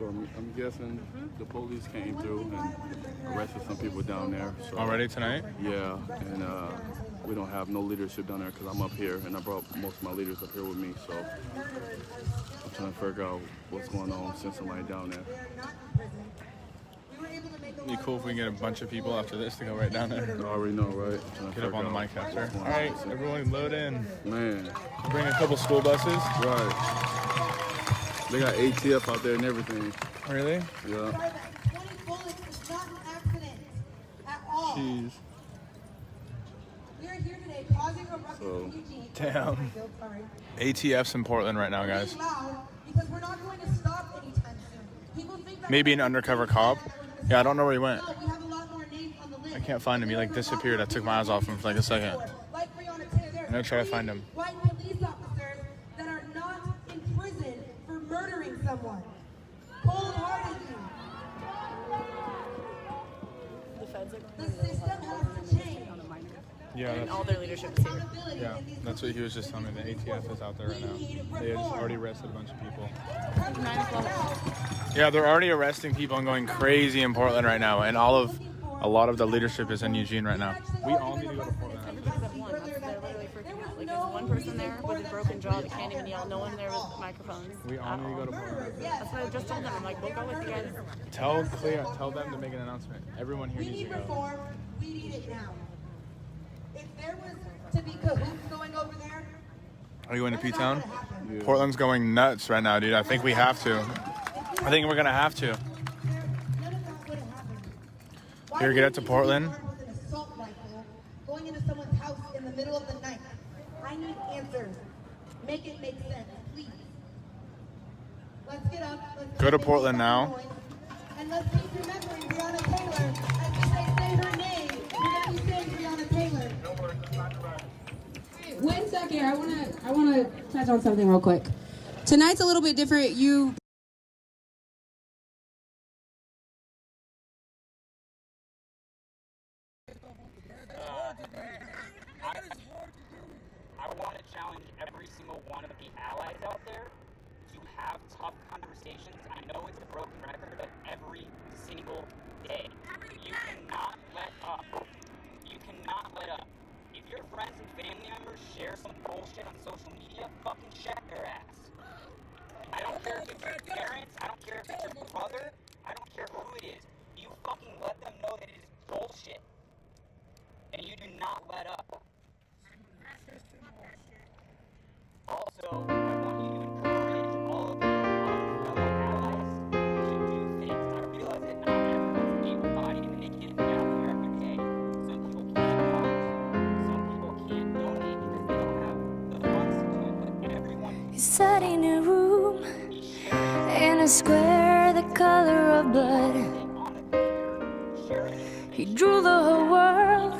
So I'm guessing the police came through and arrested some people down there. So, already tonight? Yeah, and we don't have no leadership down there because I'm up here, and I brought most of my leaders up here with me. So I'm trying to figure out what's going on, send somebody down there. It'd be cool if we can get a bunch of people after this to go right down there. I already know, right? Get up on the mic caster. All right, everyone load in. Man. Bring a couple school buses. Right. They got ATF out there and everything. Really? Yeah. 20 bullets is not an accident at all. Jeez. We are here today causing a ruckus in Eugene. Damn. ATF's in Portland right now, guys. Because we're not going to stop anytime soon. People think that Maybe an undercover cop. Yeah, I don't know where he went. we have a lot more names on the list. I can't find him. He like disappeared. I took my eyes off him for like a second. I'm gonna try to find him. White police officers that are not in prison for murdering someone. Cold-heartedly. The system has to change. Yeah, And all their leadership is here. yeah, that's what he was just telling me. The ATF is out there right now. They had already arrested a bunch of people. 9 o'clock. Yeah, they're already arresting people and going crazy in Portland right now. And a lot of the leadership is in Eugene right now. We all need to go to Portland. Except one. They're literally freaking out. Like, there's one person there with a broken jaw that can't even yell. No one there with microphones. We all need to go to Portland. That's what I just told them. I'm like, we'll go with you guys. Tell them to make an announcement. Everyone here We needs to need go. reform. We need it now. If there was to be cahoots going over there, Are you going to P-Town? Yeah. Portland's going nuts right now, dude. I think we have to. I think we're gonna have to. none of that would have happened. Here, get up to Portland. With an assault rifle going into someone's house in the middle of the night. I need answers. Make it make sense, please. Let's get up. Let's Go to make Portland some now. noise, and let's keep remembering Breonna Taylor. As we say her name, we're going to be saying Breonna Taylor. One second, I wanna touch on something real quick. Tonight's a little bit different. I want to challenge every single one of the allies out there to have tough conversations. I know it's a broken record, but every single day. You cannot let up. You cannot let up. If your friends and family members share some bullshit on social media, fucking check their ass. I don't care if it's your parents, I don't care if it's your brother, I don't care who it is. You fucking let them know that it is bullshit. And you do not let up. Also, I want you to encourage all of your fellow allies to do things. I realize that not everyone's able-bodied and they can't be out there every day. Some people can't watch. Some people can't donate because they don't have the funds to do it. But everyone He sat in a room, in a square the color of blood. He drew the whole world,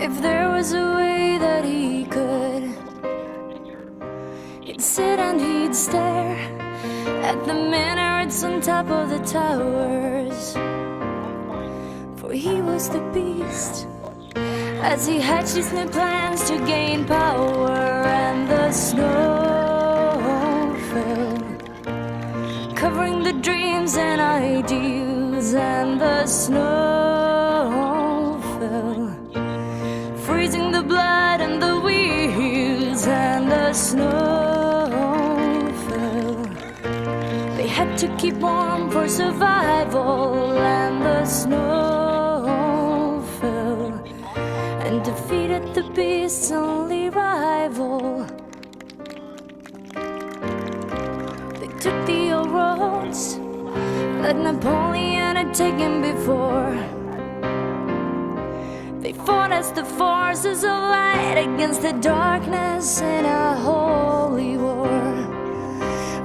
if there was a way that he could. He'd sit and he'd stare at the minarets on top of the towers. For he was the beast, as he hatched his new plans to gain power. And the snow fell, covering the dreams and ideals. And the snow fell, freezing the blood and the wheels. And the snow fell, they had to keep warm for survival. And the snow fell, and defeated the beast's only rival. They took the old roads that Napoleon had taken before. They fought as the forces of light against the darkness in a holy war.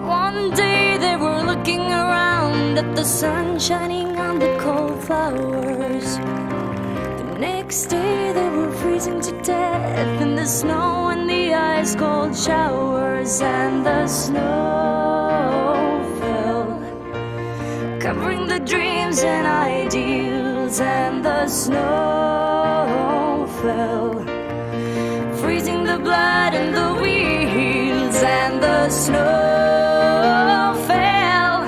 One day they were looking around at the sun shining on the cold flowers. The next day they were freezing to death in the snow and the ice cold showers. And the snow fell, covering the dreams and ideals. And the snow fell, freezing the blood and the wheels. And the snow fell,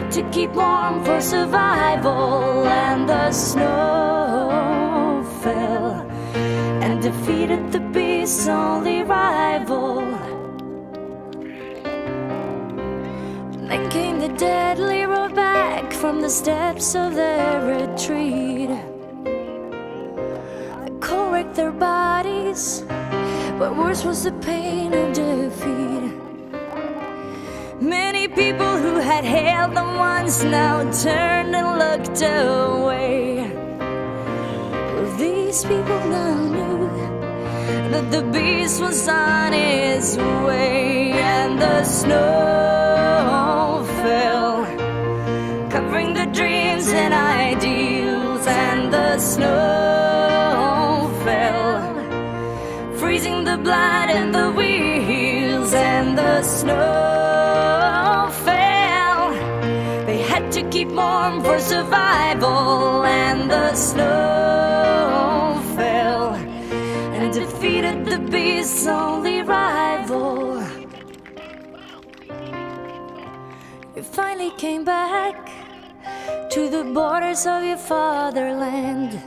had to keep warm for survival, and the snow fell and defeated the beast's only rival. Then came the deadly road back from the steps of their retreat. The cold wrecked their bodies, but worse was the pain of defeat. Many people who had hailed them once now turned and looked away. Well, these people now knew that the beast was on his way, and the snow fell, covering the dreams and ideals, and the snow fell, freezing the blood and the wheels, and the snow fell. They had to keep warm for survival, and the snow fell and defeated the beast's only rival. You finally came back to the borders of your fatherland.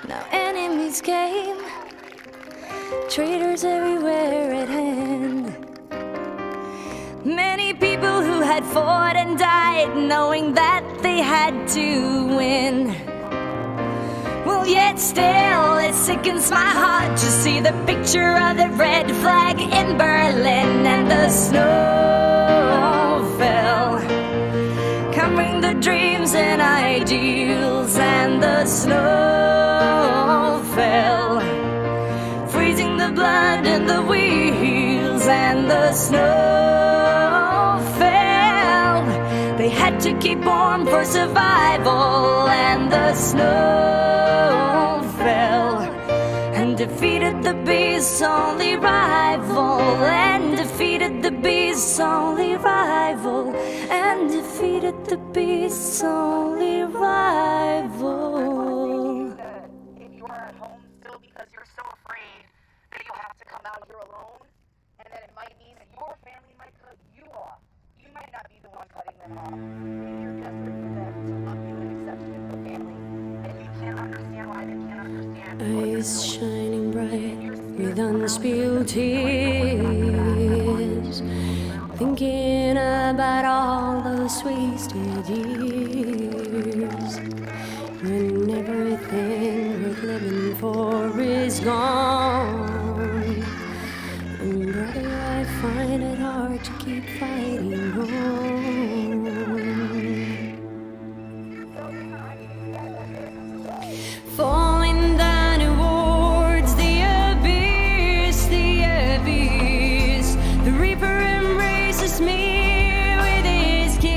Now enemies came, traitors everywhere at hand. Many people who had fought and died, knowing that they had to win. Well, yet still it sickens my heart to see the picture of the red flag in Berlin, and the snow fell, covering the dreams and ideals, and the snow fell, freezing the blood and the wheels, and the snow fell. They had to keep warm for survival, and the snow fell and defeated the beast's only rival, and defeated the beast's only rival, and defeated the beast's only rival. If you are at home still because you're so afraid that you'll have to come out here alone, and that it might mean that your family might cut you off. You might not be the one cutting them off. You're desperate for them to love you and accept you as a family, and you can't understand why they can't understand. Eyes shining bright with unspilled tears, thinking about all those wasted years, when everything worth living for is gone. And brother, I find it hard to keep fighting on. Falling down towards the abyss, the reaper embraces me with his kiss.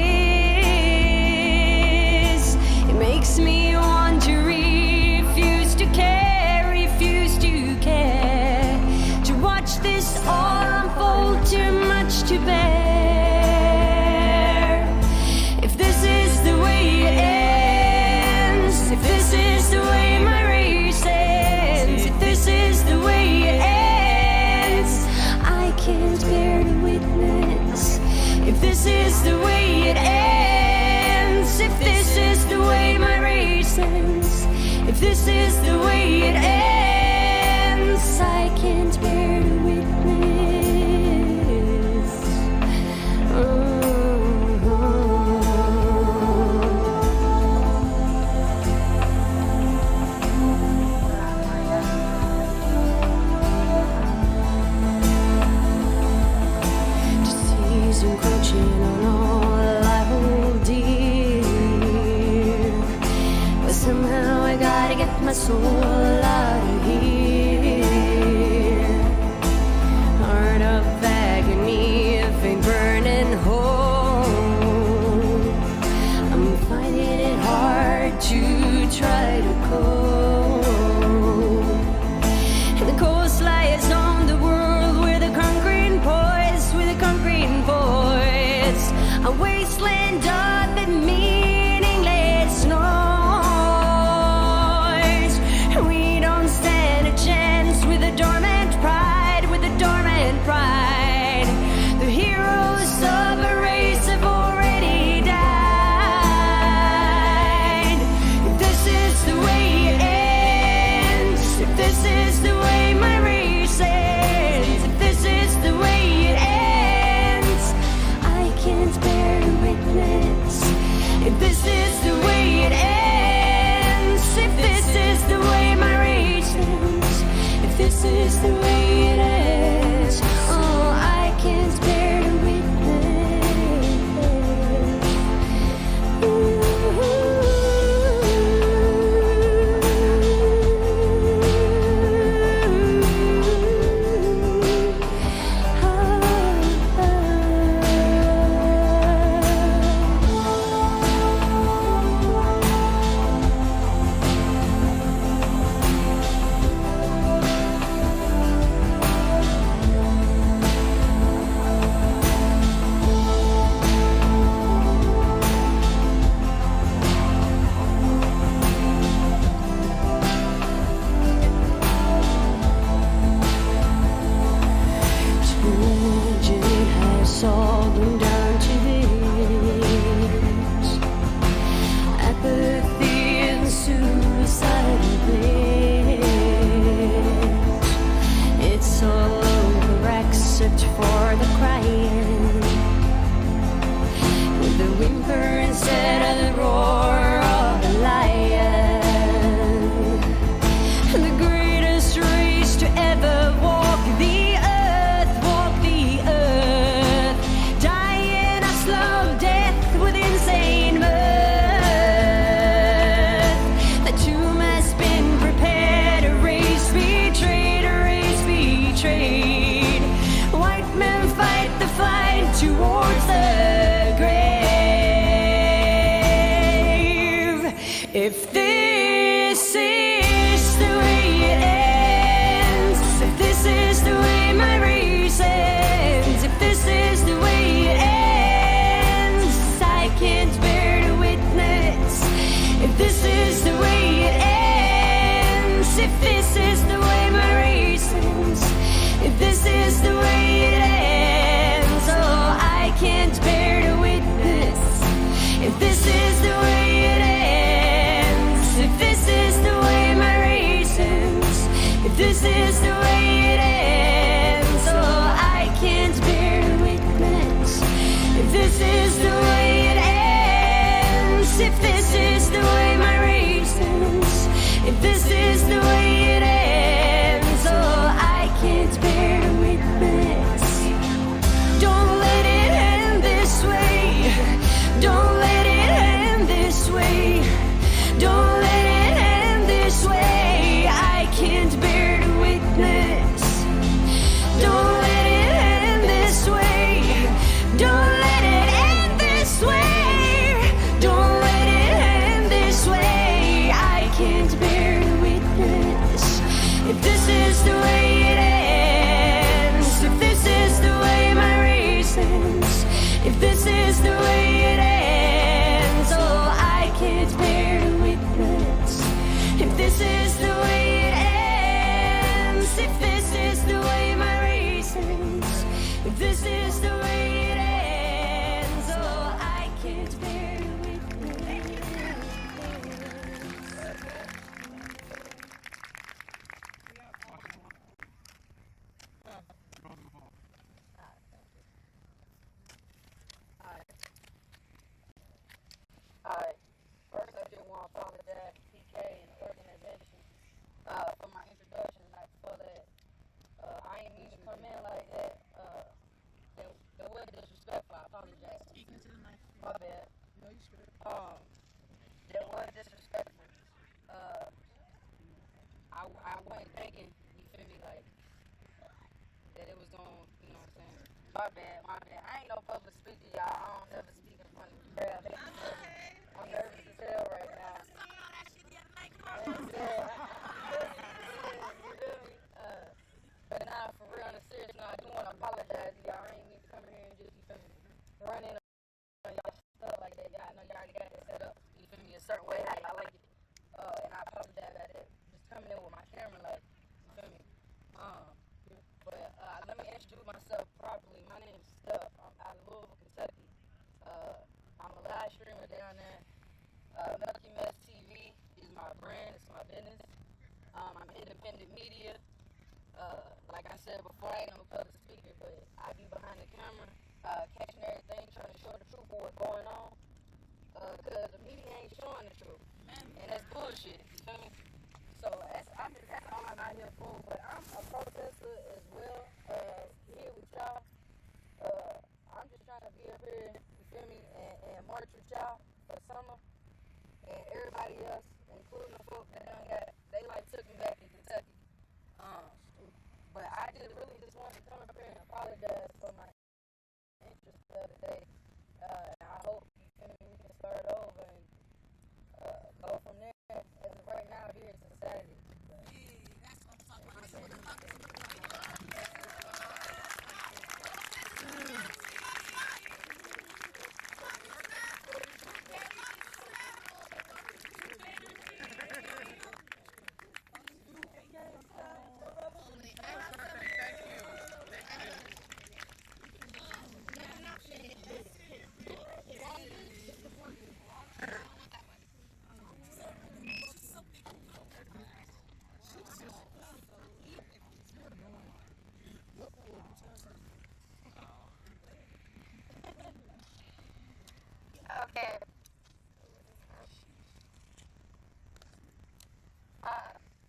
It makes me want to refuse to care, to watch this all unfold, too much to bear. If this is the way it ends, if this is the way my race ends, if this is the way it ends, I can't bear to witness. If this is the way it ends, if this is the way my race ends, if this is the way it ends, I can't bear to witness. Disease encroaching on all I hold dear, but somehow I gotta get my soul out of here. Heart of agony, faint burning hole. I'm finding it hard to try to cope. And the coast lies on the world with a concrete poise, a wasteland of the meaningless noise. We is the way it ends. Oh, I can't bear to all them down to this apathy and suicidal bliss. It's all over except for the crying, with the whimper instead of the roar of a lion. The greatest race to ever walk the towards the grave. If this is the way it ends, if this is the way my race ends, if this is the way it ends, I can't bear to witness. If this is the way it ends, if this is the way my race ends, if this is the way it ends, I can't bear to witness. If this is the way it ends, if this is the way my race ends, if this is the way it ends, oh, I can't bear to witness. If this is the way it ends, if this is the way my race ends, if this is the way it ends, oh, I can't bear to witness. Don't let it end this way. Don't let it end this way. Don't let it end this way. I can't bear to witness. Don't let it end this way. Don't let it end this way. Don't let it end this way. I can't bear to witness. If this is the way it ends, if this is the way my race ends, if this is the way it ends, oh, I can't bear to witness. If this is the way it ends, if this is the way my race ends, if this is the way it ends, oh, I can't bear to witness. Alright, first I just want to apologize to PK and the organization for my introduction. Like, for that, I ain't mean to come in like that. It was disrespectful. I apologize. Speaking to the mic. My bad. No, you should. That was disrespectful. I wasn't thinking, you feel me, like, that it was going, you know what I'm saying? My bad. I ain't no public speaker, y'all. I don't never speak in front of the crowd. I'm nervous as hell right now. But nah, for real, on a serious note, I do want to apologize to y'all. I ain't mean to come in here and just, you feel me, run in on y'all stuff like that. Y'all know y'all already got that set up, you feel me, a certain way, how y'all like it. And I apologize about that. Just coming in with my camera, like, you feel me. But let me introduce myself properly. My name is Stuff. I'm out of Louisville, Kentucky. I'm a live streamer down there. Lucky TV is my brand. It's my business. I'm independent media. Like I said before, I ain't no public speaker, but I be behind the camera, catching everything, trying to show the truth of what's going on. Cause the media ain't showing the truth, and that's bullshit. You feel me? So that's all I'm out here for. But I'm a protester. Okay.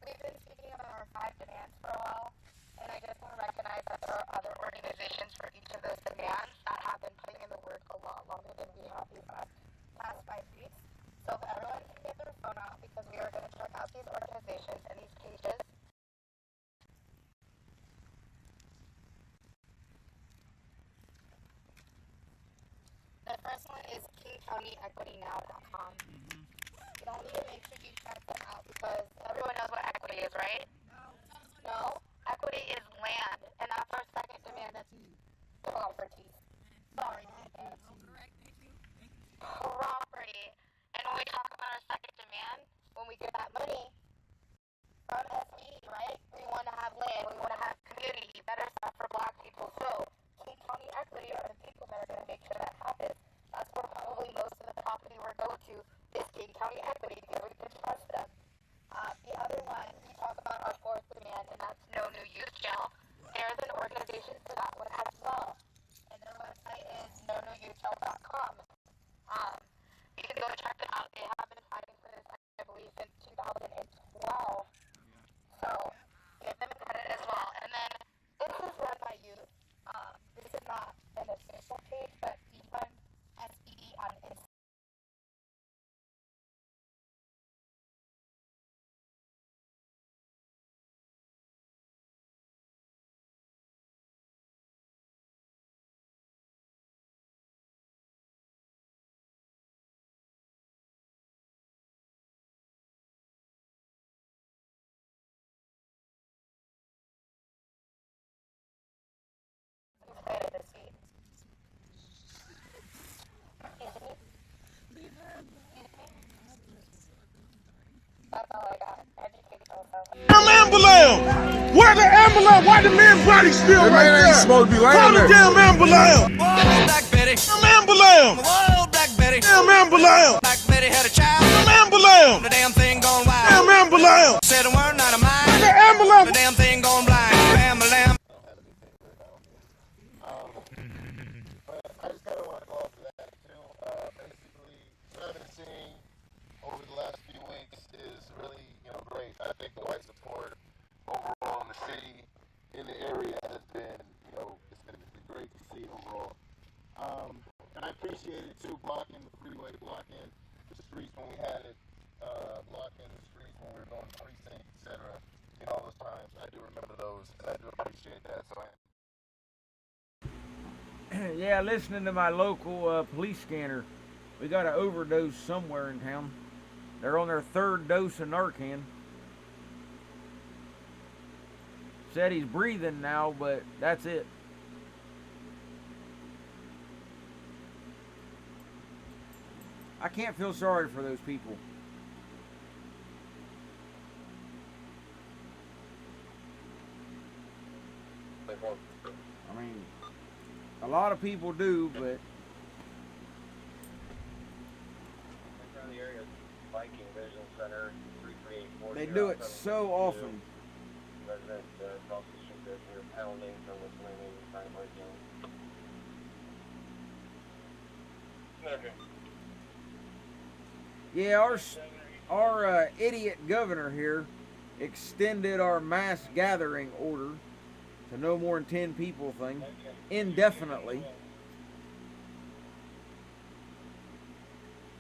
We've been speaking about our 5 demands for a while, and I just want to recognize that there are other organizations for each of those demands that have been putting in the work a lot longer than we have these last 5 weeks. So if everyone can get their phone out, because we are going to check out these organizations and these pages. The first one is KingCountyEquityNow.com. Y'all need to make sure you check them out because everyone knows what equity is, right? No? Equity is land, and that's our second demand that's property. Sorry, property. And when we talk about our second demand, when we get that money from SBE, right? We want to have land, we want to have community, better stuff for black people. So, King County Equity are the people that are going to make sure that happens. That's where probably most of the property we're going to is King County Equity, because we can trust them. The other one, we talk about our fourth demand, and that's no new youth jail. There's an organization for that one as well. And their website is nonewyoutjail.com. You can go and check it out. They have been fighting for this, I believe, since 2012. So, give them credit as well. And then, this is run by youth. This is not an official page, but Defund SBE on Instagram. That's all I got. Educate yourself. Damn ambulance! Where the ambulance? Why the man body still right there? Ain't supposed to be laying there. Damn ambulance! Whoa, Black Betty. Damn ambulance! Whoa, Black Betty. Damn ambulance! Black Betty had a child. Damn ambulance! The damn thing gone wild. Damn ambulance! Said a word, not a mind. The ambulance! The damn thing gone blind. Ambulance. I just kind of want to go off of that too. Basically, what I've been seeing over the last few weeks is really, great. I think the white support overall in the city, in the area, has been, it's been great to see overall. And I appreciate it too, blocking the freeway, blocking the streets when we had it, blocking the streets when we were going to precinct, etc. All those times, I do remember those, and I do appreciate that. So Yeah, listening to my local police scanner, we got an overdose somewhere in town. They're on their 3rd dose of Narcan. Said he's breathing now, but that's it. I can't feel sorry for those people. I mean, a lot of people do, but they do it so often. Yeah, our idiot governor here extended our mass gathering order to no more than 10 people thing indefinitely.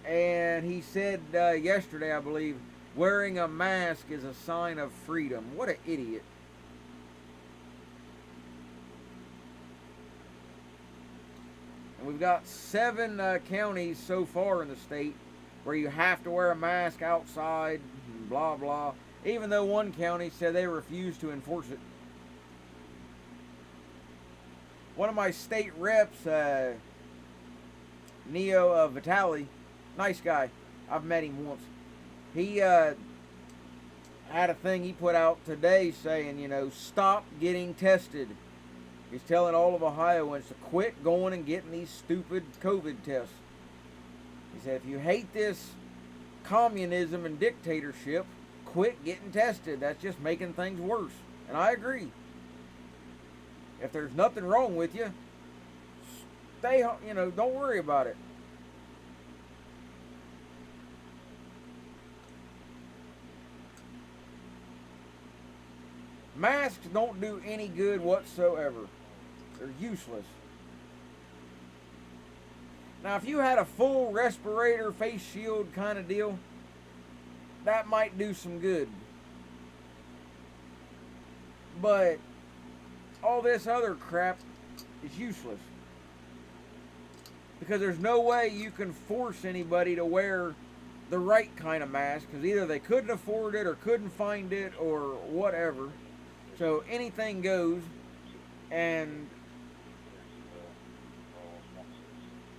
And he said yesterday, I believe, wearing a mask is a sign of freedom. What an idiot. And we've got 7 counties so far in the state where you have to wear a mask outside, and blah, blah. Even though one county said they refused to enforce it. One of my state reps, Neo Vitale, nice guy. I've met him once. He had a thing he put out today saying, stop getting tested. He's telling all of Ohioans to quit going and getting these stupid COVID tests. He said, if you hate this communism and dictatorship, quit getting tested. That's just making things worse. And I agree. If there's nothing wrong with you, stay home, don't worry about it. Masks don't do any good whatsoever. They're useless. Now, if you had a full respirator, face shield kind of deal, that might do some good. But all this other crap is useless. Because there's no way you can force anybody to wear the right kind of mask, because either they couldn't afford it or couldn't find it or whatever. So anything goes. And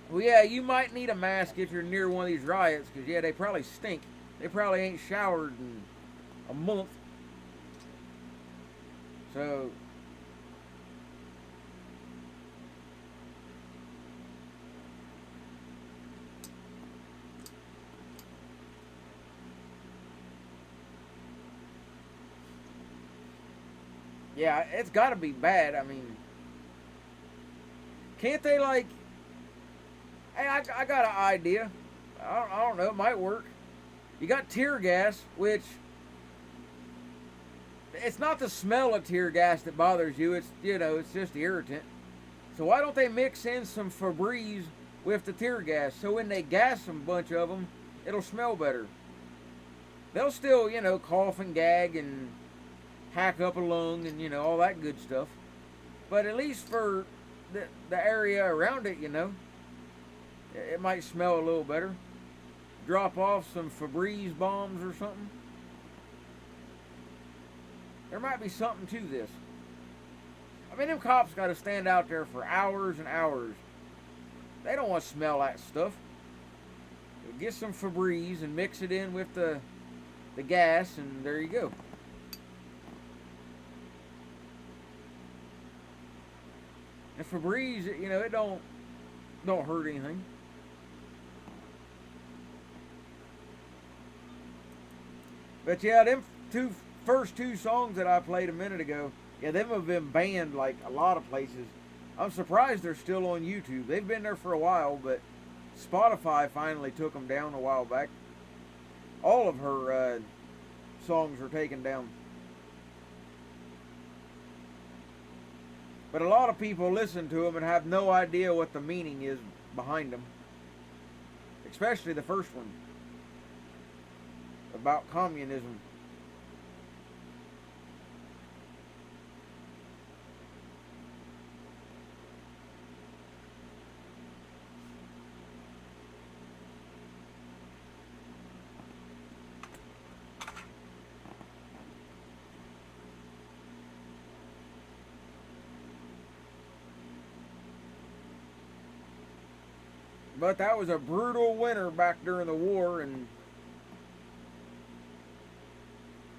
well, yeah, you might need a mask if you're near one of these riots, because yeah, they probably stink. They probably ain't showered in a month. So yeah, it's got to be bad. I mean, can't they, like, hey, I got an idea. I don't know, it might work. You got tear gas, which, it's not the smell of tear gas that bothers you. It's, you know, it's just irritant. So why don't they mix in some Febreze with the tear gas, so when they gas a bunch of them, it'll smell better. They'll still, you know, cough and gag and hack up a lung and, you know, all that good stuff. But at least for the area around it, you know, it might smell a little better. Drop off some Febreze bombs or something. There might be something to this. I mean, them cops got to stand out there for hours and hours. They don't want to smell that stuff. Get some Febreze and mix it in with the gas, and there you go. And Febreze, you know, it don't hurt anything. But yeah, them first two songs that I played a minute ago, yeah, them have been banned like a lot of places. I'm surprised they're still on YouTube. They've been there for a while, but Spotify finally took them down a while back. All of her songs are taken down. But a lot of people listen to them and have no idea what the meaning is behind them. Especially the first one, about communism. But that was a brutal winter back during the war, and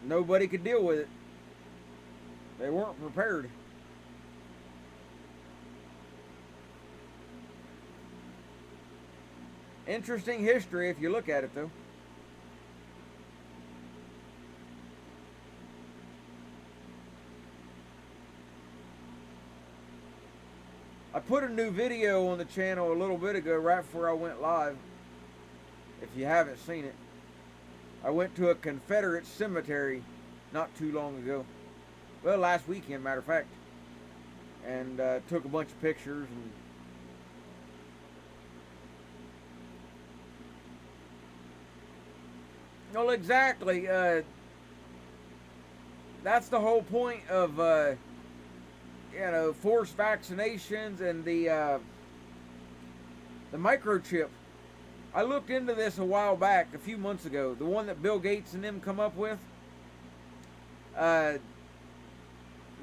nobody could deal with it. They weren't prepared. Interesting history if you look at it, though. I put a new video on the channel a little bit ago, right before I went live. If you haven't seen it, I went to a Confederate cemetery not too long ago. Well, last weekend, matter of fact. And took a bunch of pictures. And well, exactly. That's the whole point of you know, forced vaccinations and the microchip. I looked into this a while back, a few months ago. The one that Bill Gates and them come up with. The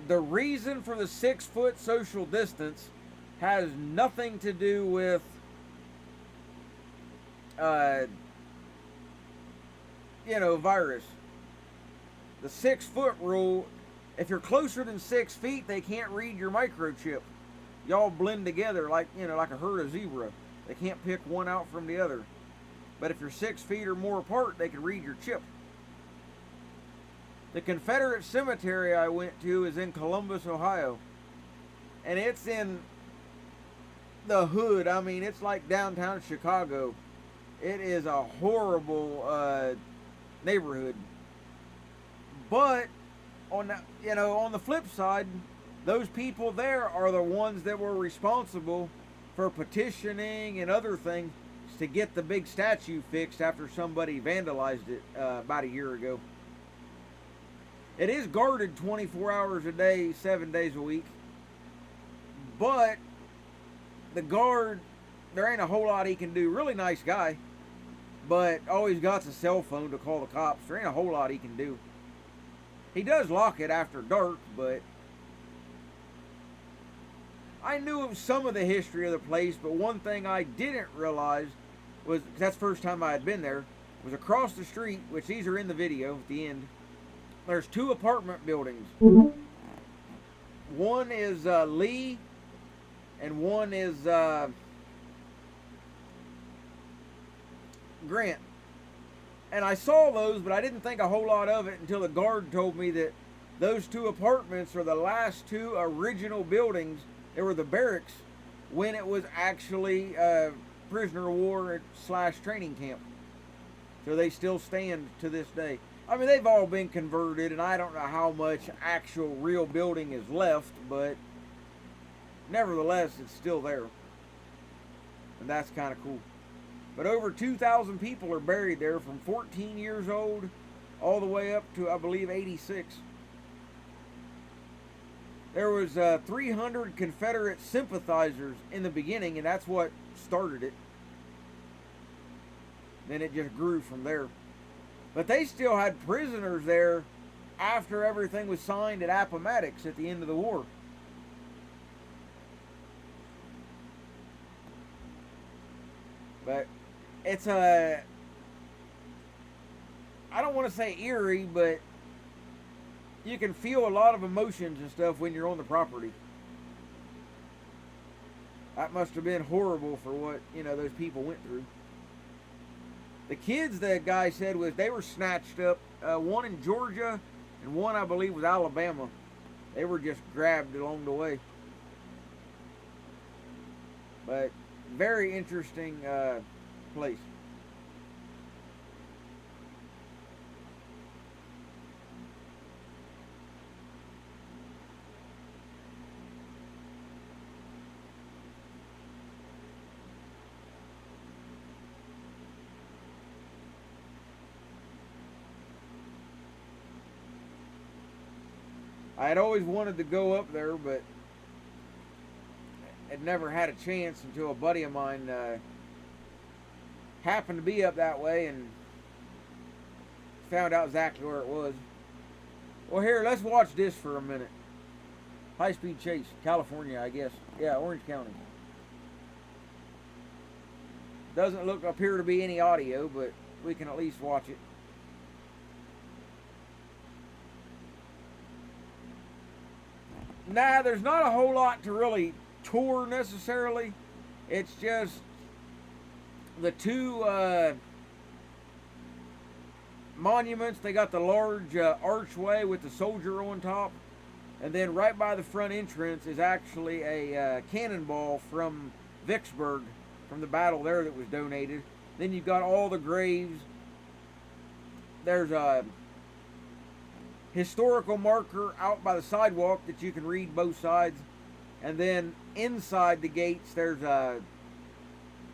reason for the 6-foot social distance has nothing to do with you know, virus. The 6-foot rule. If you're closer than 6 feet, they can't read your microchip. Y'all blend together like, you know, like a herd of zebra. They can't pick one out from the other. But if you're 6 feet or more apart, they can read your chip. The Confederate cemetery I went to is in Columbus, Ohio. And it's in the hood. I mean, it's like downtown Chicago. It is a horrible neighborhood. But on the, on the flip side, those people there are the ones that were responsible for petitioning and other things to get the big statue fixed after somebody vandalized it about a year ago. It is guarded 24 hours a day, 7 days a week. But the guard, there ain't a whole lot he can do. Really nice guy, but always got a cell phone to call the cops. There ain't a whole lot he can do. He does lock it after dark, but I knew of some of the history of the place, but one thing I didn't realize was, that's the first time I had been there, was across the street, which these are in the video at the end, there's 2 apartment buildings. One is Lee, and one is Grant. And I saw those, but I didn't think a whole lot of it until the guard told me that those 2 apartments are the last 2 original buildings. They were the barracks when it was actually prisoner of war / training camp. So they still stand to this day. I mean, they've all been converted, and I don't know how much actual real building is left, but nevertheless, it's still there. And that's kind of cool. But over 2,000 people are buried there, from 14 years old all the way up to, I believe, 86. There was 300 Confederate sympathizers in the beginning, and that's what started it. Then it just grew from there. But they still had prisoners there after everything was signed at Appomattox at the end of the war. But it's I don't want to say eerie, but you can feel a lot of emotions and stuff when you're on the property. That must have been horrible for what, those people went through. The kids, that guy said, they were snatched up. One in Georgia and one, I believe, was Alabama. They were just grabbed along the way. But very interesting place. I had always wanted to go up there, but had never had a chance until a buddy of mine happened to be up that way and found out exactly where it was. Well, here, let's watch this for a minute. High-speed chase, California, I guess. Yeah, Orange County. Doesn't appear to be any audio, but we can at least watch it. Nah, there's not a whole lot to really tour necessarily. It's just the 2 monuments. They got the large archway with the soldier on top, and then right by the front entrance is actually a cannonball from Vicksburg, from the battle there that was donated. Then you've got all the graves. There's a historical marker out by the sidewalk that you can read both sides, and then inside the gates there's a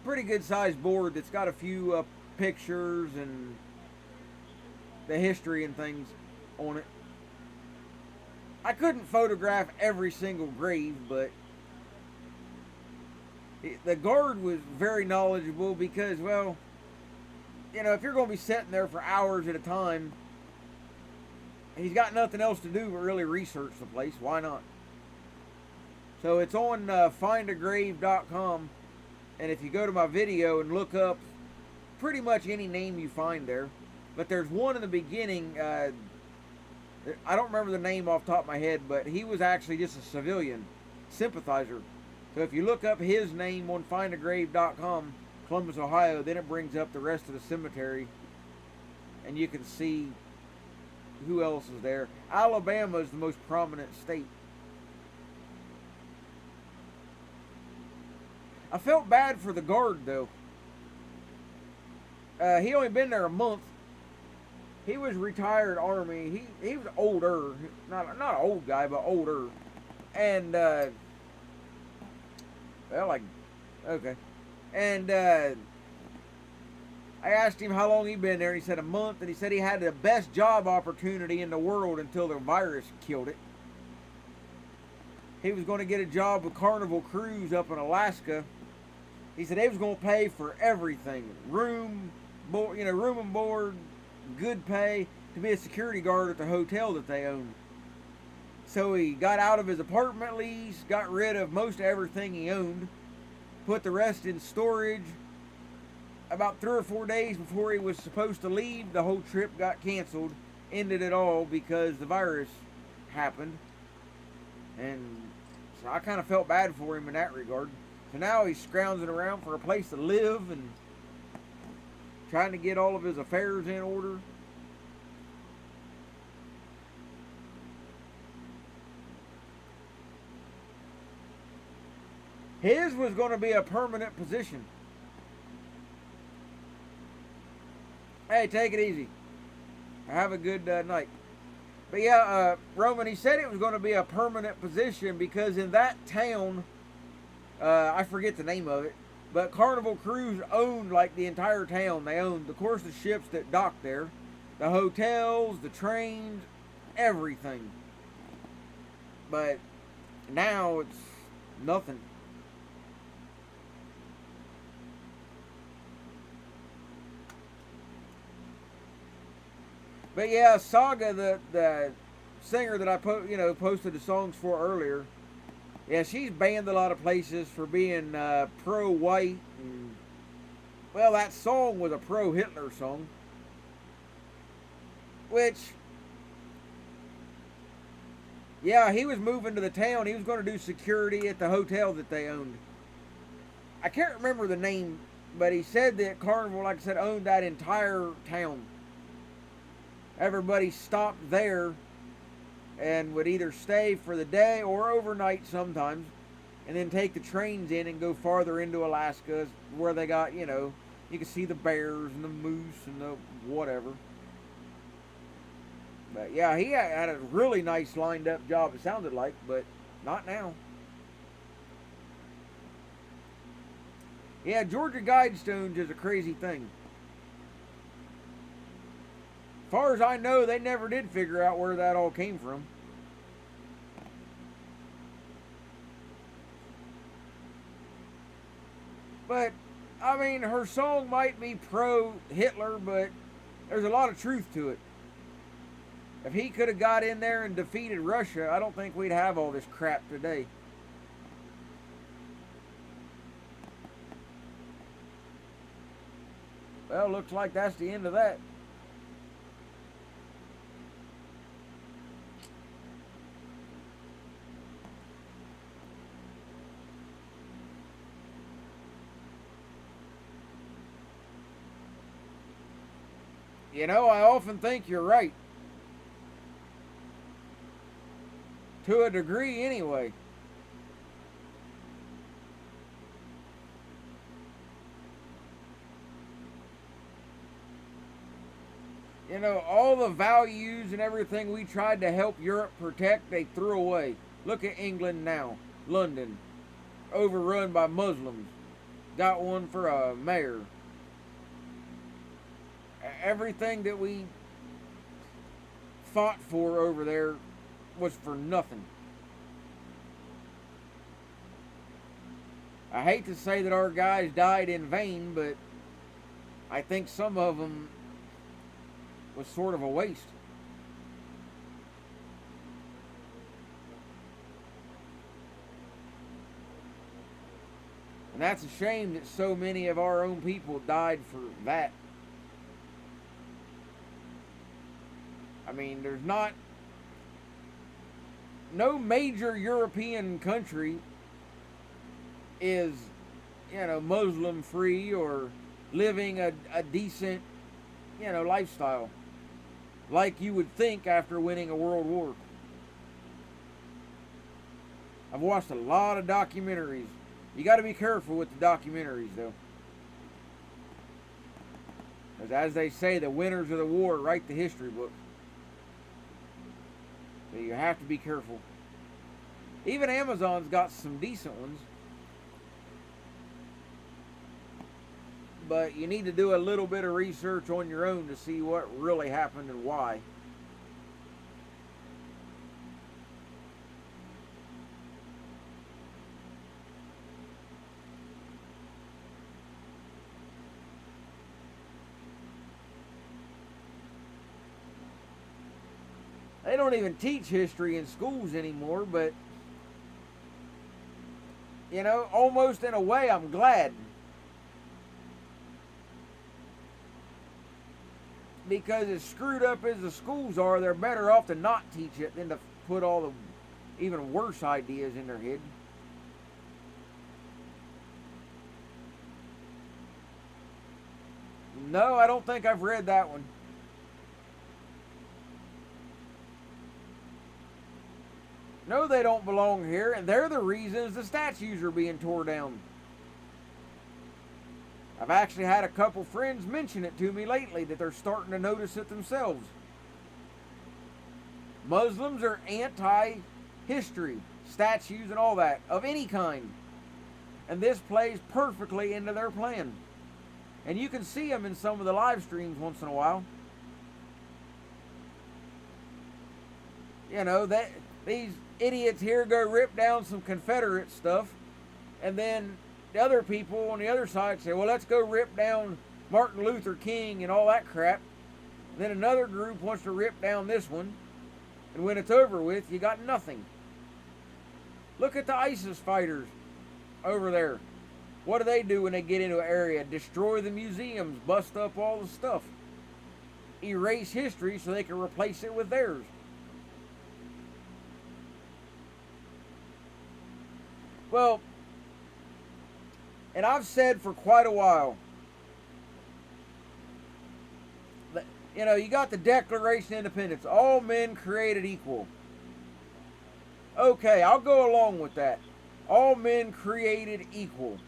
pretty good sized board that's got a few pictures and the history and things on it. I couldn't photograph every single grave, but the guard was very knowledgeable because, well, if you're going to be sitting there for hours at a time, he's got nothing else to do but really research the place. Why not? So it's on findagrave.com, and if you go to my video and look up pretty much any name you find there, but there's one in the beginning, I don't remember the name off the top of my head, but he was actually just a civilian sympathizer. So if you look up his name on findagrave.com, Columbus, Ohio, then it brings up the rest of the cemetery, and you can see who else is there. Alabama is the most prominent state. I felt bad for the guard, though. He only been there a month, He was retired Army. He was older, not an old guy, but older. And well, like, okay. And I asked him how long he'd been there. And he said a month, and he said he had the best job opportunity in the world until the virus killed it. He was going to get a job with Carnival Cruise up in Alaska. He said they was going to pay for everything, room, board, room and board, good pay, to be a security guard at the hotel that they owned. So he got out of his apartment lease, got rid of most everything he owned, put the rest in storage. About 3 or 4 days before he was supposed to leave, the whole trip got canceled, ended it all because the virus happened. And so I kind of felt bad for him in that regard. So now he's scrounging around for a place to live and trying to get all of his affairs in order. His was going to be a permanent position. Hey, take it easy. Have a good night. But yeah, Roman, he said it was going to be a permanent position because in that town, I forget the name of it, but Carnival Cruise owned like the entire town. They owned, of course, the ships that docked there, the hotels, the trains, everything. But now it's nothing. But yeah, Saga, the singer that I posted the songs for earlier, yeah, she's banned a lot of places for being pro-white. And, well, that song was a pro-Hitler song. Which, yeah, he was moving to the town. He was going to do security at the hotel that they owned. I can't remember the name, but he said that Carnival, like I said, owned that entire town. Everybody stopped there and would either stay for the day or overnight sometimes, and then take the trains in and go farther into Alaska where they got, you can see the bears and the moose and the whatever. But yeah, he had a really nice lined up job, it sounded like, but not now. Yeah, Georgia Guidestones is a crazy thing. As far as I know, they never did figure out where that all came from. But, I mean, her song might be pro-Hitler, but there's a lot of truth to it. If he could have got in there and defeated Russia, I don't think we'd have all this crap today. Well, looks like that's the end of that. You know, I often think you're right. To a degree, anyway. You know, all the values and everything we tried to help Europe protect, they threw away. Look at England now. London. Overrun by Muslims. Got one for a mayor. Everything that we fought for over there was for nothing. I hate to say that our guys died in vain, but I think some of them was sort of a waste. And that's a shame that so many of our own people died for that. I mean, there's no major European country is, Muslim free or living a decent, lifestyle like you would think after winning a world war. I've watched a lot of documentaries. You got to be careful with the documentaries, though. As they say, the winners of the war write the history book. So you have to be careful. Even Amazon's got some decent ones. But you need to do a little bit of research on your own to see what really happened and why. They don't even teach history in schools anymore, but, you know, almost in a way I'm glad. Because as screwed up as the schools are, they're better off to not teach it than to put all the even worse ideas in their head. No, I don't think I've read that one. No, they don't belong here, and they're the reasons the statues are being tore down. I've actually had a couple friends mention it to me lately that they're starting to notice it themselves. Muslims are anti-history, statues and all that, of any kind. And this plays perfectly into their plan. And you can see them in some of the live streams once in a while. You know, that these idiots here go rip down some Confederate stuff, and then the other people on the other side say, well, let's go rip down Martin Luther King and all that crap. And then another group wants to rip down this one, and when it's over with, you got nothing. Look at the ISIS fighters over there. What do they do when they get into an area? Destroy the museums, bust up all the stuff, erase history so they can replace it with theirs. Well, and I've said for quite a while that, you know, you got the Declaration of Independence, all men created equal. Okay, I'll go along with that. All men created equal.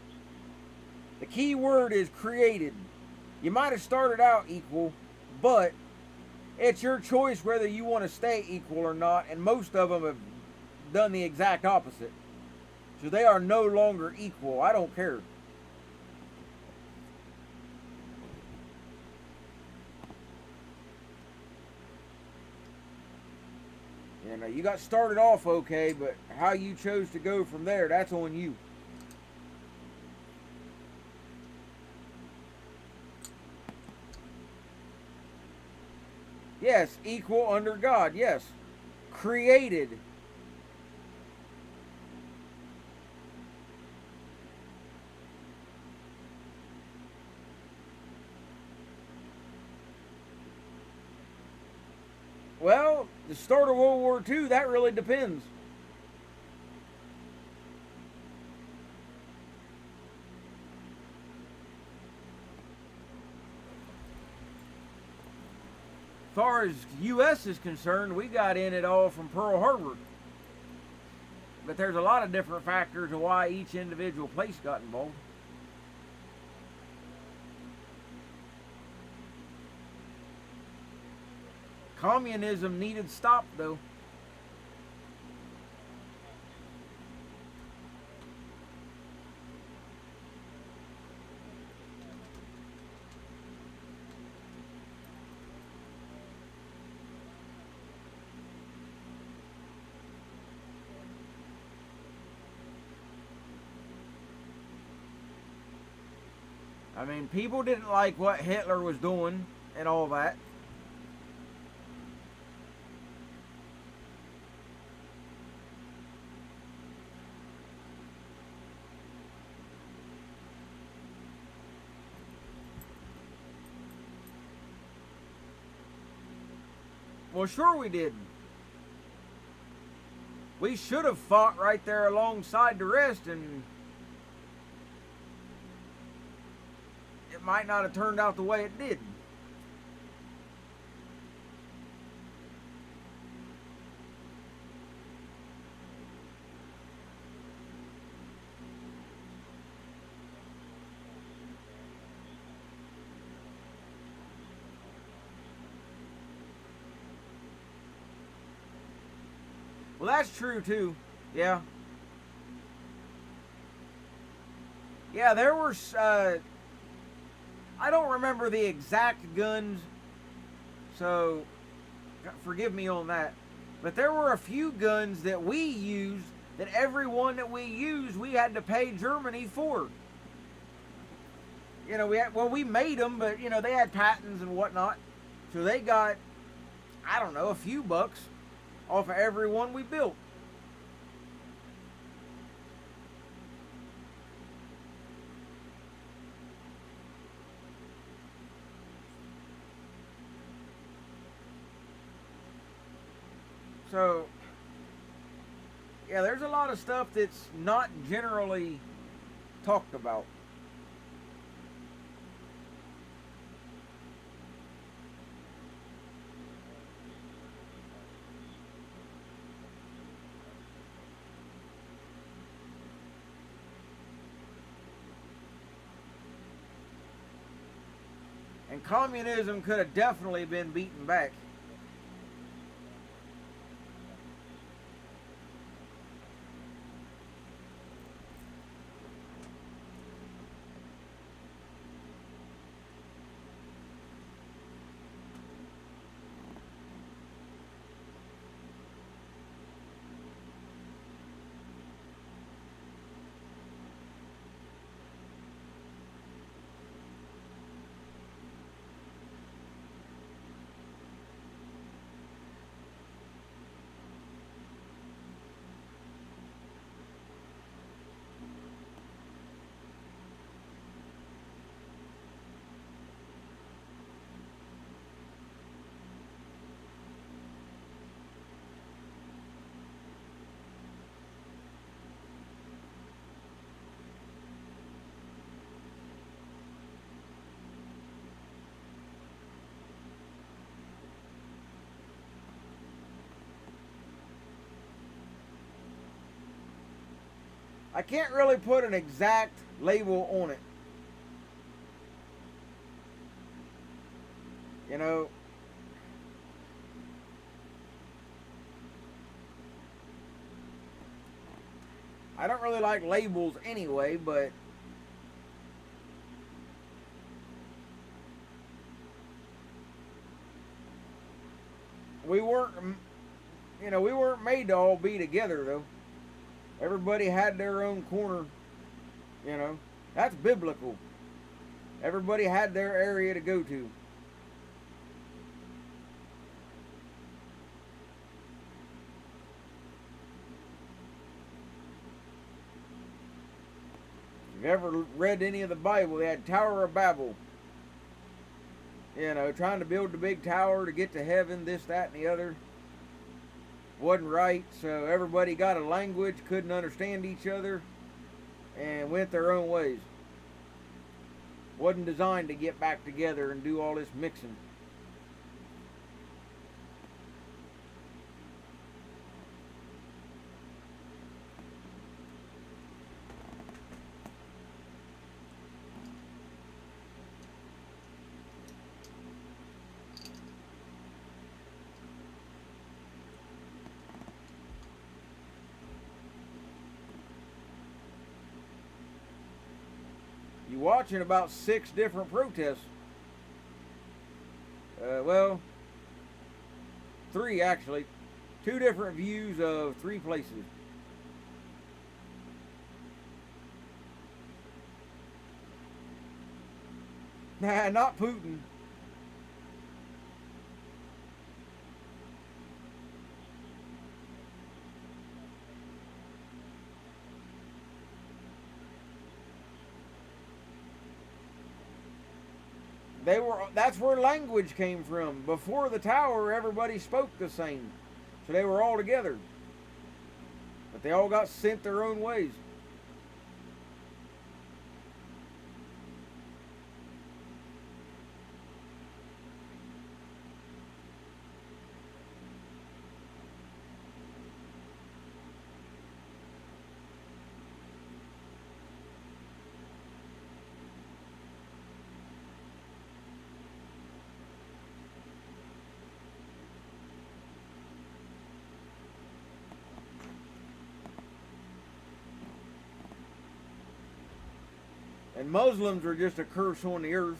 The key word is created. You might have started out equal, but it's your choice whether you want to stay equal or not, and most of them have done the exact opposite. So they are no longer equal. I don't care. You know, you got started off okay, but how you chose to go from there, that's on you. Yes, equal under God. Yes. Created. Well, the start of World War II, that really depends. As far as U.S. is concerned, we got in it all from Pearl Harbor. But there's a lot of different factors of why each individual place got involved. Communism needed stopped, though. I mean, people didn't like what Hitler was doing and all that. Well, sure we did. We should have fought right there alongside the rest, and it might not have turned out the way it did. Well, that's true too. Yeah. Yeah, there were. I don't remember the exact guns, so forgive me on that. But there were a few guns that we used that every one that we used, we had to pay Germany for. You know, we made them, but you know, they had patents and whatnot, so they got, I don't know, a few bucks off of every one we built. So, yeah, there's a lot of stuff that's not generally talked about. And communism could have definitely been beaten back. I can't really put an exact label on it. You know, I don't really like labels anyway, but we weren't made to all be together though. Everybody had their own corner, you know. That's biblical. Everybody had their area to go to. If you've ever read any of the Bible, they had Tower of Babel. You know, trying to build the big tower to get to heaven, this, that, and the other. Wasn't right, so everybody got a language, couldn't understand each other, and went their own ways. Wasn't designed to get back together and do all this mixing. You're watching about 6 different protests. Well, 3 actually. 2 different views of 3 places. Nah, not Putin. That's where language came from. Before the tower, everybody spoke the same. So they were all together. But they all got sent their own ways. And Muslims are just a curse on the earth.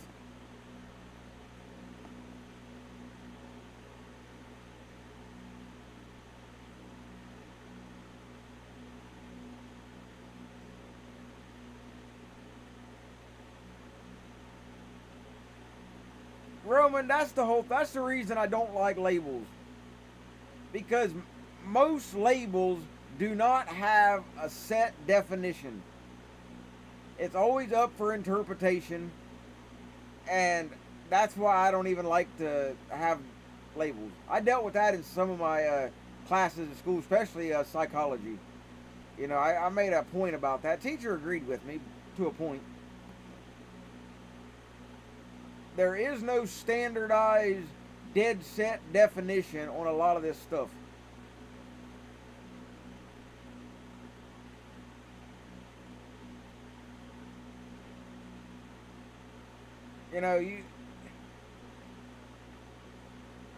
Roman, that's the reason I don't like labels. Because most labels do not have a set definition. It's always up for interpretation, and that's why I don't even like to have labels. I dealt with that in some of my classes at school, especially psychology. You know, I made a point about that. Teacher agreed with me to a point. There is no standardized, dead set definition on a lot of this stuff. You know,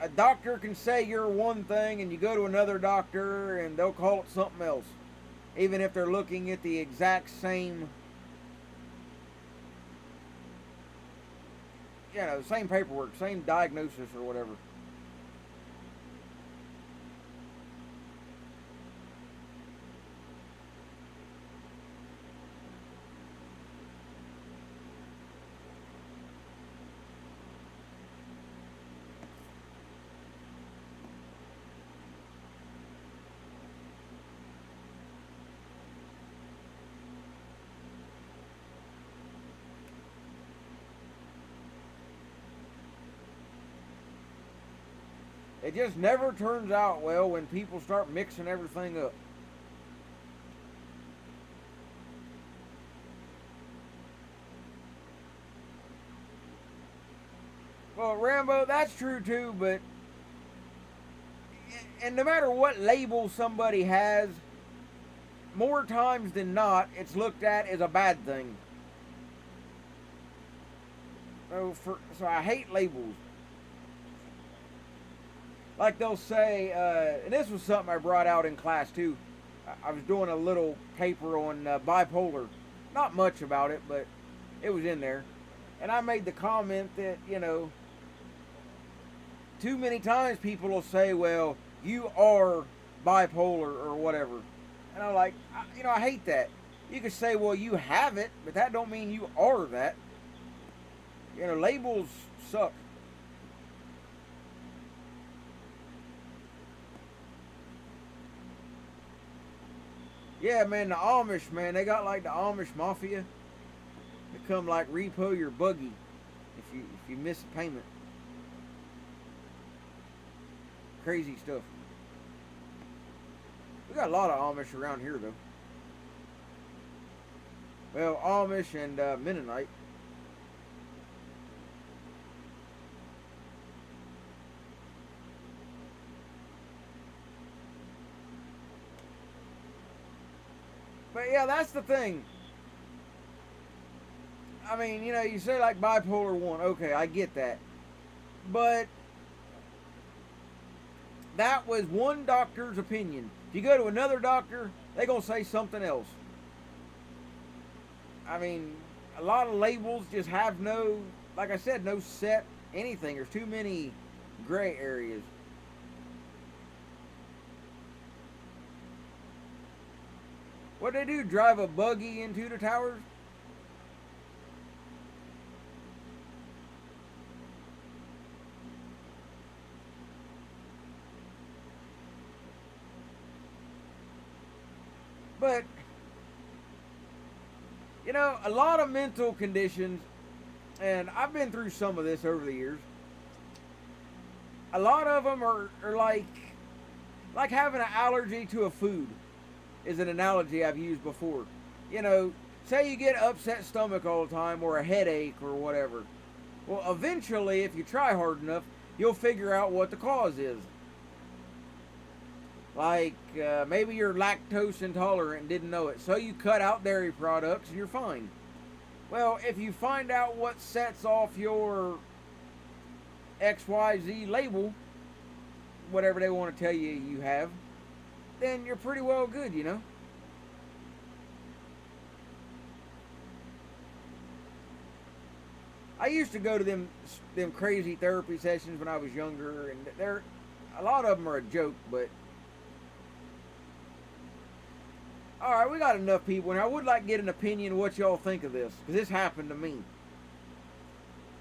a doctor can say you're one thing and you go to another doctor and they'll call it something else. Even if they're looking at the exact same, you know, same paperwork, same diagnosis or whatever. It just never turns out well when people start mixing everything up. Well, Rambo, that's true too, but and no matter what label somebody has, more times than not, it's looked at as a bad thing. So I hate labels. Like they'll say, and this was something I brought out in class too. I was doing a little paper on bipolar. Not much about it, but it was in there. And I made the comment that, you know, too many times people will say, well, you are bipolar or whatever. And I'm like, I hate that. You could say, well, you have it, but that don't mean you are that. You know, labels suck. Yeah, man, the Amish, man, they got like the Amish Mafia. They come like repo your buggy if you miss a payment. Crazy stuff. We got a lot of Amish around here, though. Well, Amish and Mennonite. But yeah, that's the thing. I mean, you know, you say like bipolar 1. Okay, I get that. But that was one doctor's opinion. If you go to another doctor, they're going to say something else. I mean, a lot of labels just have no, like I said, no set anything. There's too many gray areas. What'd they do? Drive a buggy into the towers? But, you know, a lot of mental conditions, and I've been through some of this over the years, a lot of them are like having an allergy to a food. Is an analogy I've used before. You know, say you get upset stomach all the time or a headache or whatever. Well, eventually, if you try hard enough, you'll figure out what the cause is. Like, maybe you're lactose intolerant and didn't know it, so you cut out dairy products and you're fine. Well, if you find out what sets off your XYZ label, whatever they want to tell you you have, then you're pretty well good, you know. I used to go to them crazy therapy sessions when I was younger, and a lot of them are a joke, but all right, we got enough people, and I would like to get an opinion of what y'all think of this, because this happened to me.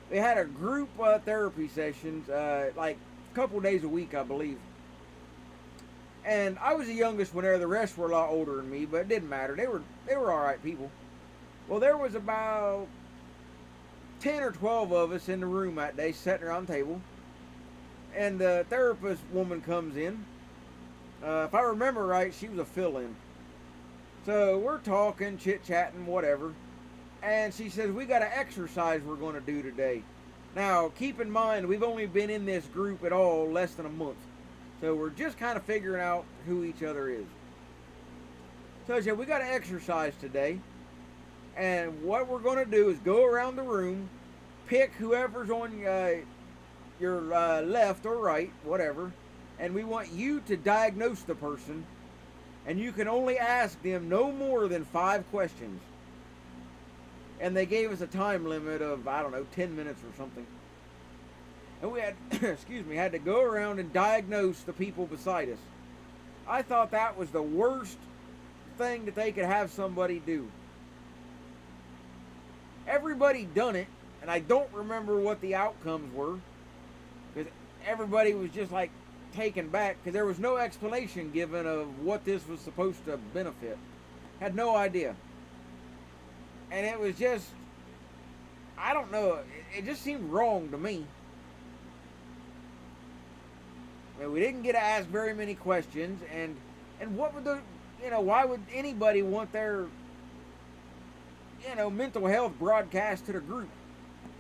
They had a group therapy sessions, like a couple days a week, I believe. And I was the youngest one there. The rest were a lot older than me, but it didn't matter. They were all right people. Well, there was about 10 or 12 of us in the room that day, sitting around the table. And the therapist woman comes in. If I remember right, she was a fill-in. So we're talking, chit-chatting, whatever. And she says, we got an exercise we're going to do today. Now, keep in mind, we've only been in this group at all less than a month. So we're just kind of figuring out who each other is. So she said, we got an exercise today. And what we're going to do is go around the room, pick whoever's on your left or right, whatever. And we want you to diagnose the person. And you can only ask them no more than 5 questions. And they gave us a time limit of, I don't know, 10 minutes or something. And we had, had to go around and diagnose the people beside us. I thought that was the worst thing that they could have somebody do. Everybody done it, and I don't remember what the outcomes were. Because everybody was just like taken back, because there was no explanation given of what this was supposed to benefit. Had no idea. And it was just, I don't know, it just seemed wrong to me. I mean, we didn't get to ask very many questions, and what would why would anybody want their, mental health broadcast to the group?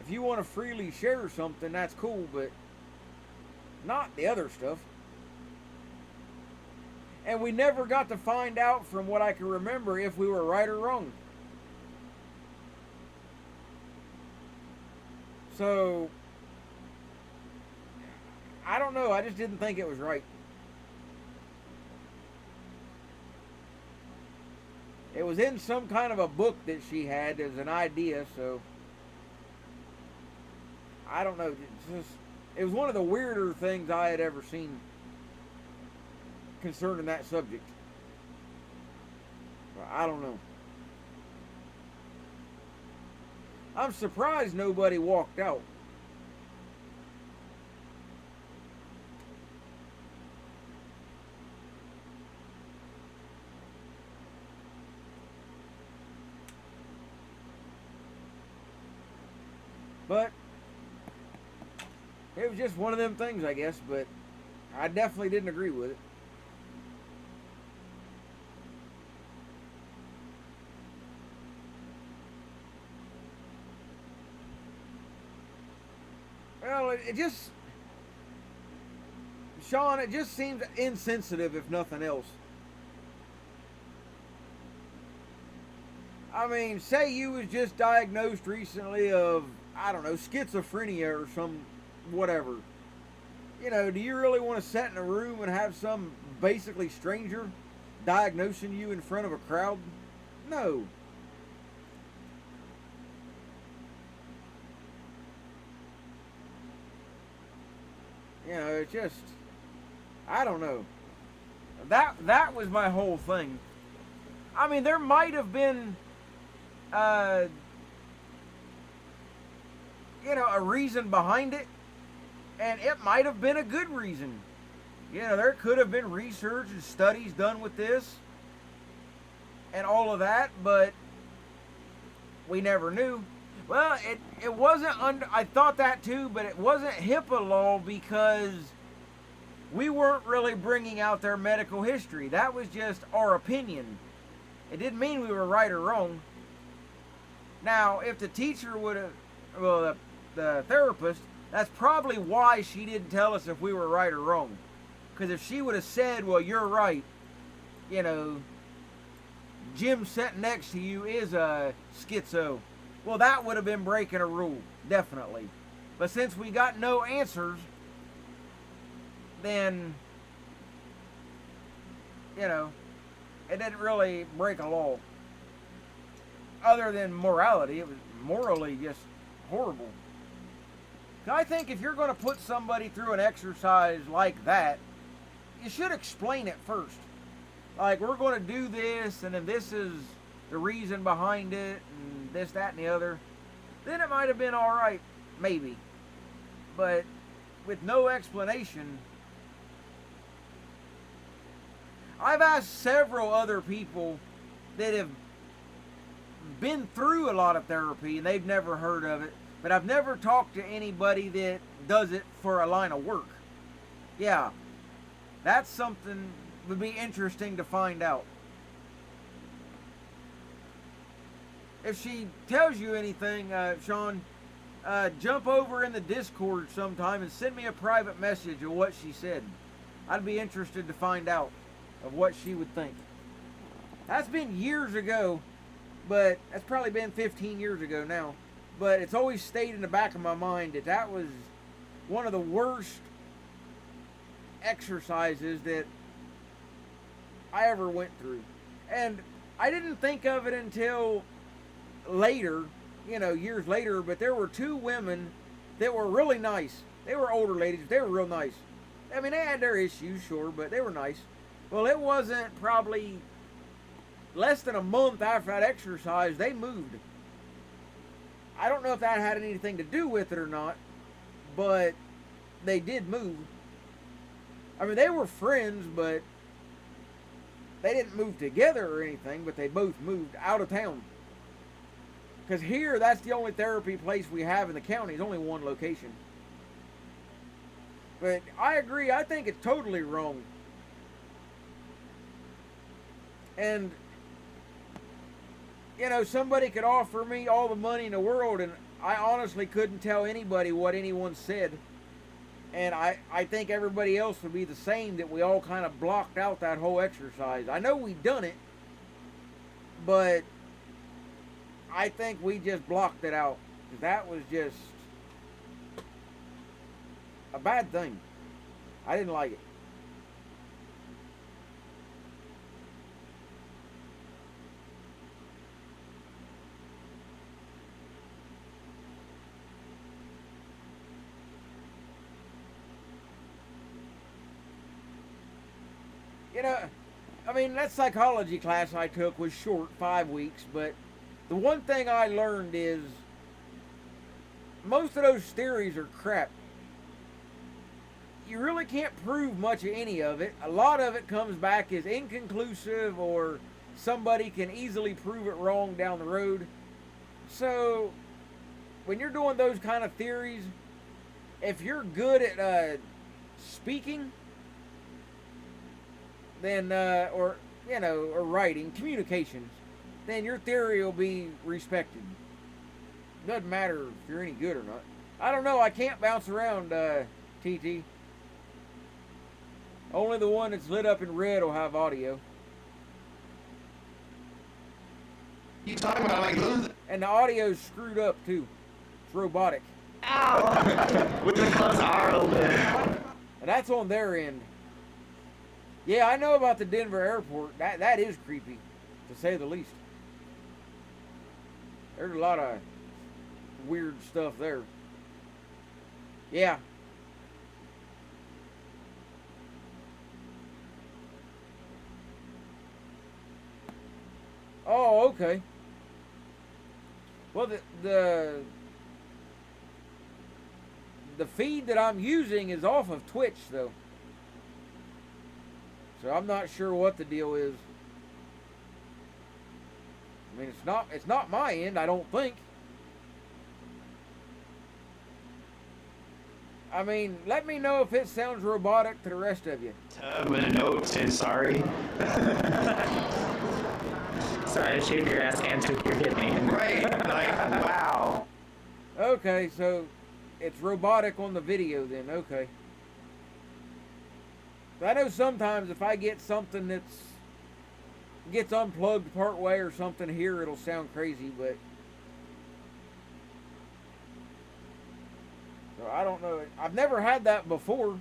If you want to freely share something, that's cool, but not the other stuff. And we never got to find out, from what I can remember, if we were right or wrong. So, I don't know. I just didn't think it was right. It was in some kind of a book that she had as an idea, so I don't know. It was one of the weirder things I had ever seen concerning that subject. I don't know. I'm surprised nobody walked out. But it was just one of them things, I guess, but I definitely didn't agree with it. Well, it just, Sean, it just seems insensitive, if nothing else. I mean, say you was just diagnosed recently of, I don't know, schizophrenia or some whatever. Do you really want to sit in a room and have some basically stranger diagnosing you in front of a crowd? No. It's just, I don't know. That was my whole thing. I mean, there might have been, a reason behind it, and it might have been a good reason. There could have been research and studies done with this and all of that, but we never knew. Well, it wasn't under, I thought that too, but it wasn't HIPAA law because we weren't really bringing out their medical history. That was just our opinion. It didn't mean we were right or wrong. Now, if the teacher would have, well, the therapist, that's probably why she didn't tell us if we were right or wrong. Because if she would have said, well, you're right, Jim sitting next to you is a schizo, well, that would have been breaking a rule, definitely. But since we got no answers, then, it didn't really break a law. Other than morality, it was morally just horrible. I think if you're going to put somebody through an exercise like that, you should explain it first. Like, we're going to do this, and then this is the reason behind it, and this, that, and the other. Then it might have been all right, maybe. But with no explanation, I've asked several other people that have been through a lot of therapy, and they've never heard of it. But I've never talked to anybody that does it for a line of work. Yeah, that's something would be interesting to find out. If she tells you anything, Sean, jump over in the Discord sometime and send me a private message of what she said. I'd be interested to find out of what she would think. That's been years ago, but that's probably been 15 years ago now. But it's always stayed in the back of my mind that that was one of the worst exercises that I ever went through. And I didn't think of it until later, you know, years later, but there were two women that were really nice. They were older ladies, they were real nice. I mean, they had their issues, sure, but they were nice. Well, it wasn't probably less than a month after that exercise, they moved. I don't know if that had anything to do with it or not, but they did move. I mean, they were friends, but they didn't move together or anything, but they both moved out of town. Because here, that's the only therapy place we have in the county. It's only one location. But I agree. I think it's totally wrong. And, you know, somebody could offer me all the money in the world, and I honestly couldn't tell anybody what anyone said. And I think everybody else would be the same, that we all kind of blocked out that whole exercise. I know we done it, but I think we just blocked it out. That was just a bad thing. I didn't like it. You know, I mean, that psychology class I took was short, 5 weeks, but the one thing I learned is most of those theories are crap. You really can't prove much of any of it. A lot of it comes back as inconclusive, or somebody can easily prove it wrong down the road. So, when you're doing those kind of theories, if you're good at speaking, then, or, you know, or writing, communications, then your theory will be respected. Doesn't matter if you're any good or not. I don't know, I can't bounce around, TT. Only the one that's lit up in red will have audio. You talking about like those? And the audio's screwed up too. It's robotic. Ow! With the clubs are open. And that's on their end. Yeah, I know about the Denver airport. That is creepy, to say the least. There's a lot of weird stuff there. Yeah. Oh, okay. Well, the feed that I'm using is off of Twitch, though. So I'm not sure what the deal is. I mean, it's not my end, I don't think. I mean, let me know if it sounds robotic to the rest of you. With a note saying sorry. Sorry, I shaved your ass and took your kidney. Right, like, wow. Okay, so it's robotic on the video then, okay. I know sometimes if I get something that's gets unplugged part way or something here, it'll sound crazy, but so I don't know. I've never had that before,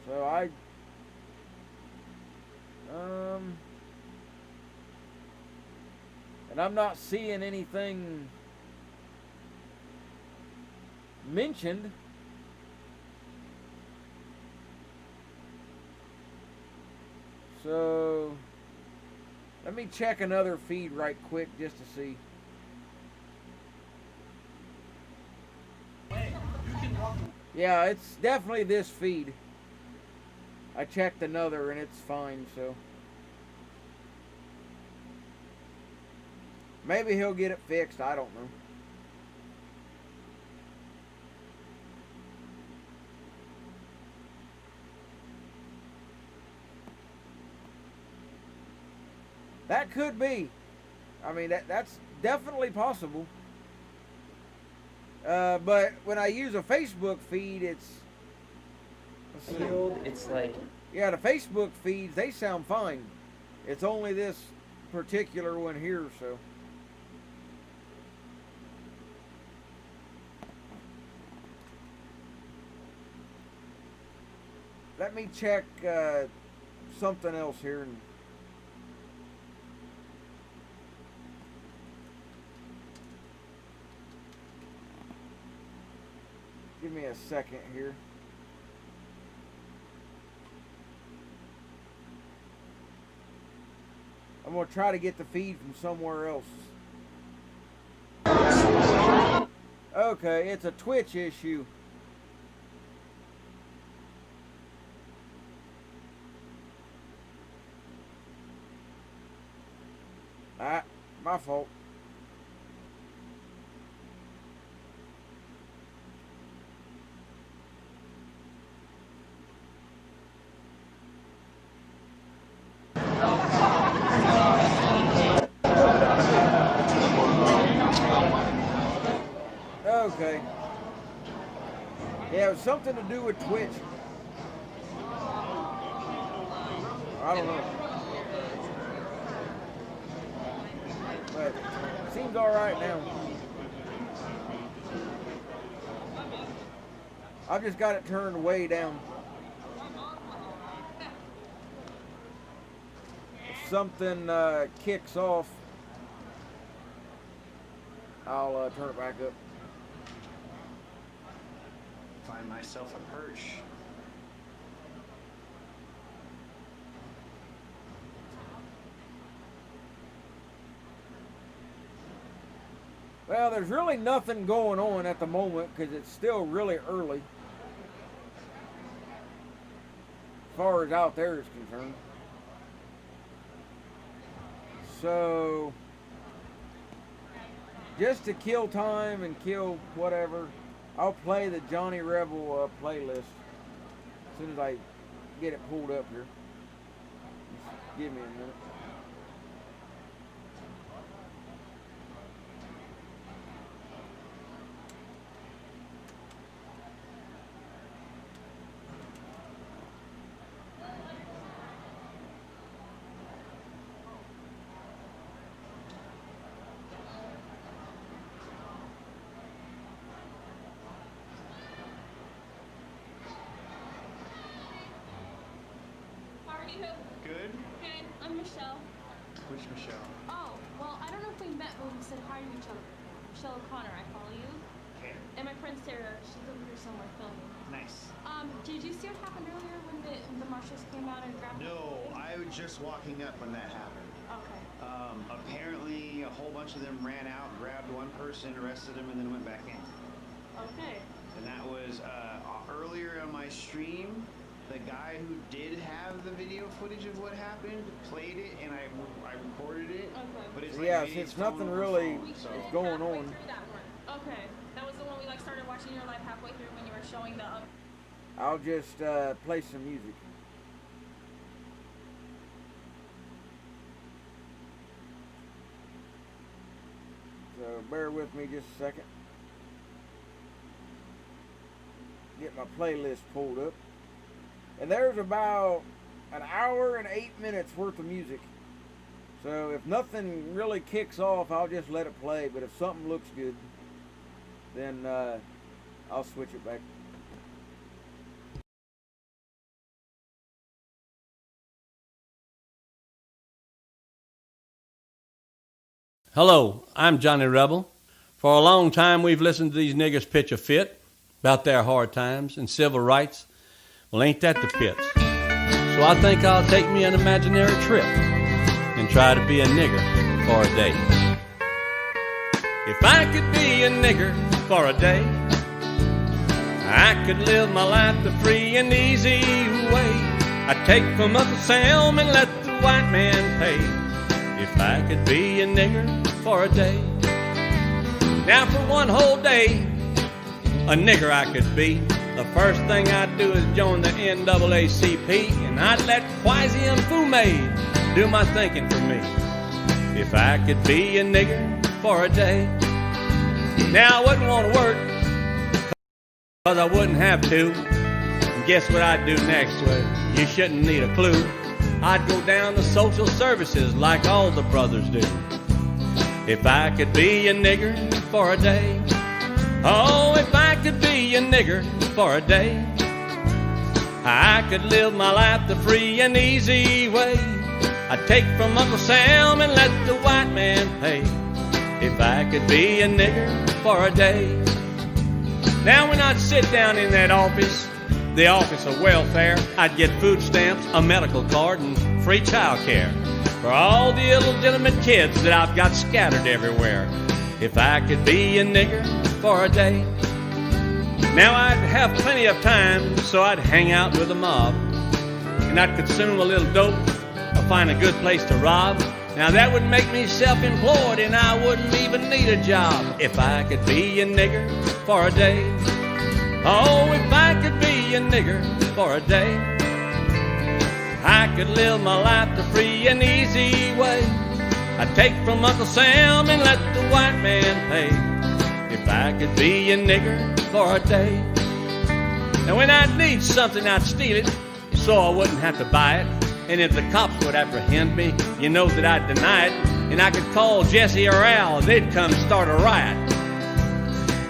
so and I'm not seeing anything mentioned. So let me check another feed right quick just to see. Yeah, it's definitely this feed. I checked another and it's fine, so maybe he'll get it fixed, I don't know. That could be. I mean, that's definitely possible. But when I use a Facebook feed, it's like, yeah, the Facebook feeds, they sound fine. It's only this particular one here, so. Let me check something else here. And give me a second here. I'm going to try to get the feed from somewhere else. Okay, it's a Twitch issue. My fault. Okay. Yeah, it was something to do with Twitch. I don't know. But it seems alright now. I've just got it turned way down. If something kicks off, I'll turn it back up. find myself a perch. Well, there's really nothing going on at the moment because it's still really early as far as out there is concerned. So, just to kill time and kill whatever, I'll play the Johnny Rebel playlist as soon as I get it pulled up here. Just give me a minute. Good. Good. I'm Michelle. Which Michelle? Oh, well, I don't know if we met, but we said hi to each other. Michelle O'Connor, I follow you. Okay. And my friend Sarah, she's over here somewhere filming. Nice. Did you see what happened earlier when the marshals came out and grabbed No, I was just walking up when that happened. Okay. Apparently, a whole bunch of them ran out, grabbed one person, arrested him, and then went back in. Okay. And that was earlier on my stream. The guy who did have the video footage of what happened played it, and I recorded it. Okay. But it's Yeah, like since nothing really is going on. Okay. That was the one we started watching your live halfway through when you were showing the. I'll just play some music. So bear with me just a second. Get my playlist pulled up. And there's about an hour and 8 minutes worth of music. So if nothing really kicks off, I'll just let it play. But if something looks good, then I'll switch it back. Hello, I'm Johnny Rebel. For a long time, we've listened to these niggas pitch a fit. about their hard times and civil rights. Well, ain't that the pits? So I think I'll take me an imaginary trip and try to be a nigger for a day. If I could be a nigger for a day, I could live my life the free and easy way. I'd take from Uncle Sam and let the white man pay. If I could be a nigger for a day. Now for one whole day, a nigger I could be. The first thing I'd do is join the NAACP, and I'd let Kwasi and Fume do my thinking for me. If I could be a nigger for a day. Now I wouldn't want to work, cause I wouldn't have to. And guess what I'd do next? Well, you shouldn't need a clue. I'd go down to social services like all the brothers do. If I could be a nigger for a day. Oh, if I could be a nigger for a day, I could live my life the free and easy way. I'd take from Uncle Sam and let the white man pay. If I could be a nigger for a day. Now when I'd sit down in that office, the office of welfare, I'd get food stamps, a medical card, and free child care for all the illegitimate kids that I've got scattered everywhere. If I could be a nigger for a day. Now I'd have plenty of time, so I'd hang out with the mob, and I'd consume a little dope or find a good place to rob. Now that would make me self-employed, and I wouldn't even need a job. If I could be a nigger for a day. Oh, if I could be a nigger for a day, I could live my life the free and easy way. I'd take from Uncle Sam and let the white man pay. If I could be a nigger for a day. Now when I'd need something, I'd steal it, so I wouldn't have to buy it. And if the cops would apprehend me, you know that I'd deny it. And I could call Jesse or Al, they'd come start a riot.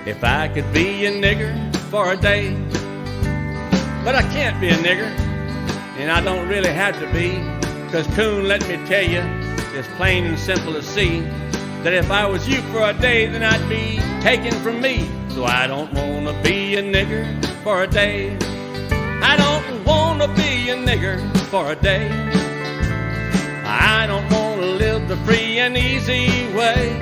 If I could be a nigger for a day. But I can't be a nigger, and I don't really have to be, 'cause Coon, let me tell you, it's plain and simple to see that if I was you for a day, then I'd be taken from me. So I don't wanna be a nigger for a day. I don't wanna be a nigger for a day. I don't wanna live the free and easy way.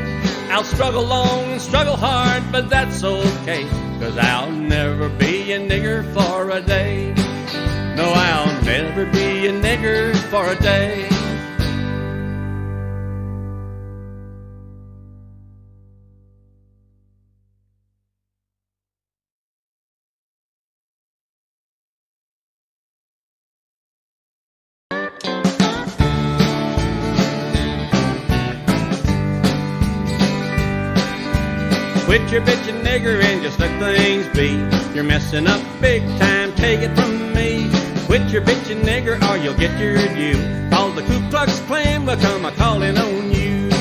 I'll struggle long and struggle hard, but that's okay, 'cause I'll never be a nigger for a day. No, I'll never be a nigger for a day. Quit your bitchin' nigger and just let things be. You're messing up big time, take it from me. Quit your bitchin' nigger or you'll get your due. All the Ku Klux Klan will come a-calling on you.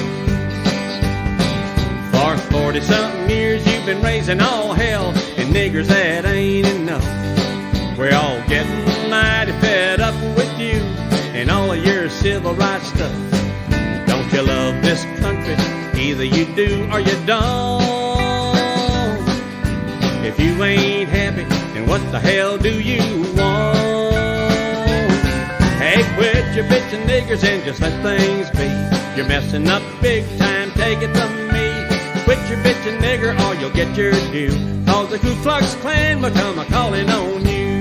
For 40-something years you've been raising all hell, and niggers, that ain't enough. We're all getting mighty fed up with you and all of your civil rights stuff. Don't you love this country? Either you do or you don't. If you ain't happy, then what the hell do you want? Hey, quit your bitchin' niggers and just let things be. You're messing up big time, take it from me. Quit your bitchin' nigger or you'll get your due, 'cause the Ku Klux Klan will come a-calling on you.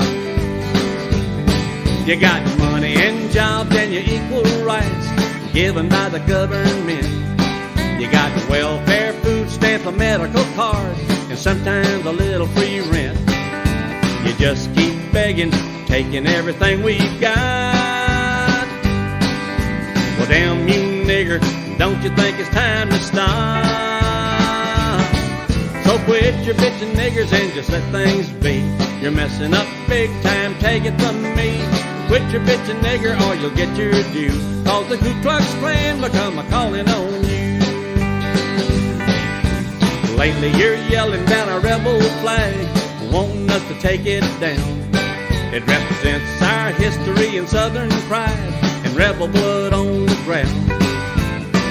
You got money and jobs and your equal rights given by the government. You got welfare, food stamps, a medical card, and sometimes a little free rent. You just keep begging, taking everything we've got. Well, damn you nigger, don't you think it's time to stop? So quit your bitchin' niggers and just let things be. You're messing up big time, take it from me. Quit your bitchin' nigger or you'll get your due, 'cause the Ku Klux Klan will come a-calling on you. Lately you're yelling down a rebel flag, wanting us to take it down. It represents our history and southern pride and rebel blood on the ground.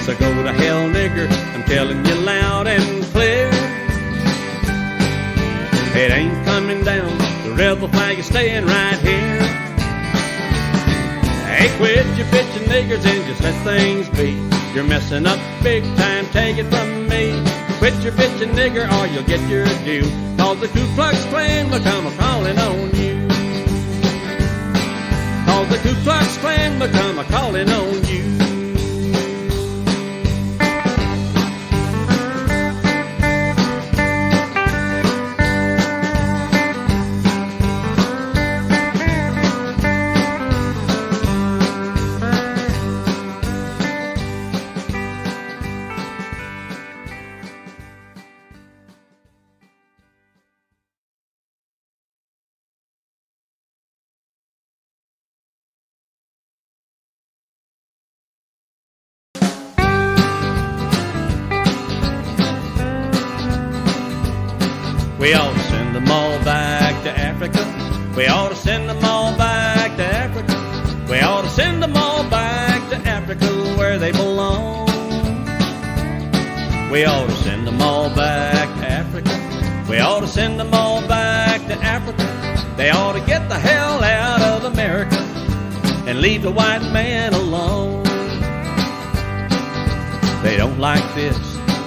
So go to hell, nigger, I'm telling you loud and clear. It ain't you're staying right here. Hey, quit your bitching niggers and just let things be. You're messing up big time, take it from me. Quit your bitching nigger or you'll get your due. Cause the Ku Klux Klan will come a-calling on you. Cause the Ku Klux Klan will come a-calling on you. We ought to send them all back to Africa. We ought to send them all back to Africa. We ought to send them all back to Africa where they belong. We ought to send them all back to Africa. We ought to send them all back to Africa. They ought to get the hell out of America and leave the white man alone. They don't like this,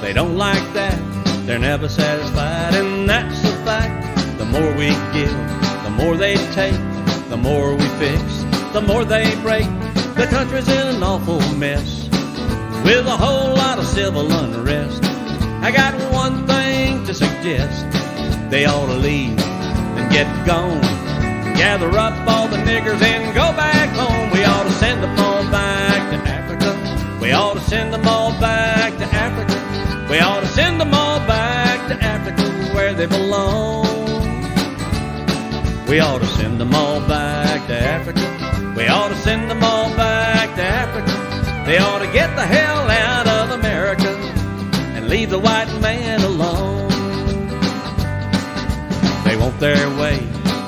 they don't like that. They're never satisfied, and that's a fact. The more we give, the more they take. The more we fix, the more they break. The country's in an awful mess with a whole lot of civil unrest. I got one thing to suggest. They ought to leave and get gone. Gather up all the niggers and go back home. We ought to send them all back to Africa. We ought to send them all back to Africa. We ought to send them all back to Africa where they belong. We ought to send them all back to Africa. We ought to send them all back to Africa. They ought to get the hell out of America and leave the white man alone. They want their way,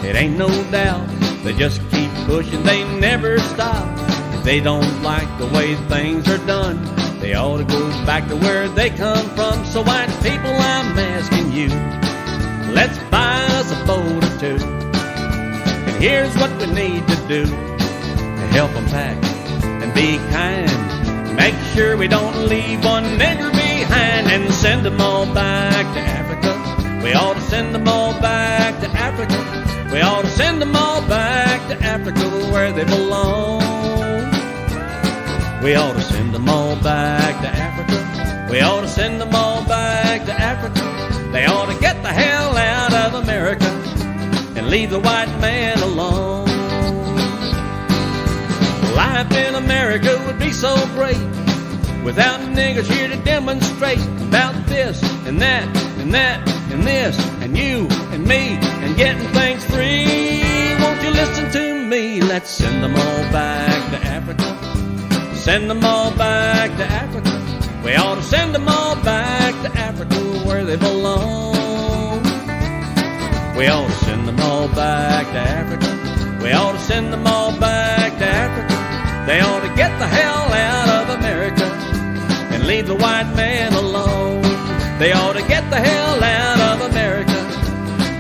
it ain't no doubt. They just keep pushing, they never stop. If they don't like the way things are done, they ought to go back to where they come from. So white people, I'm asking you, let's buy us a boat or two. And here's what we need to do to help them pack and be kind. Make sure we don't leave one nigger behind and send them all back to Africa. We ought to send them all back to Africa. We ought to send them all back to Africa where they belong. We ought to send them all back to Africa. We ought to send them all back to Africa. They ought to get the hell out of America and leave the white man alone. Life in America would be so great without niggers here to demonstrate about this and that and that and this and you and me and getting things free. Won't you listen to me? Let's send them all back to Africa. Send them all back to Africa. We ought to send them all back to Africa where they belong. We ought to send them all back to Africa. We ought to send them all back to Africa. They ought to get the hell out of America and leave the white man alone. They ought to get the hell out of America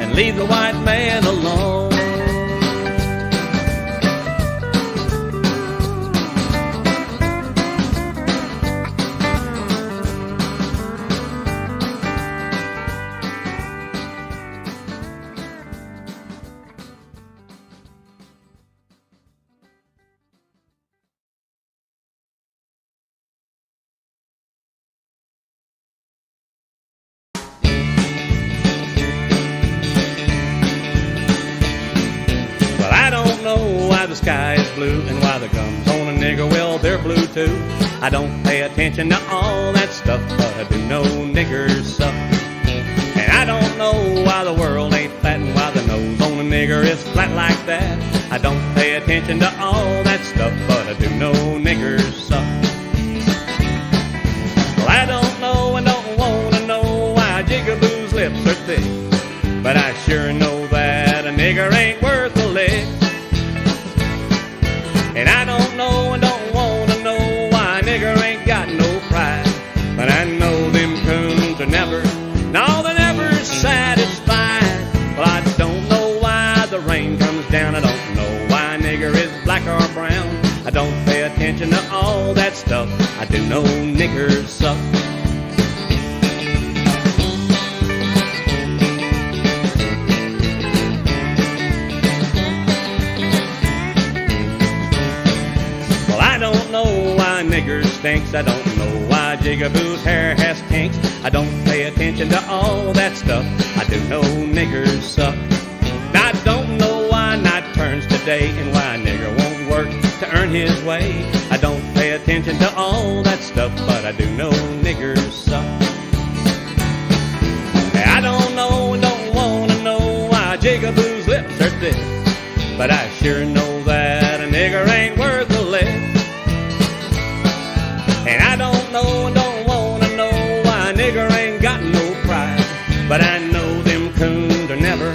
and leave the white man alone. The sky is blue and why the gums on a nigger, well, they're blue too. I don't pay attention to all that stuff, but I do know niggers suck. And I don't know why the world ain't flat and why the nose on a nigger is flat like that. I don't pay attention to all that stuff, but I do know niggers suck. Well, I don't know and don't want to know why Jigaboo's lips are thick, but I sure know that a nigger ain't worth a lick. And I don't know and don't want to know why a nigger ain't got no pride. But I know them coons are never, no, they're never satisfied. Well, I don't know why the rain comes do know niggers suck. Well, I don't know why niggers stinks. I don't know why Jigaboo's hair has kinks. I don't pay attention to all that stuff. I do know niggers suck. I don't know why night turns to day and why a nigger won't work to earn his way. I don't pay attention to all that stuff, but I do know niggers suck. I don't know and don't want to know why Jigaboo's lips are thick, but I sure know that a nigger ain't worth a lick. And I don't know and don't want to know why a nigger ain't got no pride, but I know them coons are never,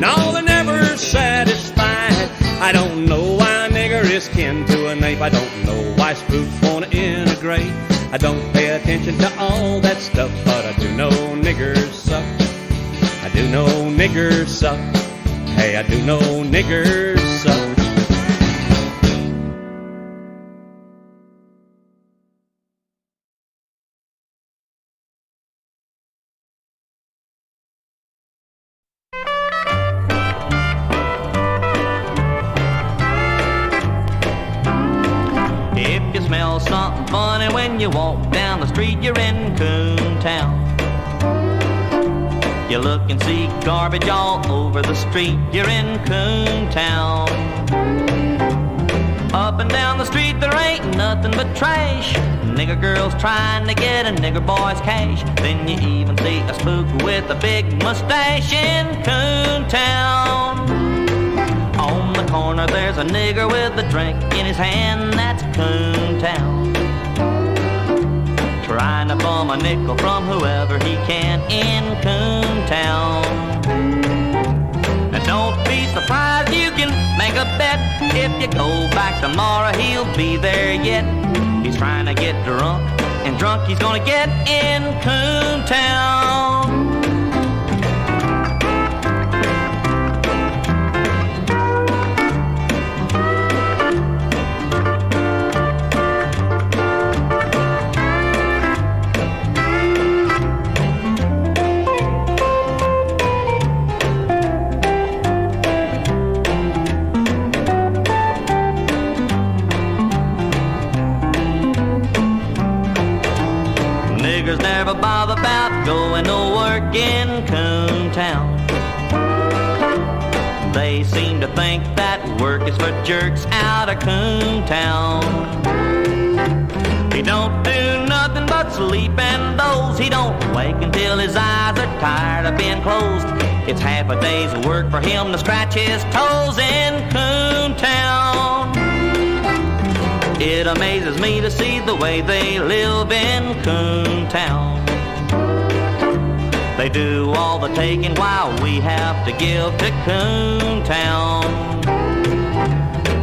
no, they're never satisfied. I don't know why a nigger is kin to an ape. I don't know why spooks want to integrate. I don't pay attention to all that stuff, but I do know niggers suck. I do know niggers suck. Hey, I do know niggers suck. If you smell something funny when you walk down the street, you're in Coon Town. You look and see garbage all over the street, you're in Coon Town. Up and down the street there ain't nothing but trash. Nigger girls trying to get a nigger boy's cash. Then you even see a spook with a big mustache in Coon Town. On the corner there's a nigger with a drink in his hand, that's Coon Town. Trying to bum a nickel from whoever he can in Coon Town. Now don't be surprised, you can make a bet. If you go back tomorrow, he'll be there yet. He's trying to get drunk, and drunk he's gonna get in Coon Town. Never bother about going to work in Coon Town. They seem to think that work is for jerks out of Coon Town. He don't do nothing but sleep and doze. He don't wake until his eyes are tired of being closed. It's half a day's work for him to scratch his toes in Coon Town. It amazes me to see the way they live in Coon Town. They do all the taking while we have to give to Coon Town.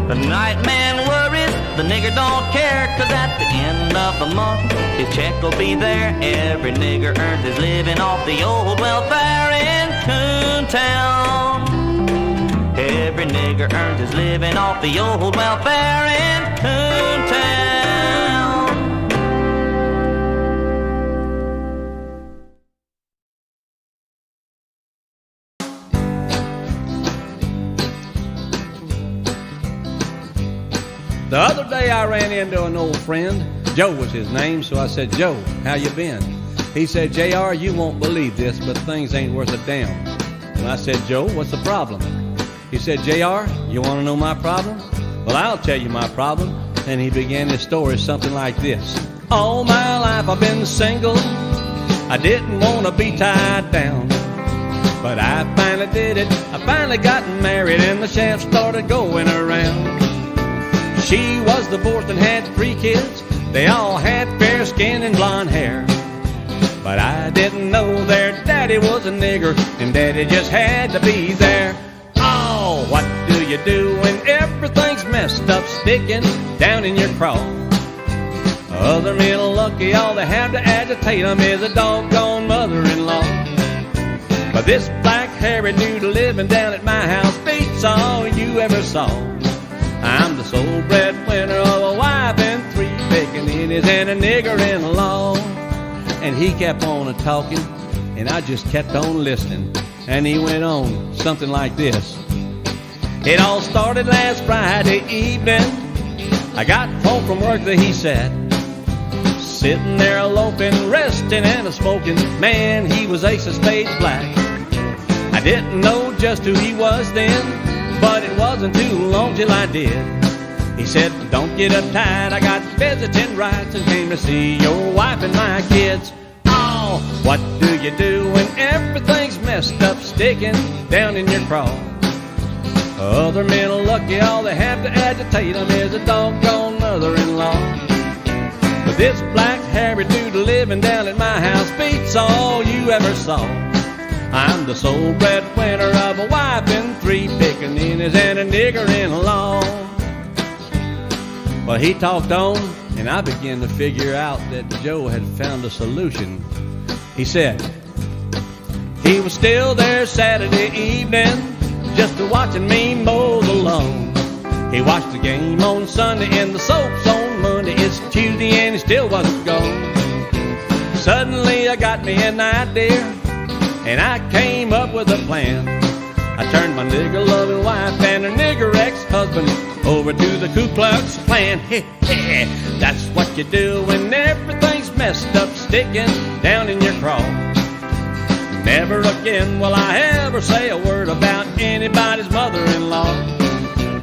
The night man worries, the nigger don't care, 'cause at the end of the month his check will be there. Every nigger earns his living off the old welfare in Coon Town. Every nigger earns his living off the old welfare in Coon Town. The other day I ran into an old friend. Joe was his name, so I said, "Joe, how you been?" He said, "JR, you won't believe this, but things ain't worth a damn." And I said, "Joe, what's the problem?" He said, "JR, you want to know my problem? Well, I'll tell you my problem." And he began his story something like this. All my life I've been single. I didn't want to be tied down, but I finally did it. I finally got married and the shaft started going around. She was divorced and had 3 kids. They all had fair skin and blonde hair, but I didn't know their daddy was a nigger, and daddy just had to be there. Oh, what do you do when everything's messed up, sticking down in your craw? Other men are lucky, all they have to agitate them is a doggone mother-in-law. But this black hairy dude living down at my house beats all you ever saw. I'm the sole breadwinner of a wife and 3 picking pickaninnies and a nigger-in-law. And he kept on a-talking, and I just kept on listening. And he went on something like this. It all started last Friday evening. I got home from work that he said, sitting there loafing, resting and a-smoking. Man, he was ace of spades black. I didn't know just who he was then, but it wasn't too long till I did. He said, don't get uptight, I got visiting rights and came to see your wife and my kids. Oh, what do you do when everything's messed up, sticking down in your craw? Other men are lucky, all they have to agitate them is a doggone mother-in-law. But this black hairy dude living down at my house beats all you ever saw. I'm the sole breadwinner of a wife and 3 pickaninnies and a nigger-in-law. Well, he talked on, and I began to figure out that Joe had found a solution. He said he was still there Saturday evening, just watching me mow the lawn. He watched the game on Sunday and the soaps on Monday. It's Tuesday and he still wasn't gone. Suddenly I got me an idea, and I came up with a plan. I turned my nigger-loving wife and her nigger ex-husband over to the Ku Klux Klan. That's what you do when everything's messed up, sticking down in your craw. Never again will I ever say a word about anybody's mother-in-law.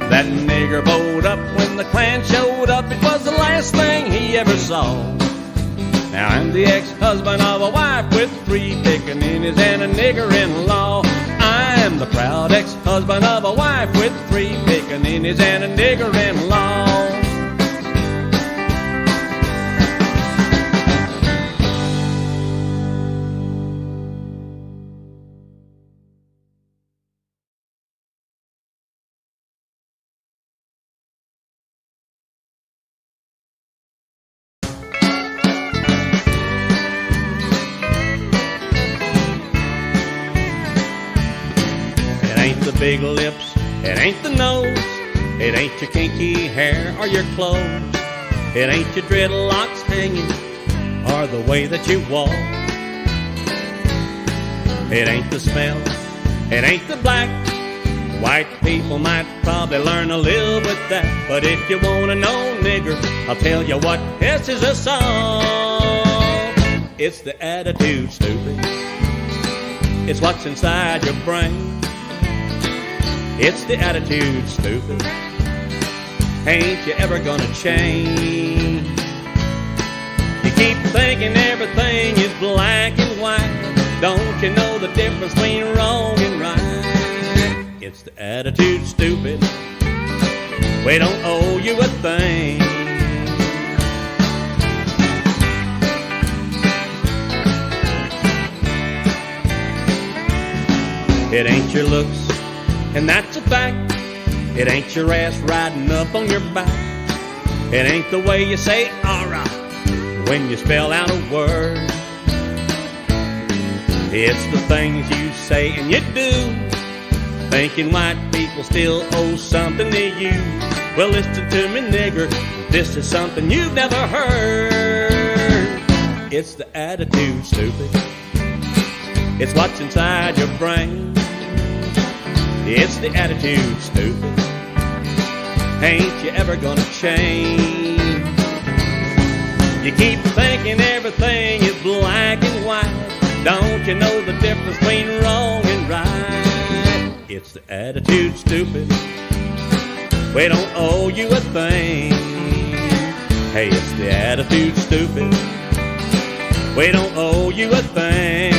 That nigger bowed up when the Klan showed up. It was the last thing he ever saw. Now I'm the ex-husband of a wife with 3 pickaninnies and a nigger-in-law. I am the proud ex-husband of a wife with 3 pickaninnies and a nigger-in-law. Big lips, it ain't the nose, it ain't your kinky hair or your clothes, it ain't your dreadlocks hanging or the way that you walk. It ain't the smell, it ain't the black. White people might probably learn to live with that, but if you wanna know, nigger, I'll tell you what, this is a song. It's the attitude, stupid. It's what's inside your brain. It's the attitude, stupid. Ain't you ever gonna change? You keep thinking everything is black and white. Don't you know the difference between wrong and right? It's the attitude, stupid. We don't owe you a thing. It ain't your looks, and that's a fact. It ain't your ass riding up on your back. It ain't the way you say alright when you spell out a word. It's the things you say and you do, thinking white people still owe something to you. Well, listen to me, nigger, this is something you've never heard. It's the attitude, stupid. It's what's inside your brain. It's the attitude, stupid. Ain't you ever gonna change? You keep thinking everything is black and white. Don't you know the difference between wrong and right? It's the attitude, stupid. We don't owe you a thing. Hey, it's the attitude, stupid. We don't owe you a thing.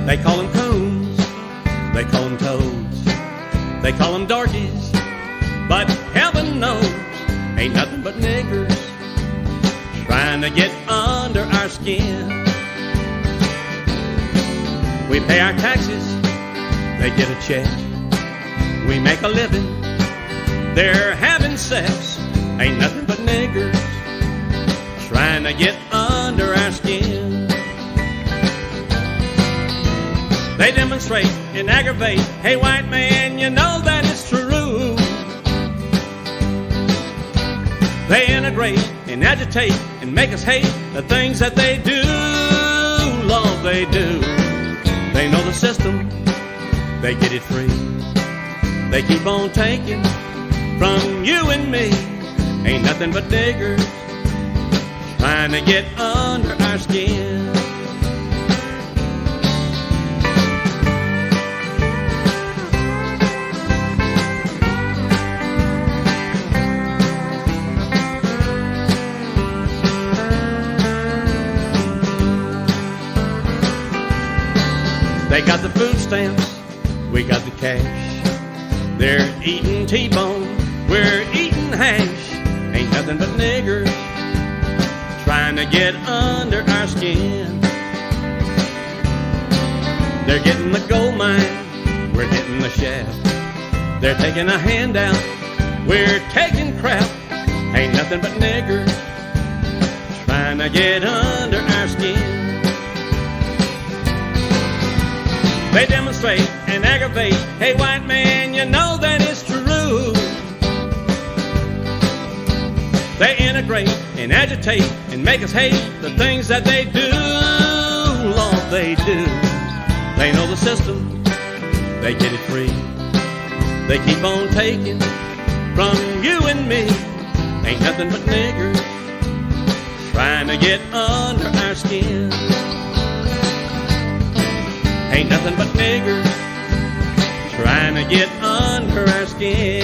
They call them coons, they call them toads, they call them darkies, but heaven knows, ain't nothing but niggers trying to get under our skin. We pay our taxes, they get a check, we make a living. They're having sex, ain't nothing but niggers trying to get under our skin. They demonstrate and aggravate. Hey, white man, you know that it's true. They integrate and agitate and make us hate the things that they do. Lord, they do. They know the system, they get it free. They keep on taking from you and me. Ain't nothing but niggers trying to get under our skin. They got the food stamps, we got the cash. They're eating T-bone, we're eating hash. Ain't nothing but niggers trying to get under our skin. They're getting the gold mine, we're getting the shaft. They're taking a handout, we're taking crap. Ain't nothing but niggers trying to get under our skin. They demonstrate and aggravate. Hey, white man, you know that it's true. They integrate and agitate and make us hate the things that they do. Lord, they do. They know the system, they get it free. They keep on taking from you and me. Ain't nothing but niggers trying to get under our skin. Ain't nothing but niggers trying to get under our skin.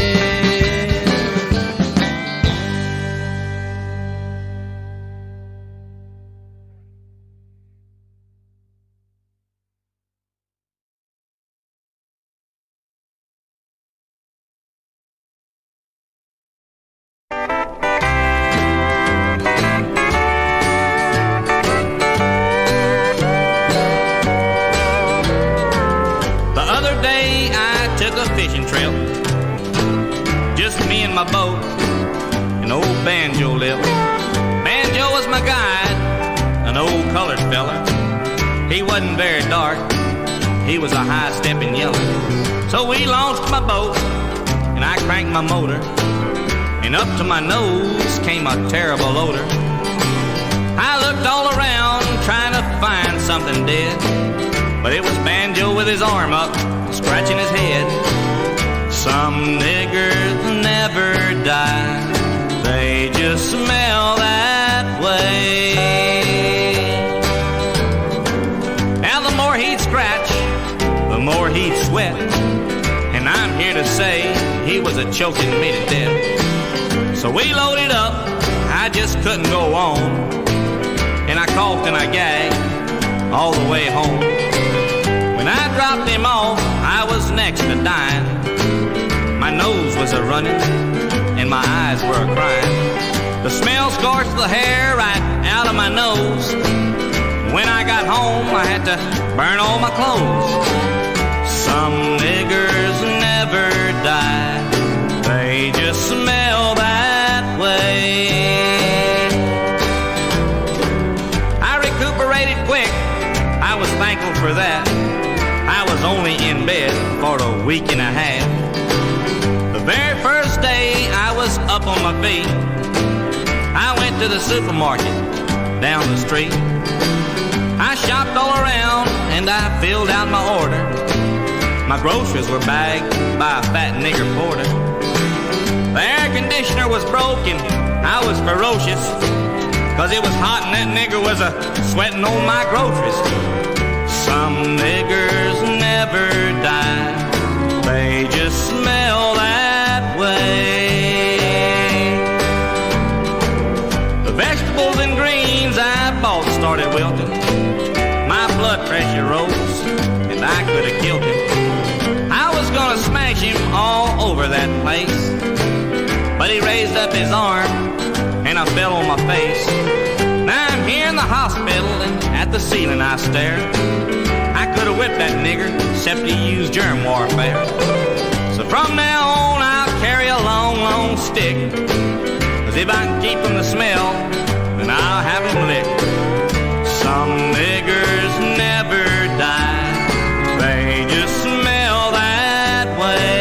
My boat, an old Banjo lived. Banjo was my guide, an old colored fella. He wasn't very dark, he was a high-stepping yeller. So we launched my boat, and I cranked my motor, and up to my nose came a terrible odor. I looked all around, trying to find something dead, but it was Banjo with his arm up, scratching his head. Some niggers never die, they just smell that way. Now the more he'd scratch, the more he'd sweat, and I'm here to say he was a choking me to death. So we loaded up, I just couldn't go on, and I coughed and I gagged all the way home. When I dropped him off, I was next to dying. My nose was a-running, and my eyes were a-crying. The smell scorched the hair right out of my nose. When I got home, I had to burn all my clothes. Some niggers never die, they just smell that way. I recuperated quick, I was thankful for that. I was only in bed for a week and a half. The very first day I was up on my feet, I went to the supermarket down the street. I shopped all around and I filled out my order. My groceries were bagged by a fat nigger porter. The air conditioner was broken, I was ferocious, 'cause it was hot and that nigger was sweating on my groceries. Some niggers never die, they just smell that way. The vegetables and greens I bought started wilting. My blood pressure rose and I could have killed him. I was gonna smash him all over that place, but he raised up his arm and I fell on my face. Now I'm here in the hospital and at the ceiling I stare. I could have whipped that nigger, except he used germ warfare. So from now on I'll carry a long, long stick. 'Cause if I can keep from the smell, then I'll have him licked. Some niggers never die, they just smell that way.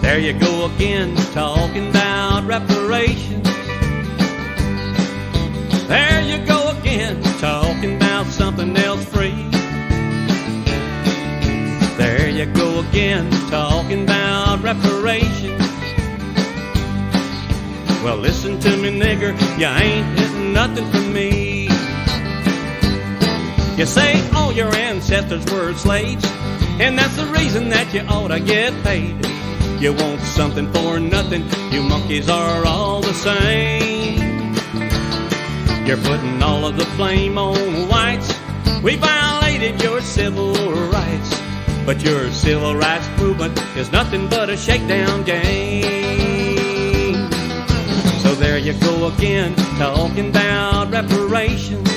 There you go again, talking about reparations. There you go again, talking about something else free. There you go again, talking about reparations. Well, listen to me, nigger, you ain't getting nothing from me. You say all your ancestors were slaves, and that's the reason that you ought to get paid. You want something for nothing, you monkeys are all the same. You're putting all of the blame on whites. We violated your civil rights, but your civil rights movement is nothing but a shakedown game. So there you go again, talking about reparations.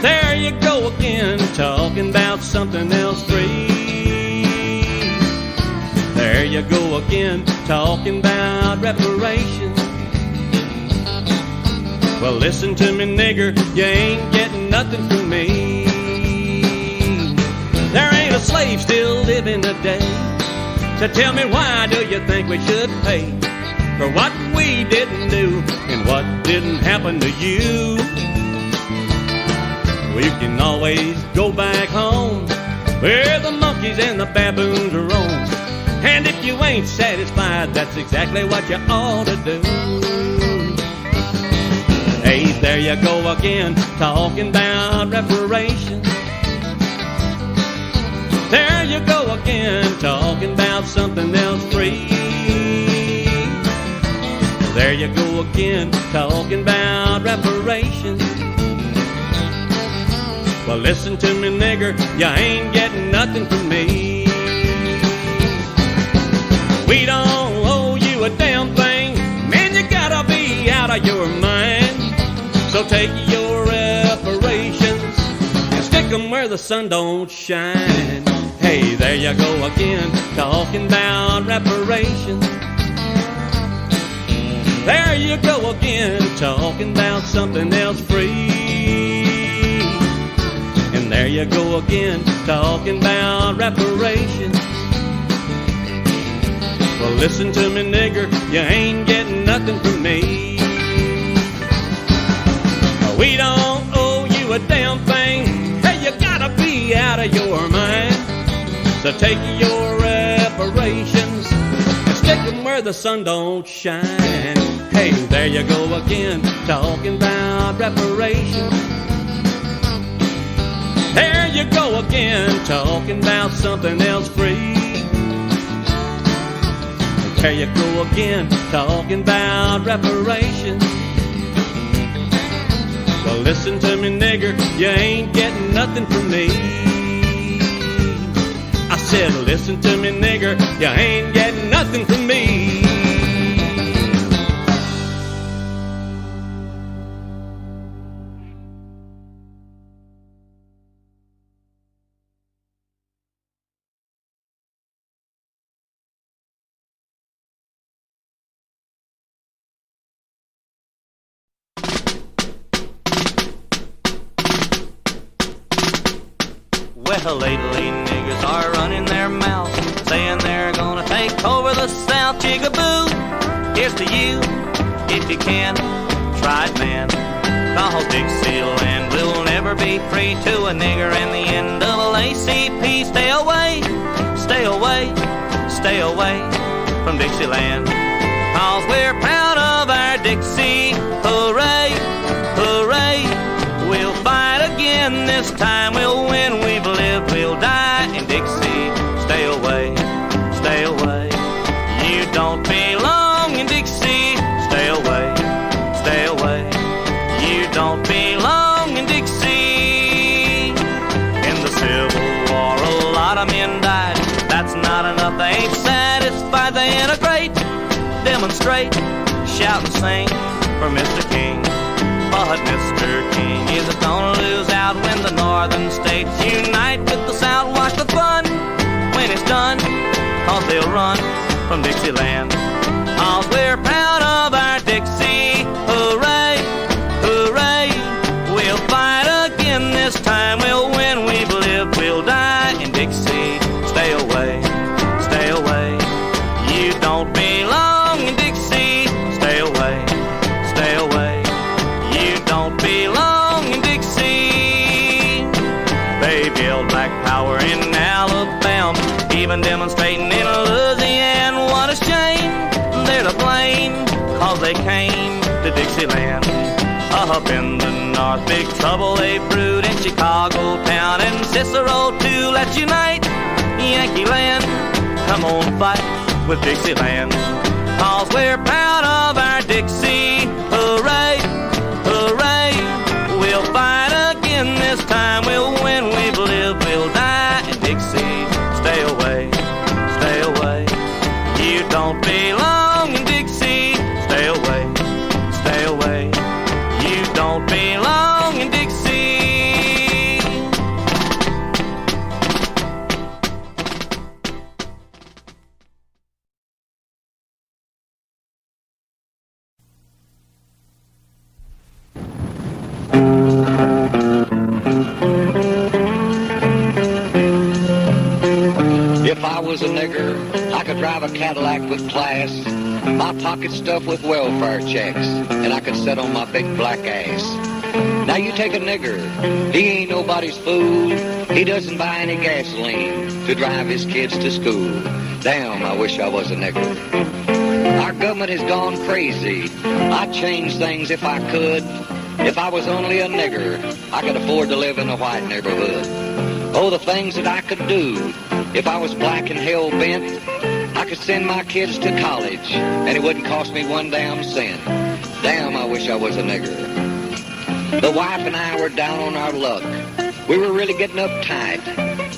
There you go again, talking about something else free. There you go again, talking about reparations. Well, listen to me, nigger, you ain't getting nothing from me. There ain't a slave still living today. So tell me, why do you think we should pay for what we didn't do and what didn't happen to you? We can always go back home where the monkeys and the baboons roam. And if you ain't satisfied, that's exactly what you ought to do. Hey, there you go again, talking about reparations. There you go again, talking about something else free. There you go again, talking about reparations. Well, listen to me, nigger, you ain't getting nothing from me. We don't owe you a damn thing, man, you gotta be out of your mind. So take your reparations and stick them where the sun don't shine. Hey, there you go again, talking about reparations. There you go again, talking about something else free. And there you go again, talking about reparations. Well, listen to me, nigger, you ain't getting nothing from me. We don't owe you a damn thing, hey, you gotta be out of your mind. So take your reparations and stick them where the sun don't shine. Hey, there you go again, talking about reparations. There you go again, talking about something else free. There you go again, talking about reparations. Well, listen to me, nigger, you ain't getting nothing from me. I said, listen to me, nigger, you ain't getting nothing from me. Well, lately niggers are running their mouths, saying they're gonna take over the South. Jigaboo, here's to you, if you can, try it, man. Call Dixieland will never be free to a nigger and the NAACP. Stay away, stay away, stay away from Dixieland, 'cause we're proud of our Dixie. Hooray, hooray, we'll fight again this time, we'll win. We've lived, we'll die in Dixie. Stay away, stay away, you don't belong in Dixie. Stay away, stay away, you don't belong in Dixie. In the Civil War a lot of men died, that's not enough, they ain't sad. demonstrate, shout and sing for Mr. King. But Mr. King isn't gonna lose out when the northern states unite with the South. Watch the fun when it's done, cause they'll run from Dixieland. Cause we're proud of our Dixie, hooray, hooray. We'll fight again this time, we'll win, we've lived, we'll die in Dixie. Stay away, stay away, you don't belong in Dixie. Stay away, stay away, you don't belong in Dixie. They build black power in Alabama, even demonstrating in Louisiana. What a shame, they're to blame, cause they came to Dixieland. Up in the north, big trouble they brewed in Chicago town and Cicero too. Let's unite, Yankee land, come on fight with Dixieland. Cause we're proud of our Dixie, hooray, hooray. We'll fight again this time, we'll win, we've lived, we'll die in Dixie. Stay away, stay away, you don't belong in Dixie. Stay away, stay away, you don't belong in Dixie. If I was a nigger, I could drive a Cadillac with class, my pockets stuffed with welfare checks, and I could sit on my big black ass. Now you take a nigger, he ain't nobody's fool, he doesn't buy any gasoline to drive his kids to school. Damn, I wish I was a nigger. Our government has gone crazy, I'd change things if I could. If I was only a nigger, I could afford to live in a white neighborhood. Oh, the things that I could do. If I was black and hell-bent, I could send my kids to college, and it wouldn't cost me one damn cent. Damn, I wish I was a nigger. The wife and I were down on our luck. We were really getting uptight.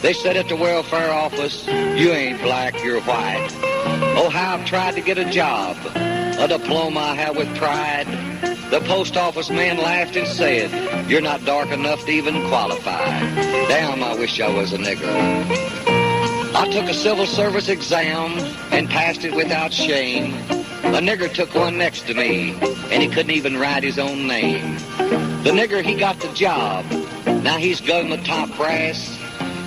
They said at the welfare office, you ain't black, you're white. Oh, how I've tried to get a job, a diploma I have with pride. The post office man laughed and said, you're not dark enough to even qualify. Damn, I wish I was a nigger. I took a civil service exam and passed it without shame. A nigger took one next to me, and he couldn't even write his own name. The nigger, he got the job. Now he's government top brass.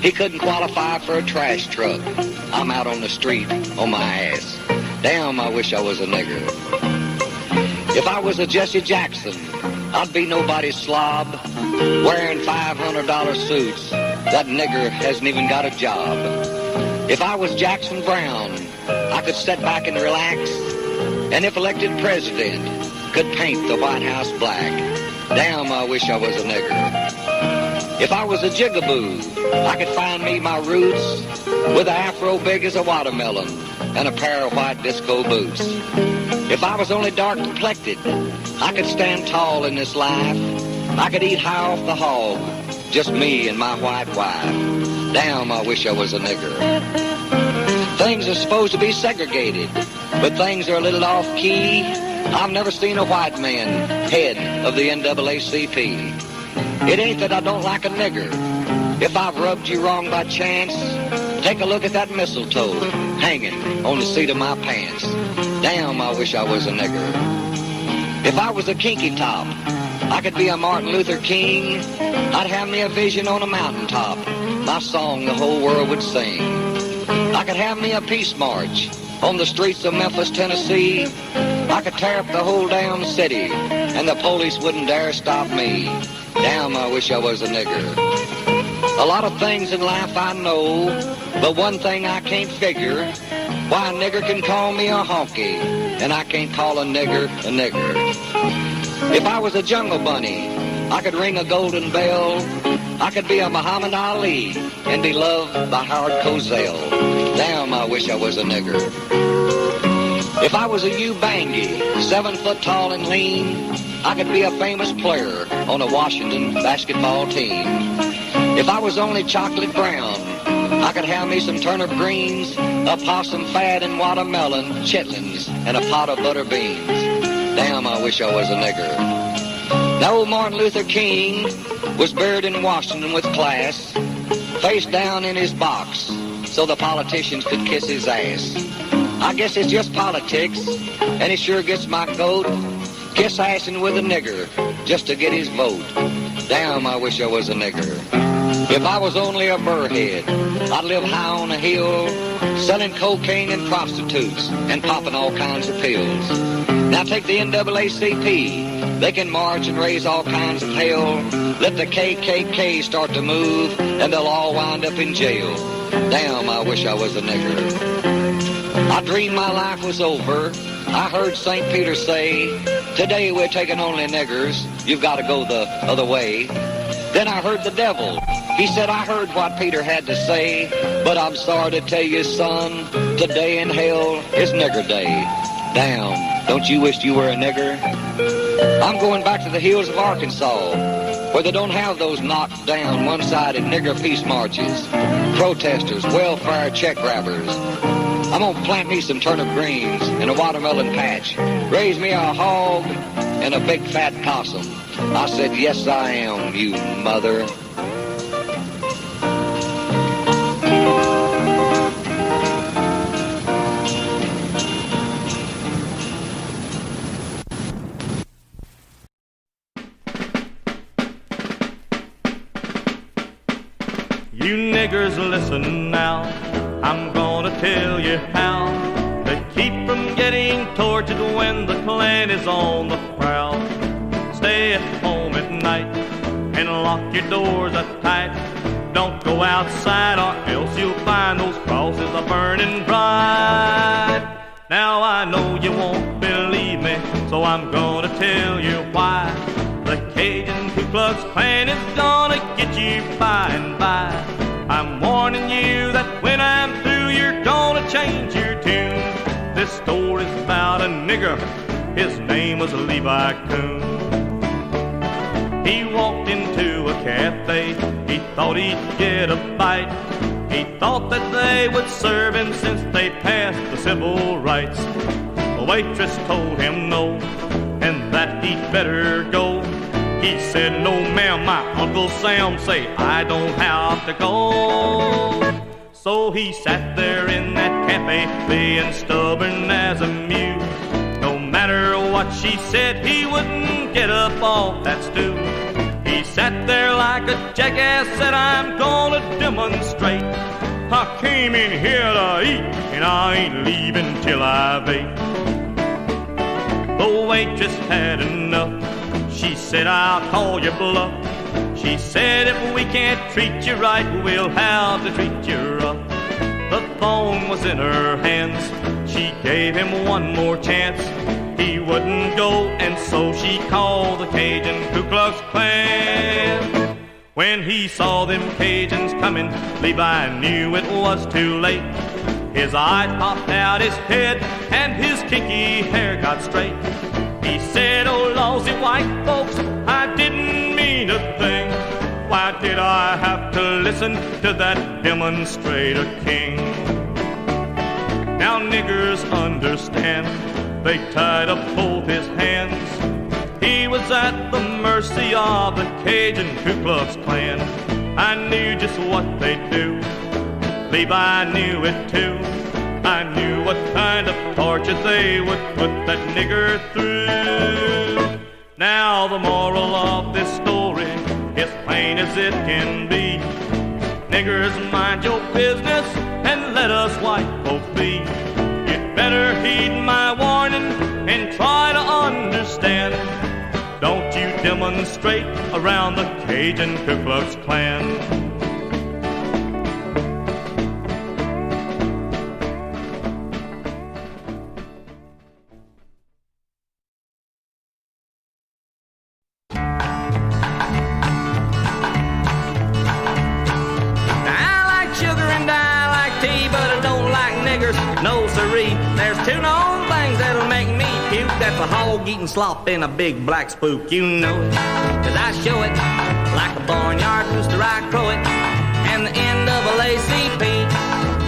He couldn't qualify for a trash truck. I'm out on the street on my ass. Damn, I wish I was a nigger. If I was a Jesse Jackson, I'd be nobody's slob, wearing $500 suits. That nigger hasn't even got a job. If I was Jackson Brown, I could sit back and relax, and if elected president, could paint the White House black. Damn, I wish I was a nigger. If I was a jigaboo, I could find me my roots with an afro big as a watermelon and a pair of white disco boots. If I was only dark complected, I could stand tall in this life. I could eat high off the hog, just me and my white wife. Damn, I wish I was a nigger. Things are supposed to be segregated, but things are a little off-key. I've never seen a white man head of the NAACP. It ain't that I don't like a nigger. If I've rubbed you wrong by chance, take a look at that mistletoe hanging on the seat of my pants. Damn, I wish I was a nigger. If I was a kinky top, I could be a Martin Luther King. I'd have me a vision on a mountaintop. My song the whole world would sing. I could have me a peace march on the streets of Memphis, Tennessee. I could tear up the whole damn city, and the police wouldn't dare stop me. Damn, I wish I was a nigger. A lot of things in life I know, but one thing I can't figure, why a nigger can call me a honky, and I can't call a nigger a nigger. If I was a jungle bunny, I could ring a golden bell. I could be a Muhammad Ali and be loved by Howard Cosell. Damn, I wish I was a nigger. If I was a Ubangi, 7 foot tall and lean, I could be a famous player on a Washington basketball team. If I was only chocolate brown, I could have me some turnip greens, a possum fat and watermelon, chitlins, and a pot of butter beans. Damn, I wish I was a nigger. Now, old Martin Luther King was buried in Washington with class, face down in his box, so the politicians could kiss his ass. I guess it's just politics, and he sure gets my goat, kiss assing with a nigger, just to get his vote. Damn, I wish I was a nigger. If I was only a burrhead, I'd live high on a hill, selling cocaine and prostitutes, and popping all kinds of pills. Now take the NAACP. They can march and raise all kinds of hell. Let the KKK start to move, and they'll all wind up in jail. Damn, I wish I was a nigger. I dreamed my life was over. I heard St. Peter say, today we're taking only niggers. You've got to go the other way. Then I heard the devil. He said, I heard what Peter had to say, but I'm sorry to tell you, son, today in hell is nigger day. Damn, don't you wish you were a nigger? I'm going back to the hills of Arkansas, where they don't have those knocked down, one-sided nigger peace marches, protesters, welfare check grabbers. I'm gonna plant me some turnip greens and a watermelon patch, raise me a hog and a big fat possum. I said, yes, I am, you mother. You niggers listen now, I'm gonna tell you how to keep from getting tortured when the Klan is on the prowl. Stay at home at night and lock your doors up tight. Don't go outside or else you'll find those crosses are burning bright. Now I know you won't believe me, so I'm gonna tell you why. The Cajun Ku Klux Klan is gonna get you by and by. I'm warning you that when I'm through, you're gonna change your tune. This story's about a nigger, his name was Levi Coon. He walked into a cafe, he thought he'd get a bite. He thought that they would serve him since they passed the civil rights. The waitress told him no, and that he'd better go. He said, no ma'am, my Uncle Sam say I don't have to go. So he sat there in that cafe, being stubborn as a mule. No matter what she said, he wouldn't get up off that stool. He sat there like a jackass, said I'm gonna demonstrate. I came in here to eat, and I ain't leaving till I've ate. The waitress had enough. She said, I'll call your bluff. She said, if we can't treat you right, we'll have to treat you rough. The phone was in her hands. She gave him one more chance. He wouldn't go, and so she called the Cajun Ku Klux Klan. When he saw them Cajuns coming, Levi knew it was too late. His eye popped out his head, and his kinky hair got straight. He said, oh, lousy white folks, I didn't mean a thing. Why did I have to listen to that demonstrator king? Now niggers understand, they tied up both his hands. He was at the mercy of the Cajun Ku Klux Klan. I knew just what they'd do. Levi knew it too. I knew what kind of torture they would put that nigger through. Now the moral of this story is plain as it can be. Niggers, mind your business and let us white folks be. You'd better heed my warning and try to understand. Don't you demonstrate around the Cajun Ku Klux Klan. No siree, there's two known things that'll make me puke. That's a hog eating slop and a big black spook. You know it, 'cause I show it. Like a barnyard rooster I crow it. and the NAACP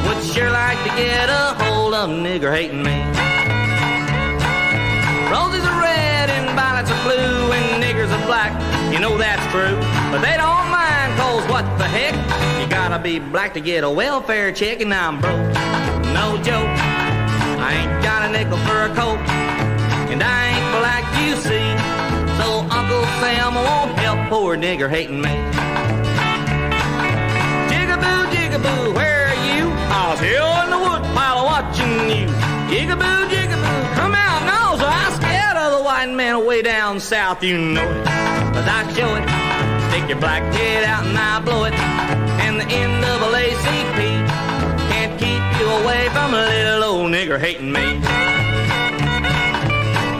would sure like to get a hold of nigger-hating me. Roses are red and violets are blue and niggers are black, you know that's true. But they don't mind, cause what the heck? You gotta be black to get a welfare check, and I'm broke. No joke, I ain't got a nickel for a coat, and I ain't black, you see. So Uncle Sam won't help poor nigger-hating me. Jigaboo, jigaboo, where are you? I was here in the woodpile watching you. Jigaboo, jigaboo, come out now, so I'm scared of the white man way down south, you know it. Cause I show it, stick your black head out and I blow it. And the NAACP can't keep you away from a little old nigger hating me.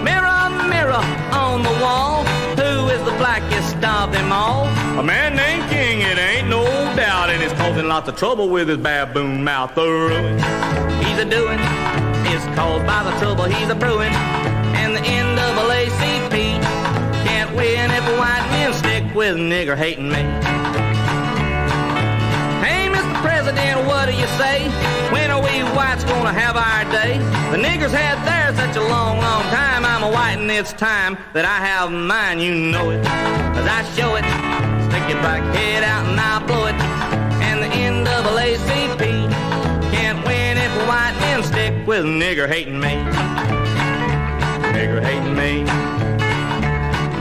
Mirror, mirror on the wall, who is the blackest of them all? A man named King, it ain't no doubt, and he's causing lots of trouble with his baboon mouth. The ruin he's a-doing is caused by the trouble he's a-brewing, and the NAACP can't win if white men stick with nigger-hating me. Hey, Mr. President, what do you say? When are we whites gonna have our day? The niggers had theirs such a long, long time. I'm a white and it's time that I have mine, you know it. Cause I show it, stick your black head out and I blow it. And the NAACP can't win if white men stick with nigger-hating me. Nigger-hating me.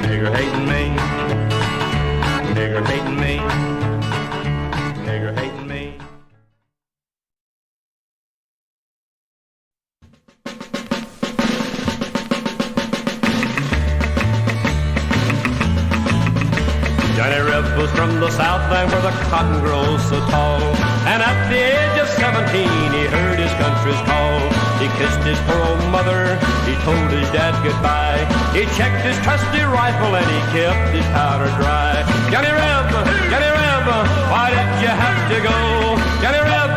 Nigger-hating me. Nigger-hating me. Nigger-hating me. Johnny Reb was from the Southland where the cotton grows so tall. And at the age of 17 he heard his country's call. He kissed his poor old mother, he told his dad goodbye. He checked his trusty rifle and he kept his powder dry. Johnny Reb, why did you have to go? Johnny Reb,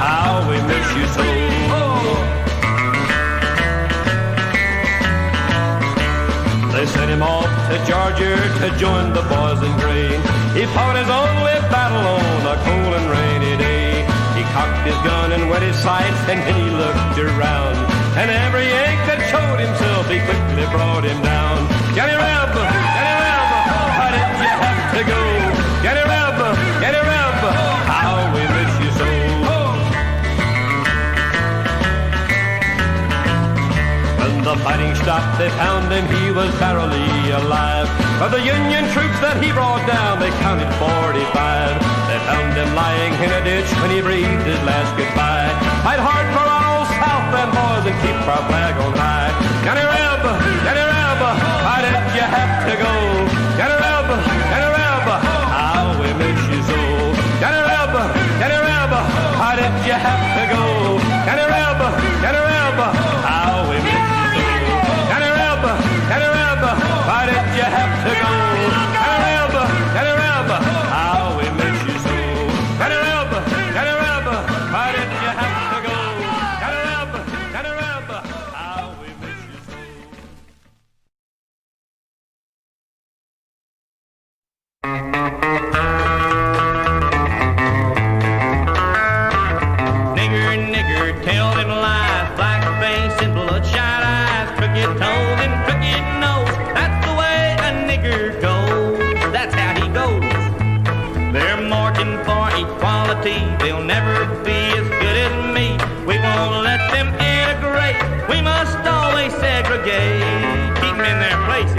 how we miss you so. They sent him off to Georgia to join the boys in gray. He fought his only battle on a cold and rainy day. He cocked his gun and wet his sights, and then he looked around. And every Yank that showed himself, he quickly brought him down. Johnny Reb, why did you have to go? Johnny Reb, how we miss you so. When the fighting stopped, they found him, he was barely alive. But the Union troops that he brought down, they counted 45. They found him lying in a ditch when he breathed his last goodbye. Fight hard for our old Southland boys and keep our flag on high. Johnny Reb, why did you have to go? Johnny Reb, how we miss you so. Johnny Reb, why did you have to go? Johnny Reb, how we miss you so. Johnny Reb, why did you have to go? Johnny Reb, how we miss you so. Johnny Reb, why did you have to go? Johnny Reb, how we miss you so. Nigger, tell them lies, black face and bloodshot eyes, crooked toes and crooked nose. That's the way a nigger goes. That's how he goes. They're marching for equality. They'll never be as good as me. We won't let them integrate. We must always segregate. Keep them in their places.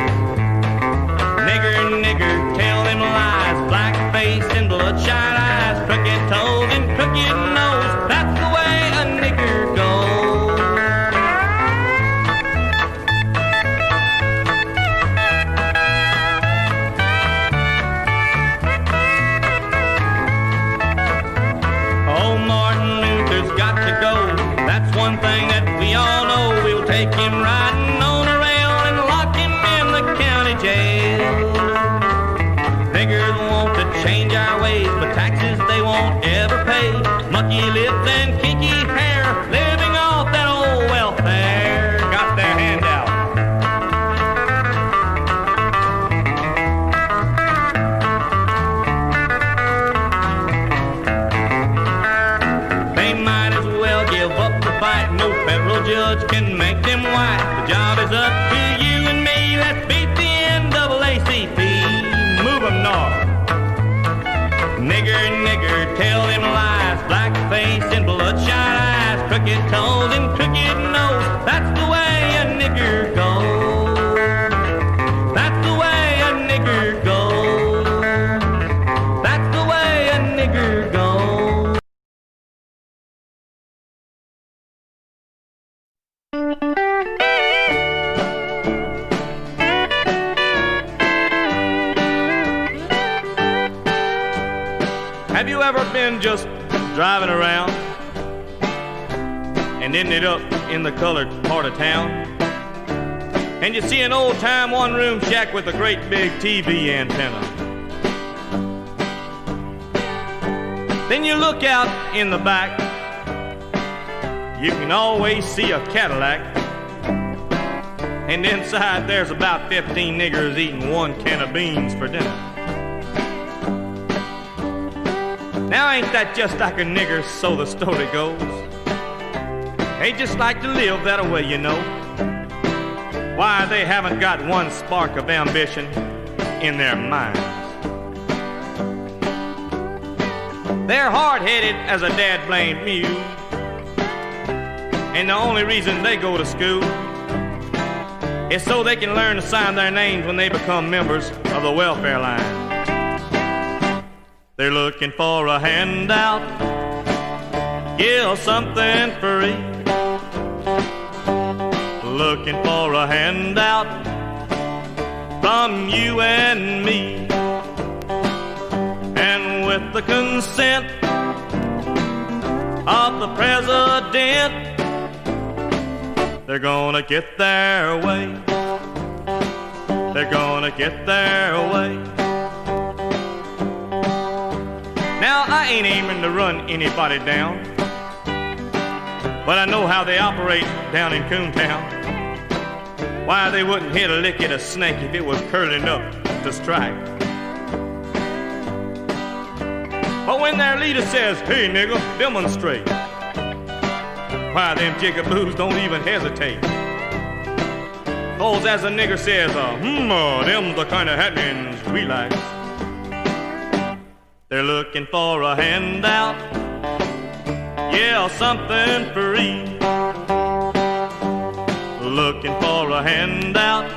Nigger, tell them lies, black face and bloodshot eyes, crooked toes and crooked nose. That's the way a nigger goes. Oh, Martin Luther's got to go. That's one thing that we all know. We'll take him riding on a rail and lock him in the Have you ever been just driving around and ended up in the colored part of town, and you see an old-time one-room shack with a great big TV antenna? Then you look out in the back, you can always see a Cadillac, and inside there's about 15 niggers eating one can of beans for dinner. Now ain't that just like a nigger, so the story goes? They just like to live that way, you know. Why, they haven't got one spark of ambition in their minds. They're hard-headed as a dad-blamed mule, and the only reason they go to school is so they can learn to sign their names when they become members of the welfare line. They're looking for a handout, yeah, something free. Looking for a handout from you and me. And with the consent of the president, they're gonna get their way. They're gonna get their way. Now, I ain't aiming to run anybody down, but I know how they operate down in Coontown. Why, they wouldn't hit a lick at a snake if it was curling up to strike. But when their leader says, "Hey, nigga, demonstrate," why, them jiggaboos don't even hesitate. Cause as a nigger says, them the kind of happenings we like. They're looking for a handout, yeah, something free. Looking for a handout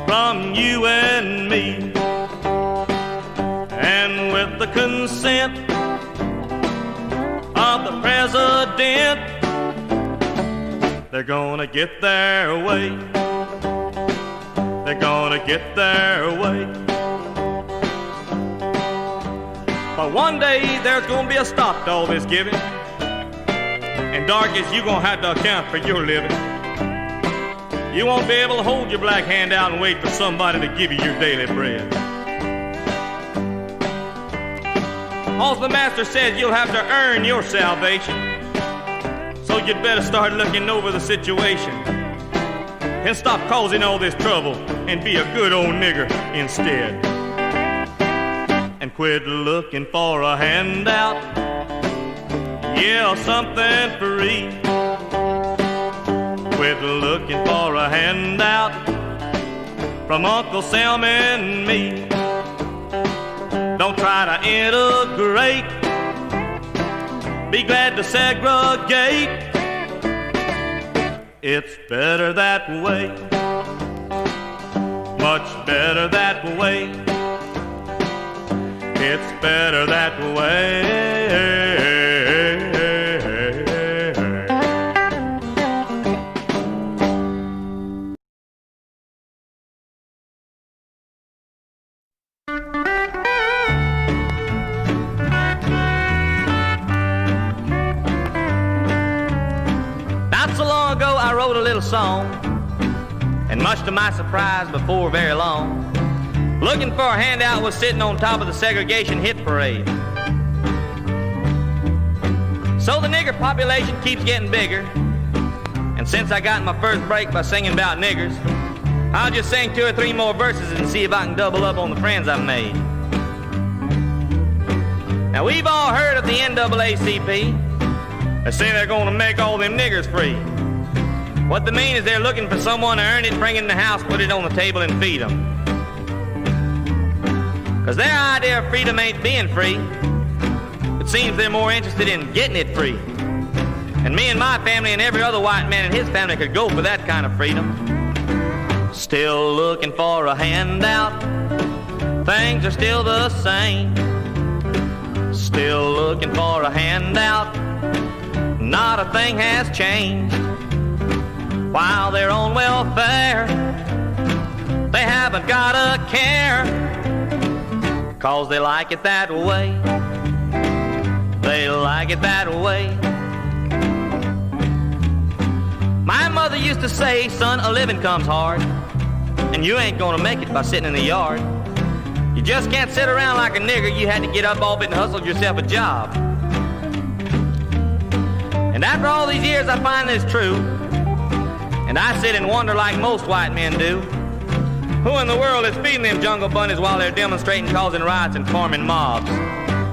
from you and me. And with the consent of the president, they're gonna get their way. They're gonna get their way. But one day there's gonna be a stop to all this giving, and darkies, you gonna have to account for your living. You won't be able to hold your black hand out and wait for somebody to give you your daily bread. All the master says you'll have to earn your salvation, so you'd better start looking over the situation and stop causing all this trouble and be a good old nigger instead. And quit looking for a handout, yeah, something free. Quit looking for a handout from Uncle Sam and me. Don't try to integrate, be glad to segregate. It's better that way, much better that way. It's better that way. Not so long ago I wrote a little song, and much to my surprise before very long, Looking for a Handout was sitting on top of the segregation hit parade. So the nigger population keeps getting bigger, and since I got my first break by singing about niggers, I'll just sing 2 or 3 more verses and see if I can double up on the friends I've made. Now we've all heard of the NAACP. They say they're going to make all them niggers free. What they mean is they're looking for someone to earn it, bring it in the house, put it on the table, and feed them. Because their idea of freedom ain't being free. It seems they're more interested in getting it free. And me and my family and every other white man and his family could go for that kind of freedom. Still looking for a handout. Things are still the same. Still looking for a handout. Not a thing has changed. While they're on welfare, they haven't got a care. 'cause they like it that way. They like it that way. My mother used to say, son, a living comes hard, and you ain't gonna make it by sitting in the yard. You just can't sit around like a nigger. You had to get up off it and hustle yourself a job. And after all these years, I find this true, and I sit and wonder like most white men do. Who in the world is feeding them jungle bunnies while they're demonstrating, causing riots and forming mobs?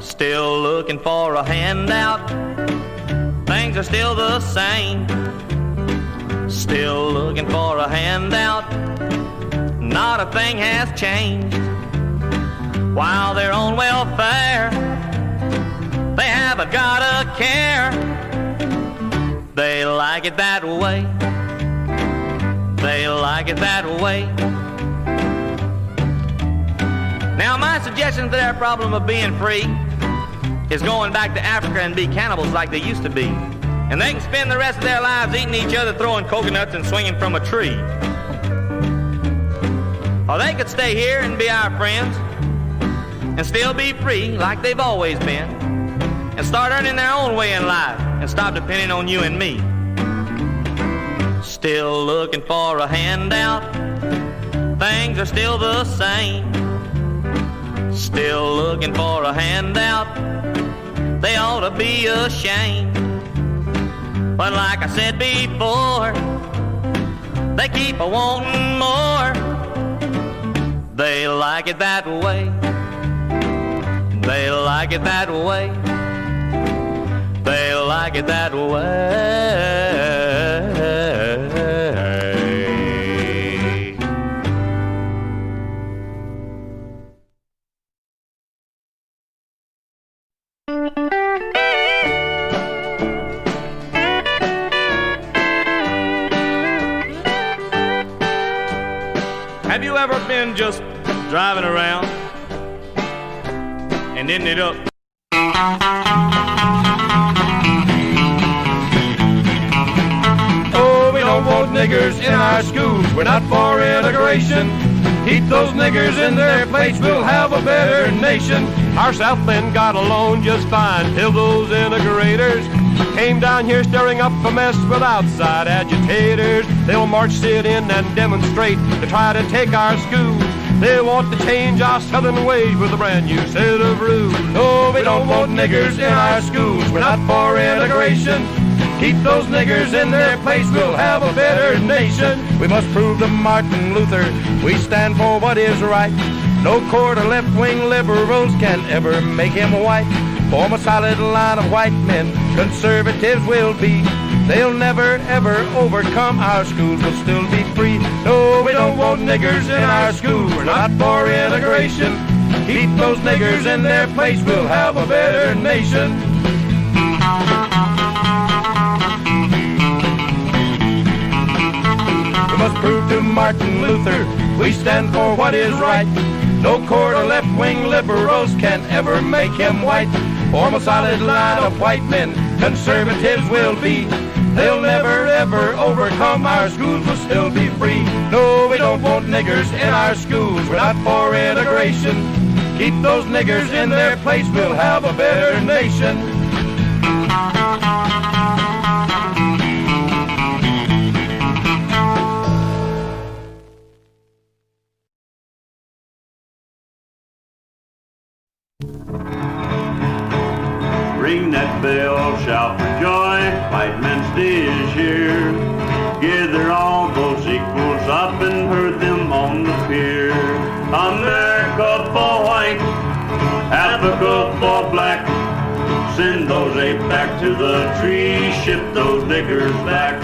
Still looking for a handout. Things are still the same. Still looking for a handout. Not a thing has changed. While they're on welfare, they haven't got a care. They like it that way. They like it that way. Now my suggestion to their problem of being free is going back to Africa and be cannibals like they used to be. And they can spend the rest of their lives eating each other, throwing coconuts and swinging from a tree. Or they could stay here and be our friends and still be free like they've always been, and start earning their own way in life and stop depending on you and me. Still looking for a handout. Things are still the same. Still looking for a handout. They ought to be ashamed. But like I said before, they keep a wanting more. They like it that way. They like it that way. They like it that way. Have you ever been just driving around and ended up Oh, we don't want niggers in our schools. We're not for integration. Keep those niggers in their place. We'll have a better nation. Our Southland got along just fine till those integrators came down here stirring up a mess with outside agitators. They'll march, sit in, and demonstrate to try to take our schools. They want to change our southern ways with a brand new set of rules. No, we don't want niggers in our schools. We're not for integration. Keep those niggers in their place. We'll have a better nation. We must prove to Martin Luther we stand for what is right. No court of left-wing liberals can ever make him white. Form a solid line of white men, conservatives will be. They'll never ever overcome, our schools will still be free. No, we don't want niggers in our schools, we're not for integration. Keep those niggers in their place, we'll have a better nation. We must prove to Martin Luther we stand for what is right. No court of left-wing liberals can ever make him white. Form a solid line of white men, conservatives will be. They'll never ever overcome, our schools will still be free. No, we don't want niggers in our schools, we're not for integration. Keep those niggers in their place, we'll have a better nation. Ring that bell, shout for joy, white man's day is here. Gather all those equals up and herd them on the pier. America for white, Africa for black. Send those apes back to the tree, ship those niggers back.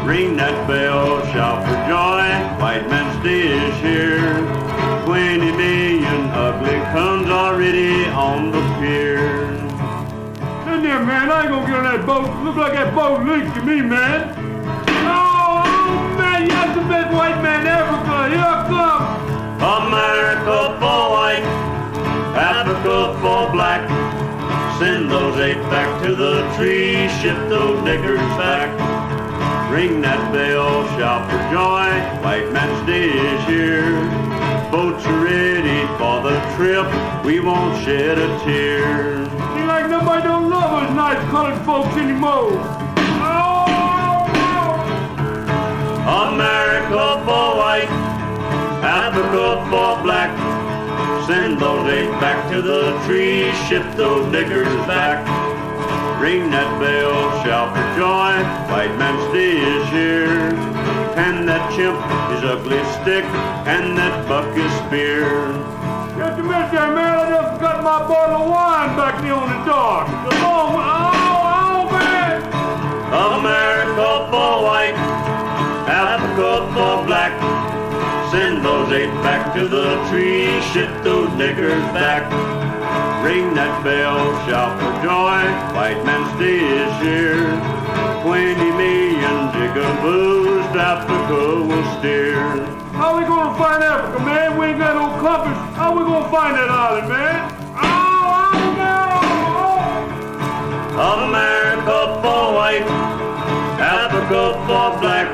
Ring that bell, shout for joy, white man's day is here. 20 million ugly comes already on the pier. There, man, I ain't gonna get on that boat. Look like that boat leaked to me, man. Oh, man, you're the best white man ever, but here comes America for white, Africa for black. Send those apes back to the tree, ship those niggers back. Ring that bell, shout for joy, white man's day is here. Boats are ready for the trip. we won't shed a tear. Seems like nobody don't love us nice colored folks anymore. America for white, Africa for black. Send those eight back to the tree, ship those niggers back. Ring that bell, shout for joy, white man's day is here. Hand that chimp his ugly stick, and that buck his spear. Just a minute there, man, I just got my bottle of wine back there on the dock. Man! America for white, Africa for black. Send those eight back to the tree, ship those niggers back. Ring that bell, shout for joy, white man's day is here. 20 million jigaboos, Africa will steer. How we gonna find Africa, man? We ain't got no compass. How we gonna find that island, man? America for white, Africa for black.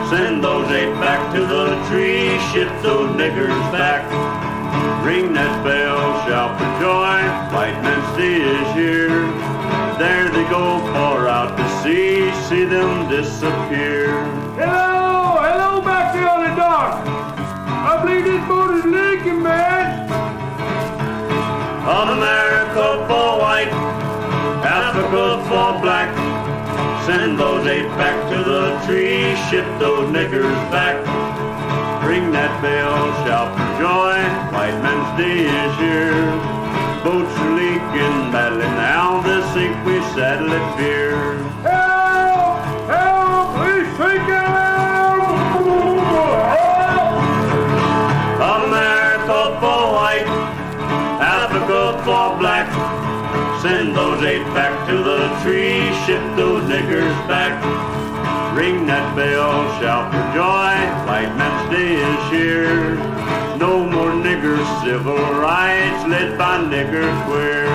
Send those eight back to the tree, ship those niggers back. Ring that bell, shout for joy, white man's day is here. There they go far out to sea, see them disappear. Hello, hello back there on the dock. I believe this boat is leaking, man. America for white, Africa for black. Send those eight back to the tree, ship those niggers back. Ring that bell, shout for joy, white man's day is here. Boats are leaking badly now, this sink we sadly fear. Help! Help! Please take help! America for white, Africa for black. Send those eight back to the tree, ship those niggers back. Ring that bell, shout for joy, white man's day is here. No more niggers, civil rights led by nigger queer.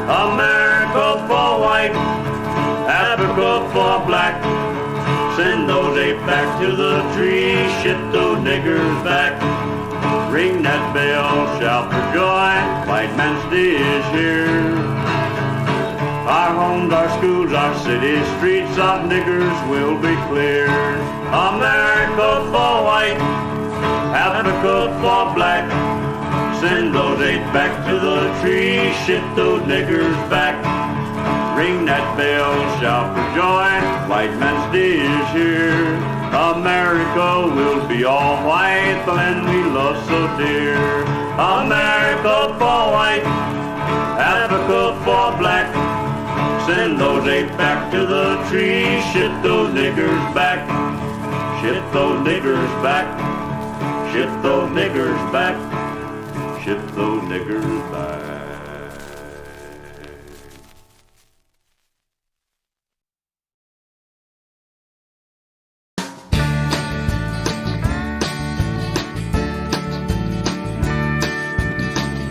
America for white, Africa for black. Send those eight back to the tree, ship those niggers back. Ring that bell, shout for joy, white man's day is here. Our homes, our schools, our cities, streets of niggers will be clear. America for white, Africa for black. Send those eight back to the tree, ship those niggers back. Ring that bell, shout for joy, white man's day is here. America will be all white, the land we love so dear. America for white, Africa for black. Send those eight back to the tree, ship those niggers back. Ship those niggers back. Ship those niggers back. Ship those niggers back.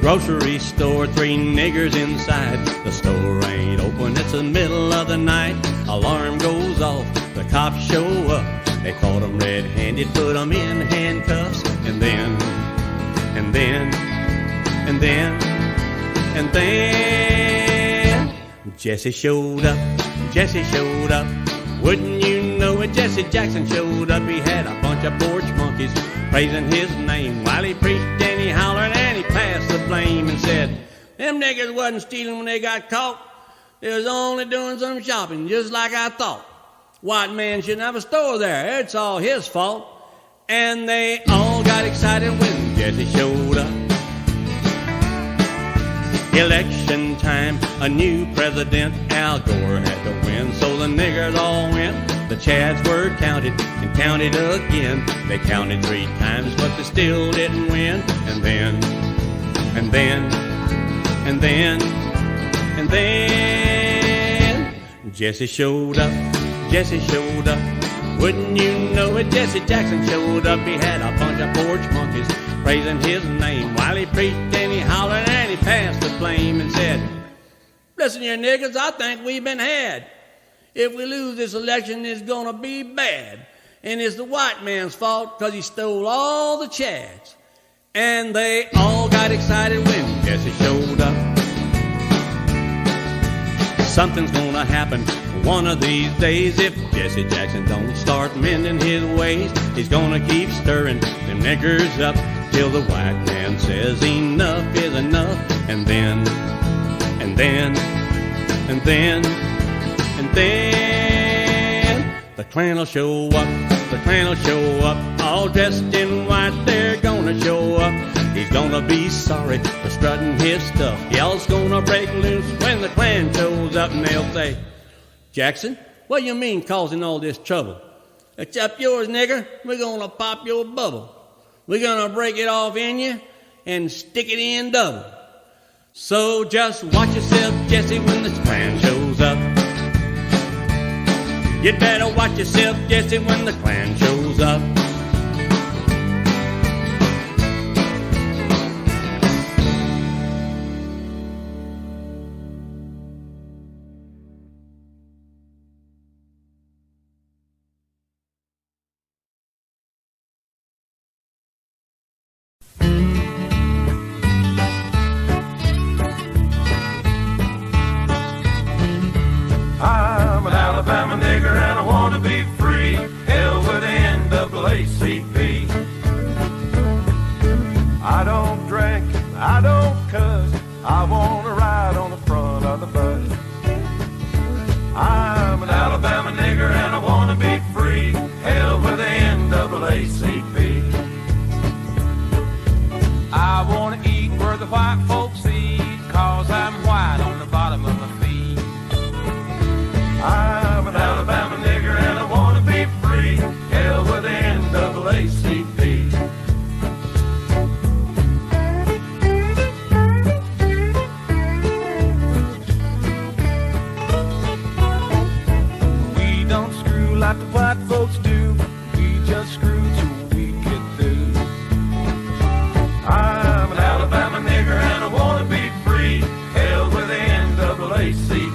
Grocery store, 3 niggers inside. The store ain't open, it's the middle of the night. Alarm goes off, the cops show up. They caught 'em red-handed, put 'em in handcuffs. And then Jesse showed up, Jesse showed up. Wouldn't you know it, Jesse Jackson showed up. He had a bunch of porch monkeys praising his name while he preached and he hollered and he passed the blame and said, them niggas wasn't stealing when they got caught. They was only doing some shopping, just like I thought. White man shouldn't have a store there, it's all his fault. And they all got excited when Jesse showed up. Election time, a new president, Al Gore had to win, so the niggers all went. The chads were counted and counted again. They counted 3 times, but they still didn't win. And then Jesse showed up, Jesse showed up. Wouldn't you know it, Jesse Jackson showed up. He had a bunch of porch monkeys praising his name while he preached and he hollered and he passed the flame and said, listen here niggas, I think we've been had. If we lose this election, it's gonna be bad. And it's the white man's fault because he stole all the chads. And they all got excited when Jesse showed up. Something's gonna happen one of these days if Jesse Jackson don't start mending his ways. He's gonna keep stirring them niggers up till the white man says enough is enough. And then the Klan will show up. The Klan will show up, all dressed in white. They're gonna show up. He's gonna be sorry for strutting his stuff. Y'all's gonna break loose when the Klan shows up, and they'll say, Jackson, what do you mean causing all this trouble? Except yours, nigger. We're gonna pop your bubble. We're gonna break it off in you and stick it in double. So just watch yourself, Jesse, when the Klan shows up. You'd better watch yourself, Jesse, when the Klan shows up. I'm an Alabama nigger and I want to be free. Hell with the NAACP. I don't drink, I don't cuss. I want to ride on the front of the bus. I'm an Alabama nigger and I want to be free. Hell with the NAACP. I want to eat where the white folks eat, 'cause I'm white on the bottom of my feet. I'm an Alabama nigger and I want to be free. Hell with the NAACP. We don't screw like the white folks do. We just screw till we get through. I'm an Alabama nigger and I want to be free. Hell with the NAACP.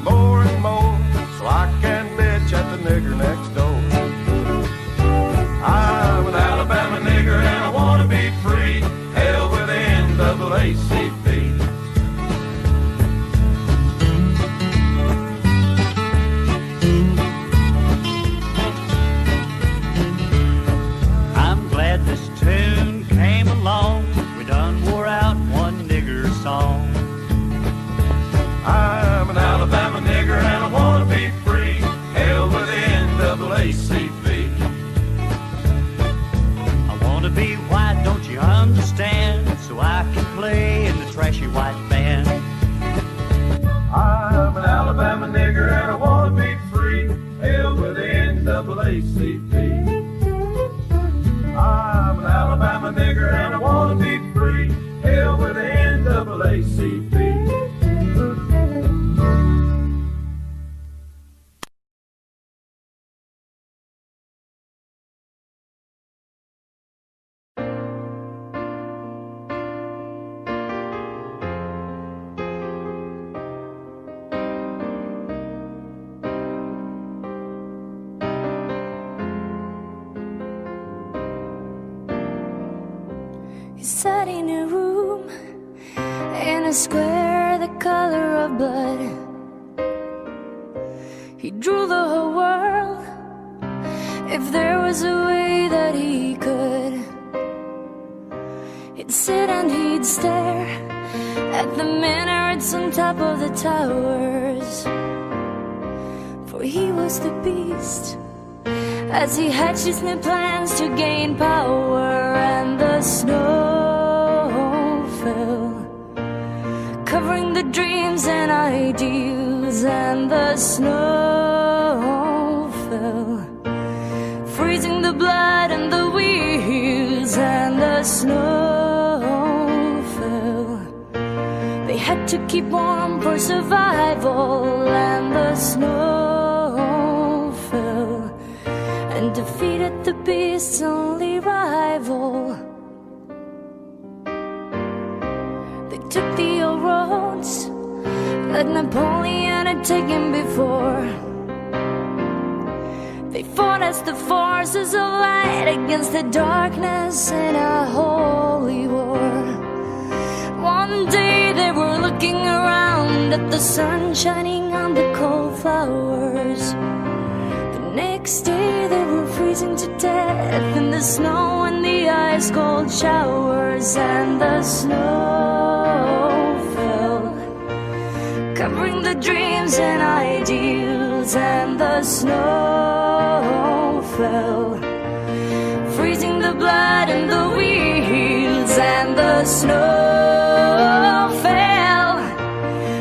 More and more, so I can bitch at the nigger next door. I'm an Alabama nigger and I want to be free. Hell with the NAACP. I'm glad this tune came along. We done wore out one nigger song. I'm an Alabama nigger and I want to be free. Hell with the NAACP. I want to be white, don't you understand? So I can play in the trashy white band. I'm an Alabama nigger and I want to be free. Hell with the NAACP. I'm an Alabama nigger and I want to be free. Hell with the NAACP. He sat in a room in a square the color of blood. He drew the whole world if there was a way that he could. He'd sit and he'd stare at the minarets on top of the towers, for he was the beast as he hatched his new plans to gain power. And the snow fell, covering the dreams and ideals. And the snow fell, freezing the blood and the wheels. And the snow fell, they had to keep warm for survival. And the snow fell, and defeated the beast's only rival. They took the old roads that Napoleon had taken before. They fought as the forces of light against the darkness in a holy war. One day they were looking around at the sun shining on the cold flowers. The next day they were freezing to death in the snow and the ice cold showers. And the snow fell, covering the dreams and ideals. And the snow fell, freezing the blood and the wheels. And the snow fell,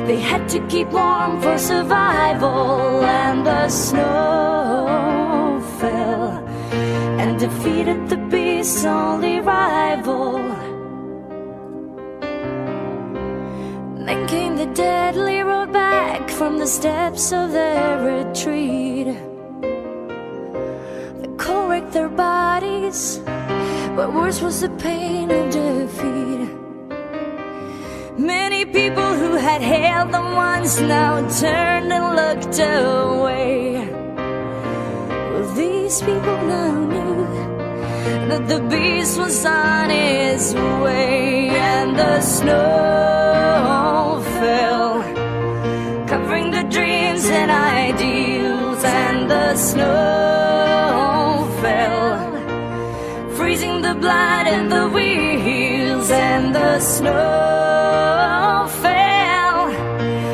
they had to keep warm for survival. And the snow fell and defeated the beast's only rival. Then came the deadly road back from the steps of their retreat. The cold wrecked their bodies, but worse was the pain of defeat. Many people who had hailed them once now turned and looked away. Well, these people now knew that the beast was on his way. And the snow fell, covering the dreams and ideals. And the snow fell, freezing the blood and the wheels. And the snow fell,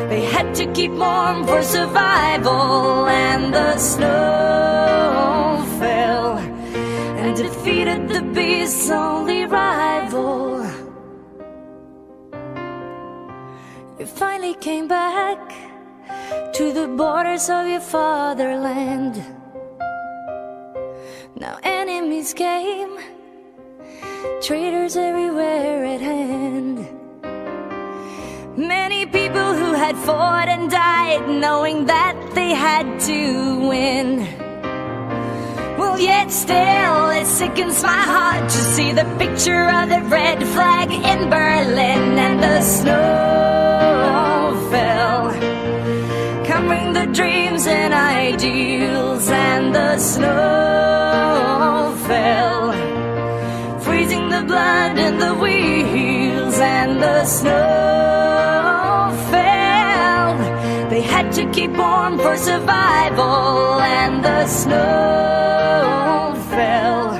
they had to keep warm for survival. And the snow fell and defeated the beast's only rival. You finally came back to the borders of your fatherland. Now enemies came, traitors everywhere at hand. Many people who had fought and died knowing that they had to win. Well, yet still it sickens my heart to see the picture of the red flag in Berlin. And the snow fell, covering the dreams and ideals. And the snow fell, freezing the blood and the wheels. And the snow fell, they had to keep warm for survival. And the snow fell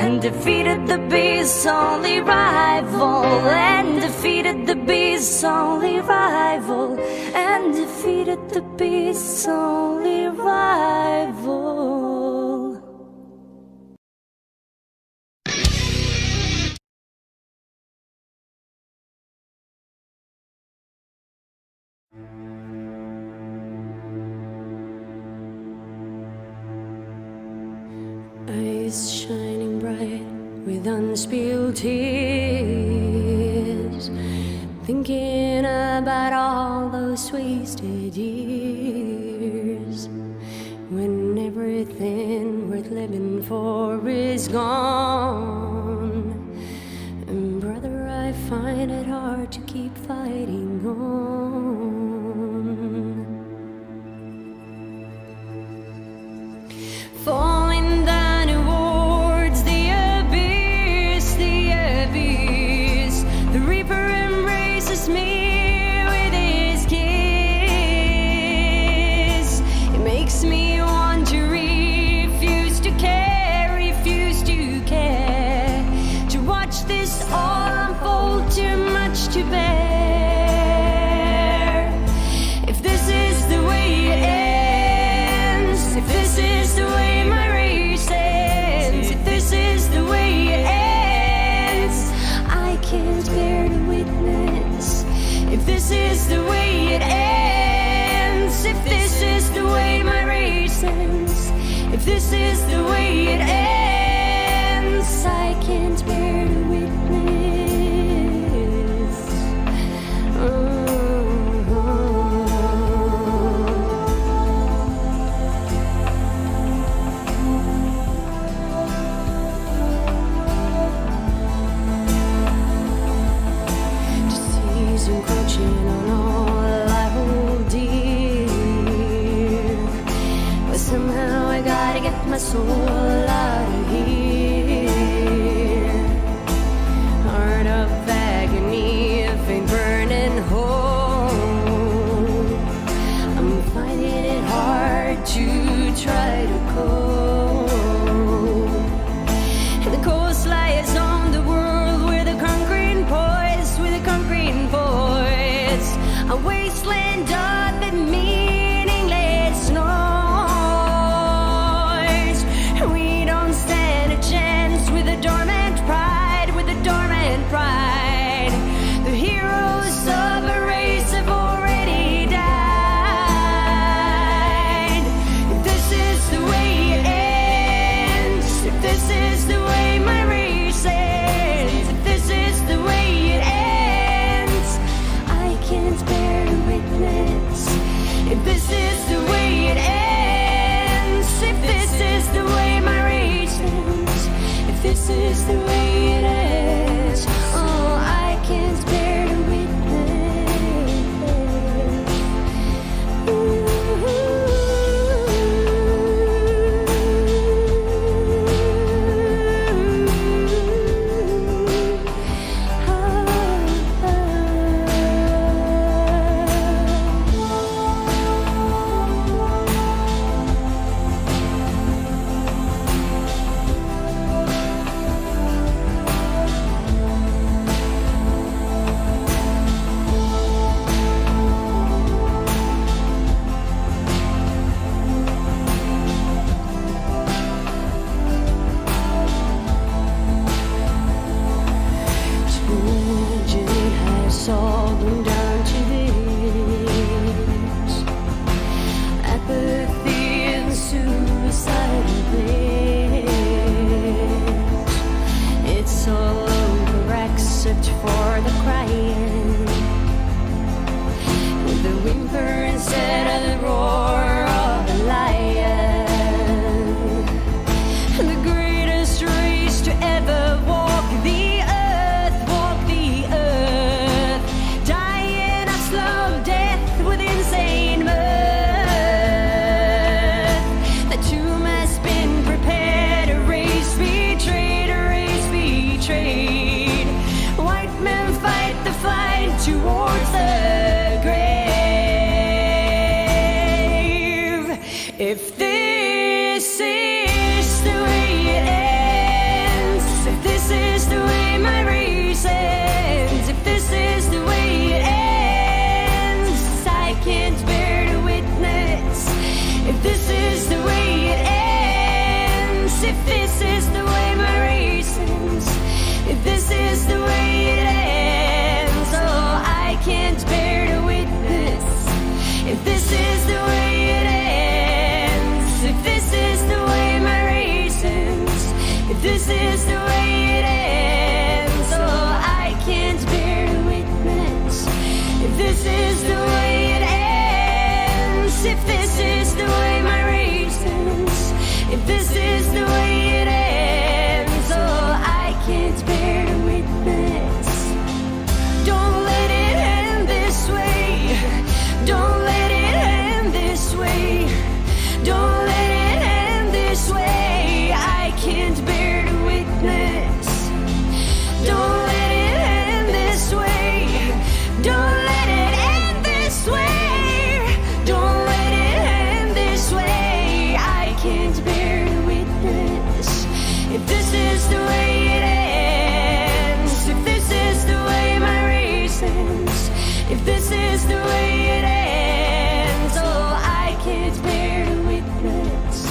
and defeated the beast's only rival. And defeated the beast's only rival. And defeated the beast's only rival. Eyes shining bright with unspilled tears, thinking about all those wasted years, when everything worth living for is gone. And brother, I find it hard to keep fighting on. Falling down towards the abyss, the reaper embraces me with his kiss. It makes me want to refuse to care, to watch this all unfold, too much to bear. If this is the way it ends, if this is the way my race ends, if this is the way it ends, I can't bear to witness. If this is the way it ends, if this is the way my race ends, if this is the way it ends, I can't bear to witness. Disease encroaching on all I hold dear, but somehow I I gotta get my soul out of here. Heart of agony, faint burning hole. I'm finding it hard to try to cope. The coast lies on the world where the concrete poised, with the concrete poised. A wasteland of the meaningless noise. We don't stand a chance with a dormant pride, with a dormant pride. The heroes of a race have already died. If this is the way it ends, if this is the way my race ends, if this is the way it ends, I can't bear to witness. If this is the way it ends, if this is the way my race ends, if this is the way it ends, oh, I can't bear to witness. All them down to this apathy and suicidal bliss. It's all over except for the crying, with the whimper instead of the roar of a lion. The greatest race to ever walk the earth, walk the earth. Dying a slow death with insane mirth. The tomb has been prepared, a race betrayed, a race betrayed. White men fight the fight towards the grave. If this is the way it ends, if this is the way my race ends, if this is the way it ends, I can't bear to witness. If this is the way it ends, if this is the way my race ends, if this is the way it ends, oh, I can't bear to witness. If this is the way it ends, if this is the way my race ends, if this is the way it ends, oh, I can't bear to witness. If this is the way it ends, if this is the way my race ends, if this is the way it ends, oh, I can't bear to witness. Don't let it end this way. Don't let it end this way. Don't let it end this way. I can't bear to witness. Don't let it end this way. Don't let it end this way. Don't let it end this way. I can't bear to witness. If this is the way it ends, if this is the way my race ends, if this is the way it ends, oh, I can't bear to witness.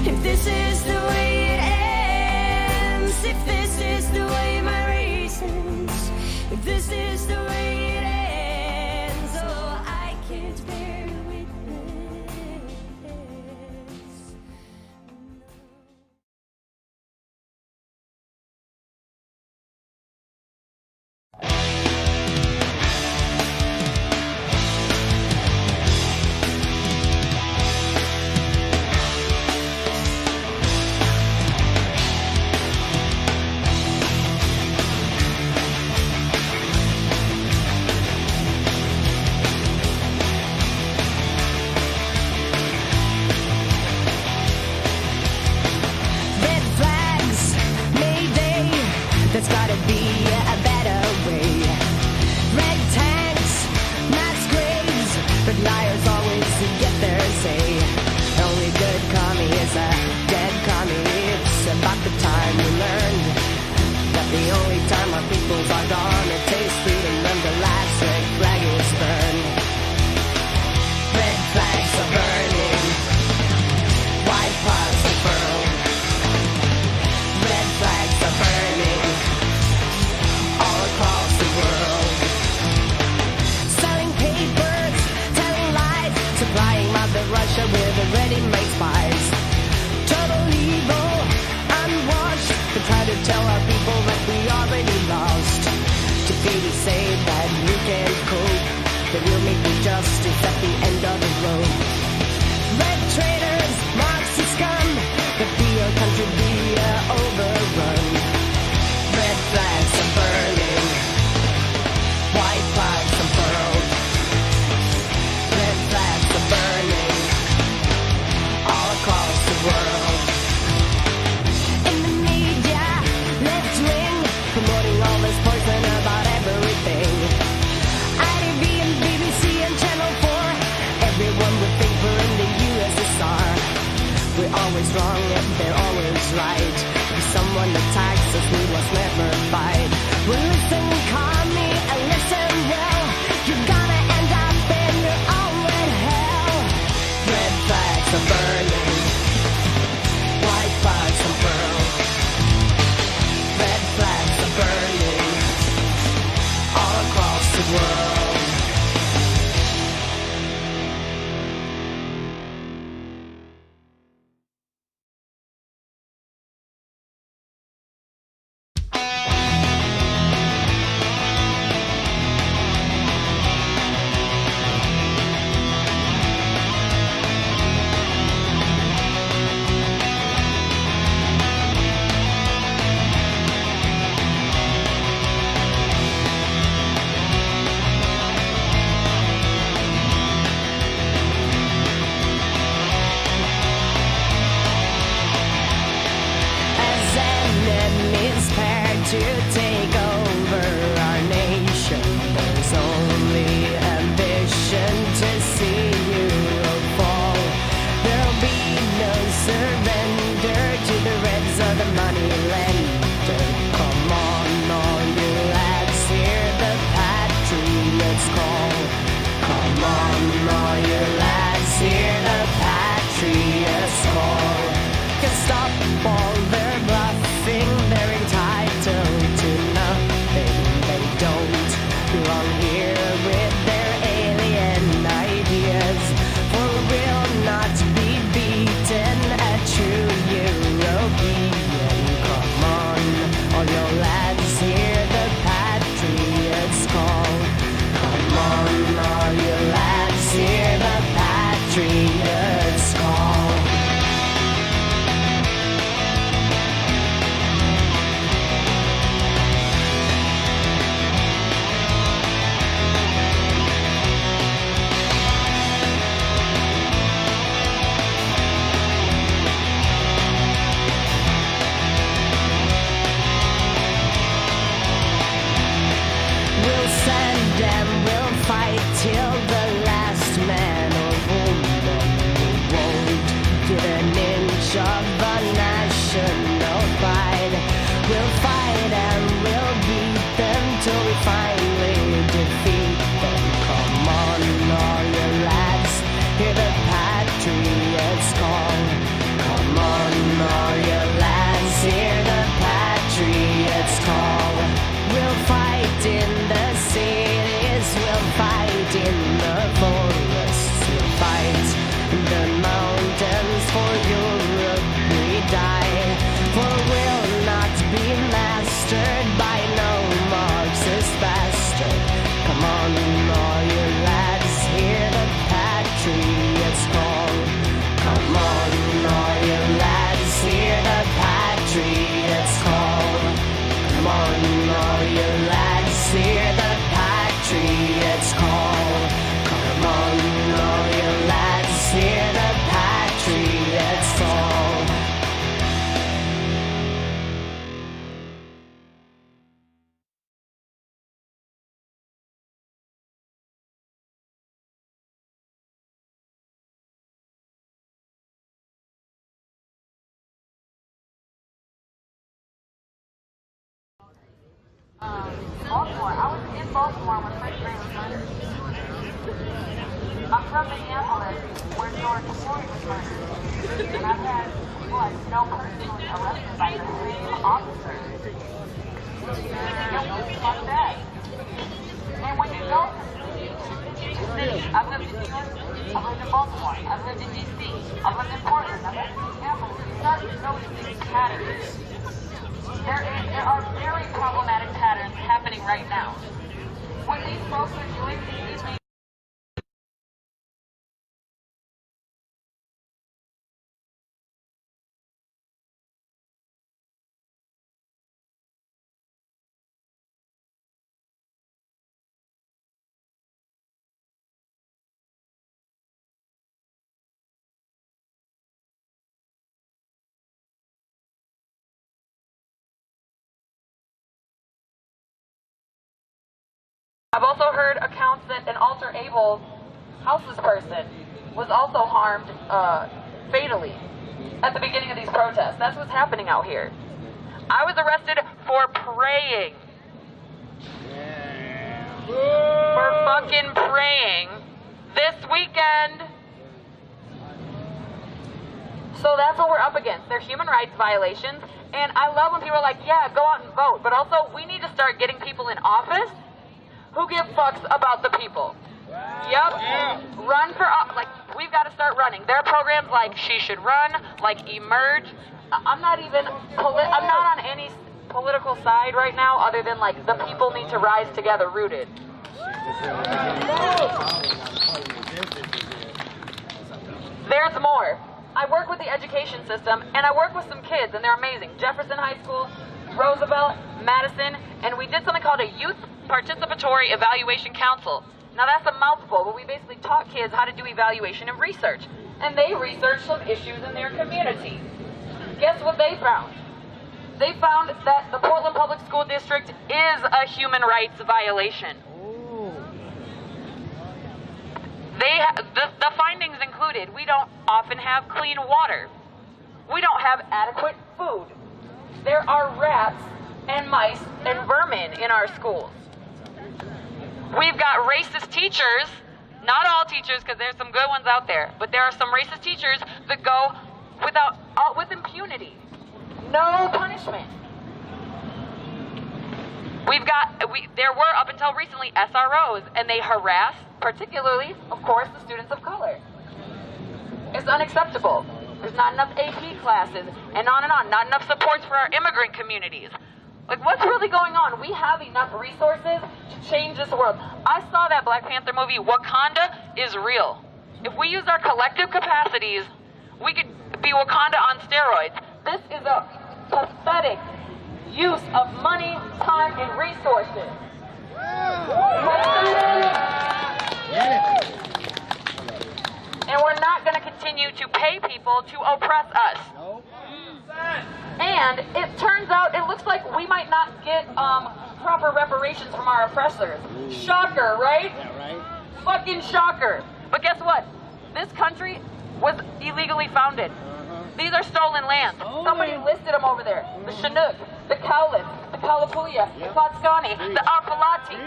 If this is the way it ends, if this is the way my race ends, if this is the way it ends, oh, I can't bear to witness. gotta be a better way. Red tanks, mass graves, but liars always get their say. Only good commie is a dead commie. It's about the time we learned that the only time our peoples are gone, it tastes freedom when the last red flag is burned. Red flags are burning, white flags are burned. Red flags are burning all across the world. Selling papers, telling lies, supplying Mother Russia with the ready-made spies. Total evil, unwashed, they try to tell our people that we already lost. To really say that we can't cope, that we'll make the justice at the end of the road. Red traitors, Marxist scum, that feel country be overrun. Red flags are burning, white flags are furled. Red flags are burning all across the world. In the media, left wing, promoting all this poison about everything. ITV and BBC and Channel 4, everyone would think we're in the USSR. We're always wrong and they're always right. If someone attacks us, we must never fight. Well, listen, commie, and listen well. You're gonna end up in your own red hell. Red flags are burning, white flags are burned. Red flags are burning all across the world. To take over our nation, there's only ambition to see you fall. There'll be no surrender to the reds or the money lender. Come on, all you lads, hear the patriots call. Come on, all you lads, hear the patriots call. Can stop all their bluffing, they're entitled to nothing. Baltimore. I was in Baltimore when first grade was murdered. I'm from Minneapolis, where George Floyd was murdered. And I've had people I know personally arrested by the same officer. Fuck that. And when you go to cities, I've lived in New York, I've lived in Baltimore, I've lived in D.C., I've lived in Portland, I've lived in Minneapolis. You start to notice these patterns. There are very problematic patterns happening right now. When these folks are doing these things, I've also heard accounts that an alter able houseless person was also harmed fatally at the beginning of these protests. That's what's happening out here. I was arrested for praying. For fucking praying this weekend. So that's what we're up against. They're human rights violations. And I love when people are like, yeah, go out and vote. But also, we need to start getting people in office who give fucks about the people. Yep. Run for, like, we've got to start running. There are programs like She Should Run, like Emerge. I'm not on any political side right now other than, like, the people need to rise together, rooted. There's more. I work with the education system, and I work with some kids, and they're amazing. Jefferson High School, Roosevelt, Madison, and we did something called a Youth Participatory Evaluation Council. Now that's a mouthful, but we basically taught kids how to do evaluation and research. And they researched some issues in their community. Guess what they found? They found that the Portland Public School District is a human rights violation. The findings included, we don't often have clean water. We don't have adequate food. There are rats and mice and vermin in our schools. We've got racist teachers, not all teachers, because there's some good ones out there, but there are some racist teachers that go with impunity. No punishment. There were, up until recently, SROs, and they harass, particularly, of course, the students of color. It's unacceptable. There's not enough AP classes, and on and on. Not enough supports for our immigrant communities. Like, what's really going on? We have enough resources to change this world. I saw that Black Panther movie, Wakanda is real. If we use our collective capacities, we could be Wakanda on steroids. This is a pathetic use of money, time, and resources. And we're not going to continue to pay people to oppress us. And it turns out, it looks like we might not get proper reparations from our oppressors. Shocker, right? Yeah, right. Fucking shocker. But guess what? This country was illegally founded. These are stolen lands. Somebody listed them over there. The Chinook, the Cowlitz, the Kalapuya, the Patskani, the Apalati.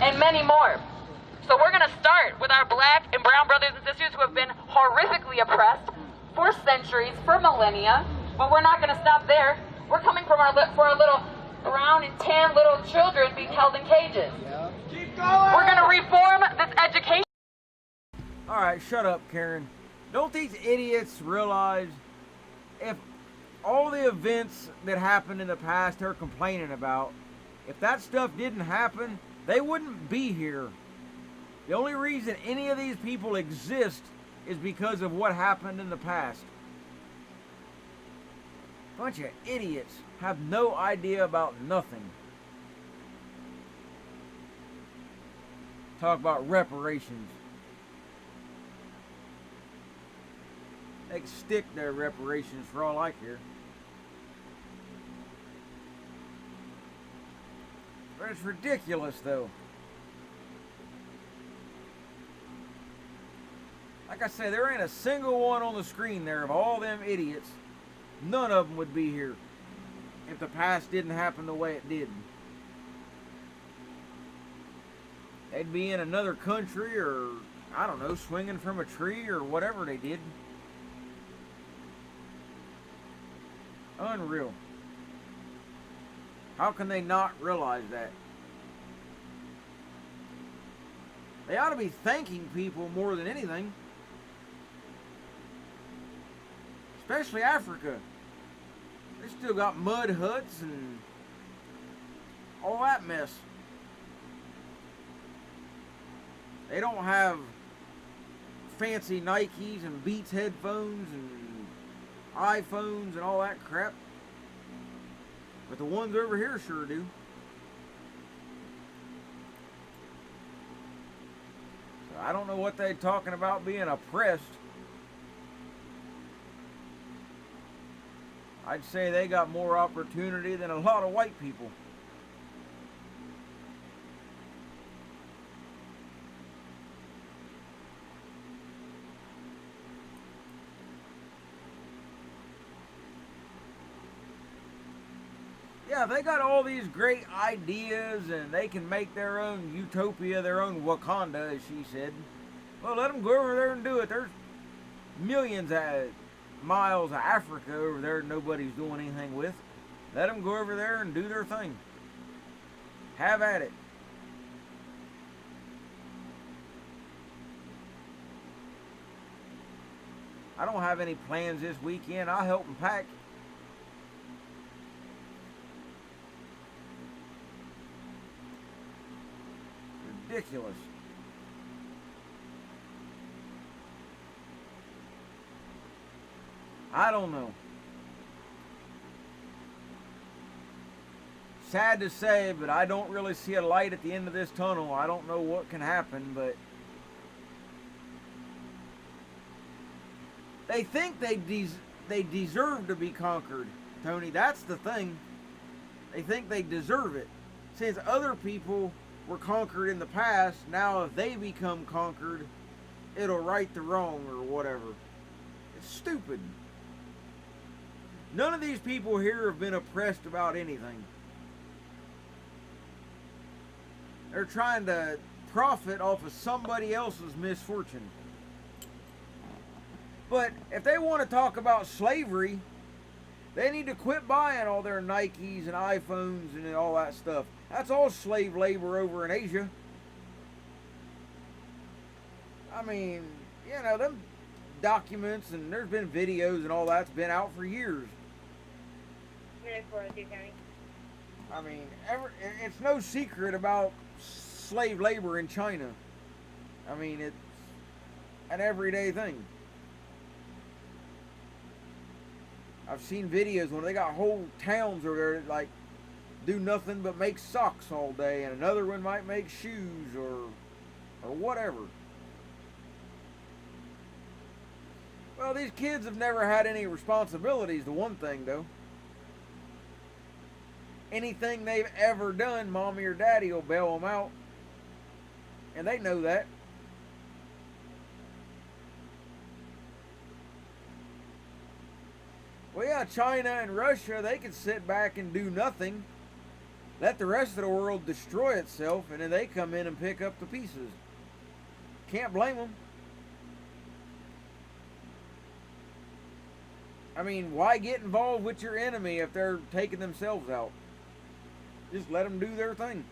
And many more. So we're going to start with our black and brown brothers and sisters who have been horrifically oppressed for centuries, for millennia. But we're not going to stop there. We're coming for our little brown and tan little children being held in cages. Keep going. We're going to reform this education. All right, shut up, Karen. Don't these idiots realize if all the events that happened in the past they're complaining about, if that stuff didn't happen, they wouldn't be here. The only reason any of these people exist is because of what happened in the past. Bunch of idiots have no idea about nothing. Talk about reparations. They can stick their reparations for all I care. But it's ridiculous, though. Like I say, there ain't a single one on the screen there of all them idiots None of them would be here if the past didn't happen the way it did. They'd be in another country, or I don't know, swinging from a tree or whatever they did. Unreal. How can they not realize that? They ought to be thanking people more than anything. Especially Africa. They still got mud huts and all that mess. They don't have fancy Nikes and Beats headphones and iPhones and all that crap. But the ones over here sure do. So I don't know what they're talking about being oppressed. I'd say they got more opportunity than a lot of white people. Yeah, they got all these great ideas and they can make their own utopia, their own Wakanda, as she said. Well, let them go over there and do it. There's millions of miles of Africa over there nobody's doing anything with. Let them go over there and do their thing. Have at it. I don't have any plans this weekend. I'll help them pack. Ridiculous. I don't know. Sad to say, but I don't really see a light at the end of this tunnel. I don't know what can happen, but they think they deserve to be conquered, Tony. That's the thing. They think they deserve it. Since other people were conquered in the past, now if they become conquered, it'll right the wrong or whatever. It's stupid. None of these people here have been oppressed about anything. They're trying to profit off of somebody else's misfortune. But if they want to talk about slavery, they need to quit buying all their Nikes and iPhones and all that stuff. That's all slave labor over in Asia. I mean, you know, them documents and there's been videos and all that's been out for years. I mean, it's no secret about slave labor in China. I mean, it's an everyday thing. I've seen videos when they got whole towns over there that like do nothing but make socks all day, and another one might make shoes or whatever. Well, these kids have never had any responsibilities, the one thing though. Anything they've ever done, mommy or daddy will bail them out. And they know that. Well, yeah, China and Russia, they can sit back and do nothing. Let the rest of the world destroy itself, and then they come in and pick up the pieces. Can't blame them. I mean, why get involved with your enemy if they're taking themselves out? Just let them do their thing.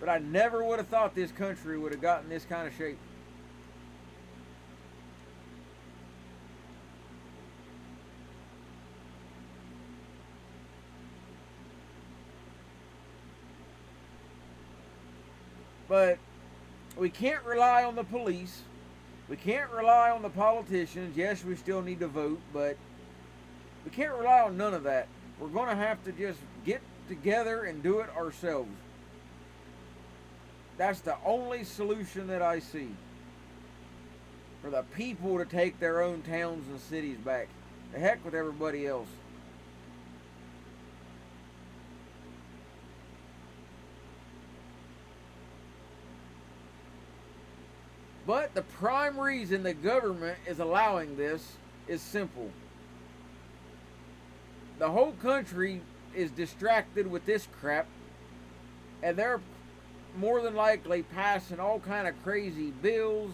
But I never would have thought this country would have gotten this kind of shape. But we can't rely on the police. We can't rely on the politicians. Yes, we still need to vote, but we can't rely on none of that. We're going to have to just get together and do it ourselves. That's the only solution that I see. For the people to take their own towns and cities back. The heck with everybody else. But the prime reason the government is allowing this is simple. The whole country is distracted with this crap, and they're more than likely passing all kind of crazy bills,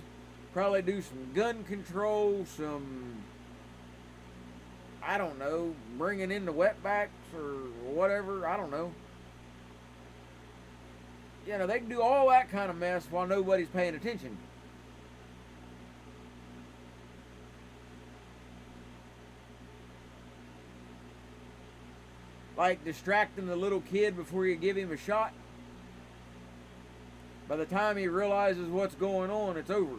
probably do some gun control, some, I don't know, bringing in the wetbacks or whatever, I don't know. You know, they can do all that kind of mess while nobody's paying attention. Like distracting the little kid before you give him a shot. By the time he realizes what's going on, it's over.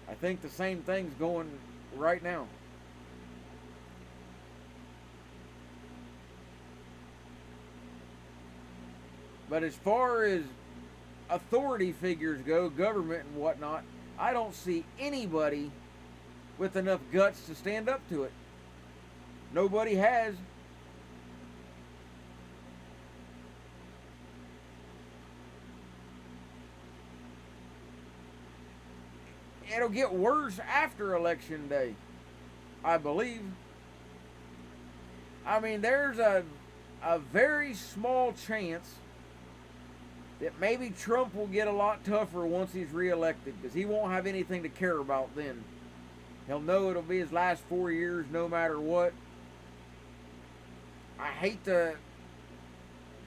I think the same thing's going right now. But as far as authority figures go, government and whatnot, I don't see anybody with enough guts to stand up to it. Nobody has. It'll get worse after election day, I believe. I mean, there's a very small chance that maybe Trump will get a lot tougher once he's reelected, because he won't have anything to care about then. He'll know it'll be his last 4 years no matter what. I hate to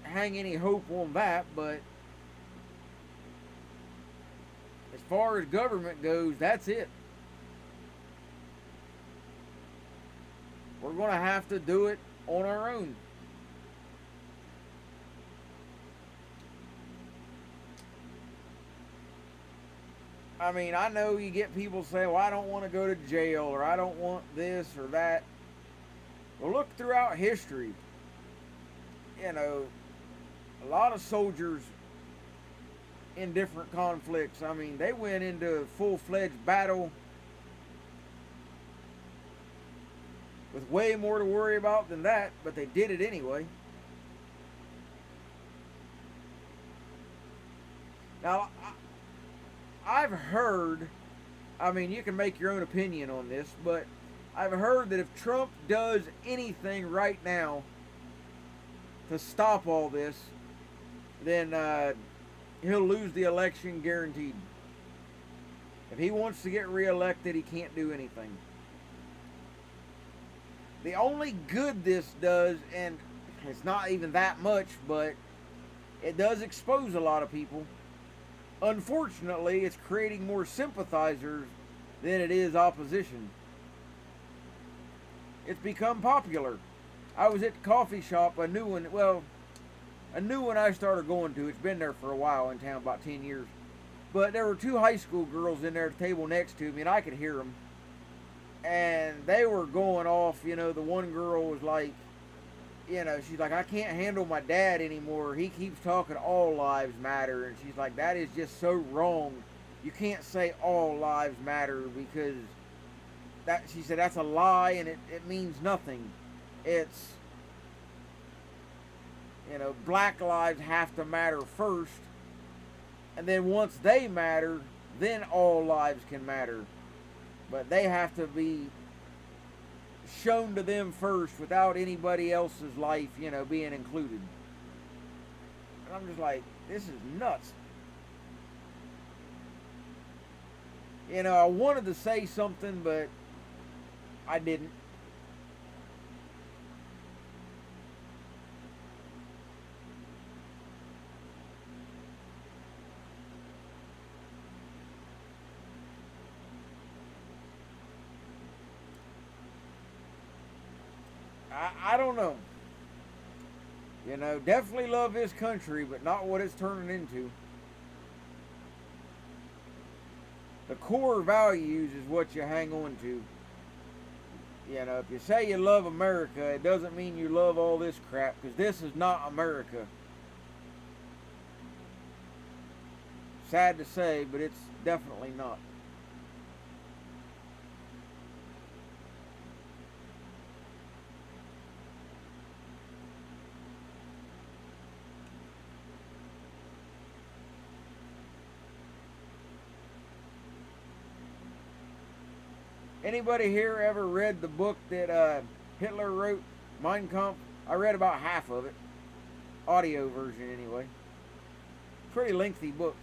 hang any hope on that, but as far as government goes, that's it. We're going to have to do it on our own. I mean, I know you get people say, well, I don't want to go to jail, or I don't want this or that. Well, look throughout history. You know, a lot of soldiers in different conflicts, I mean, they went into full-fledged battle with way more to worry about than that, but they did it anyway. Now, I've heard, I mean, you can make your own opinion on this, but I've heard that if Trump does anything right now to stop all this, then he'll lose the election guaranteed. If he wants to get reelected, he can't do anything. The only good this does, and it's not even that much, but it does expose a lot of people. Unfortunately, it's creating more sympathizers than it is opposition. It's become popular. I was at the coffee shop, a new one I started going to. It's been there for a while in town, about 10 years. But there were two high school girls in there at the table next to me, and I could hear them. And they were going off, you know, the one girl was like, you know, she's like, I can't handle my dad anymore. He keeps talking all lives matter. And she's like, that is just so wrong. You can't say all lives matter, because that, she said, that's a lie, and it means nothing. It's, you know, black lives have to matter first, and then once they matter, then all lives can matter. But they have to be shown to them first without anybody else's life, you know, being included. And I'm just like, this is nuts. You know, I wanted to say something, but I didn't. I don't know. You know, definitely love this country, but not what it's turning into. The core values is what you hang on to. You know, if you say you love America, it doesn't mean you love all this crap, because this is not America. Sad to say, but it's definitely not. Anybody here ever read the book that Hitler wrote, Mein Kampf? I read about half of it. Audio version, anyway. Pretty lengthy book.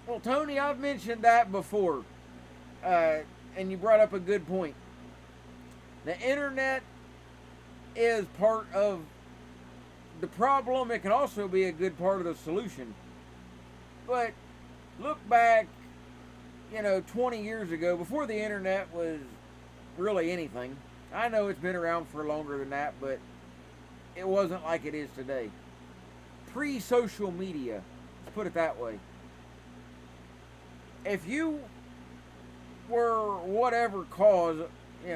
Well, Tony, I've mentioned that before. And you brought up a good point. The internet is part of the problem. It can also be a good part of the solution. But look back, 20 years ago, before the internet was really anything. I know it's been around for longer than that, but it wasn't like it is today. Pre-social media, let's put it that way. If you were whatever cause, I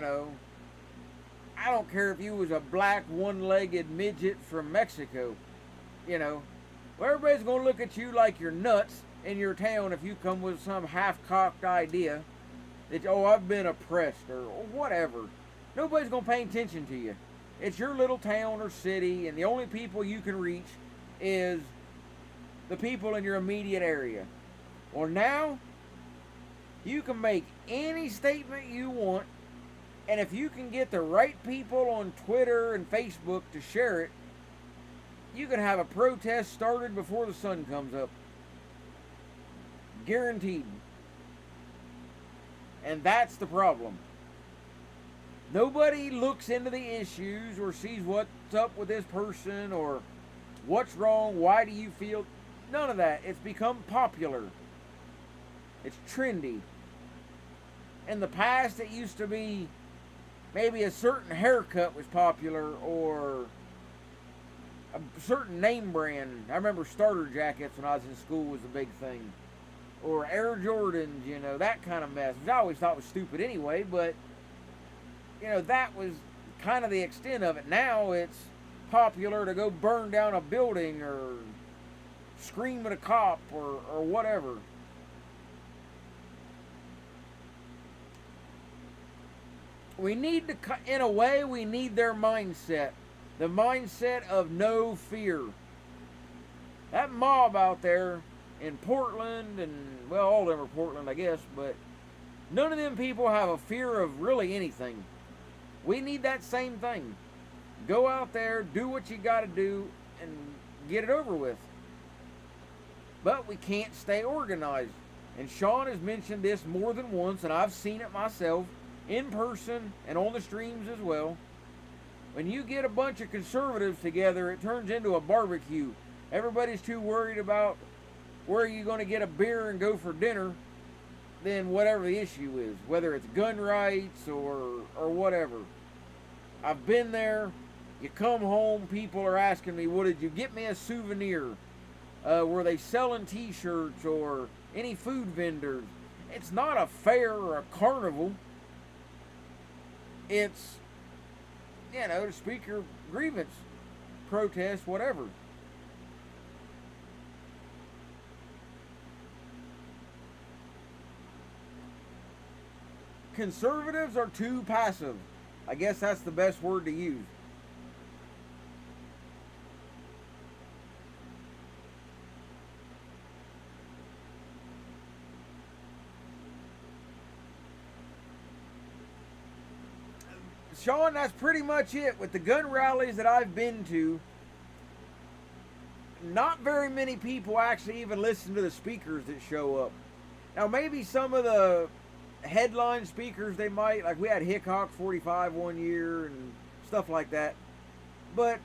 don't care if you was a black one-legged midget from Mexico, well, everybody's going to look at you like you're nuts in your town if you come with some half-cocked idea that, I've been oppressed or whatever. Nobody's going to pay attention to you. It's your little town or city, and the only people you can reach is the people in your immediate area. Well, now, you can make any statement you want, and if you can get the right people on Twitter and Facebook to share it, you can have a protest started before the sun comes up. Guaranteed. And that's the problem. Nobody looks into the issues or sees what's up with this person or what's wrong, why do you feel... None of that. It's become popular. It's trendy. In the past, it used to be maybe a certain haircut was popular or a certain name brand. I remember starter jackets when I was in school was a big thing. Or Air Jordans, that kind of mess, which I always thought was stupid anyway, but, that was kind of the extent of it. Now it's popular to go burn down a building or scream at a cop or whatever. We need to, in a way, we need their mindset. The mindset of no fear. That mob out there in Portland, and, well, all of them are Portland, I guess, but none of them people have a fear of really anything. We need that same thing. Go out there, do what you got to do, and get it over with. But we can't stay organized. And Sean has mentioned this more than once, and I've seen it myself, in person and on the streams as well. When you get a bunch of conservatives together, it turns into a barbecue. Everybody's too worried about where you're going to get a beer and go for dinner than whatever the issue is, whether it's gun rights or whatever. I've been there. You come home, people are asking me, what did you get me a souvenir? Were they selling t-shirts or any food vendors? It's not a fair or a carnival. It's, to speak your grievance, protest, whatever. Conservatives are too passive. I guess that's the best word to use. Sean, that's pretty much it. With the gun rallies that I've been to, not very many people actually even listen to the speakers that show up. Now, maybe some of the headline speakers, they might, like we had Hickok 45 one year and stuff like that. But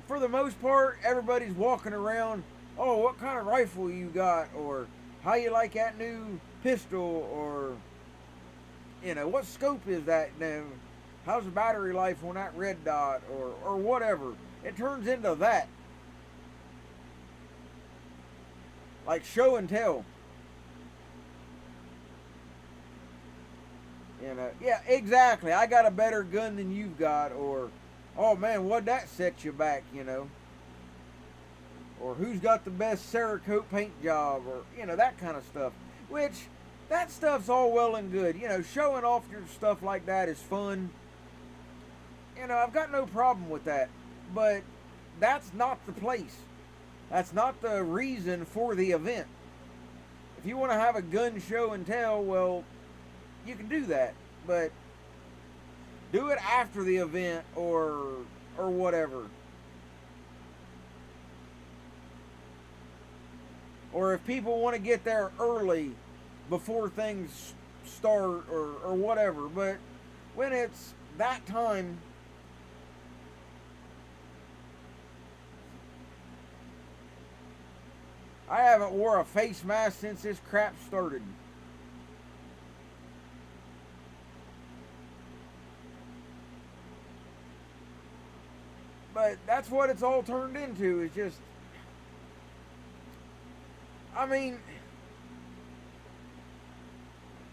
for the most part, everybody's walking around, oh, what kind of rifle you got? Or how you like that new pistol? Or, what scope is that now? How's the battery life on that red dot? Or whatever. It turns into that. Like show and tell. Yeah, exactly. I got a better gun than you've got. Or, oh man, what'd that set you back, Or who's got the best Cerakote paint job? Or, that kind of stuff. Which, that stuff's all well and good. Showing off your stuff like that is fun. I've got no problem with that. But that's not the place. That's not the reason for the event. If you want to have a gun show and tell, well, you can do that, but do it after the event or whatever. Or if people want to get there early before things start or whatever. But when it's that time, I haven't wore a face mask since this crap started. But that's what it's all turned into, is just, I mean,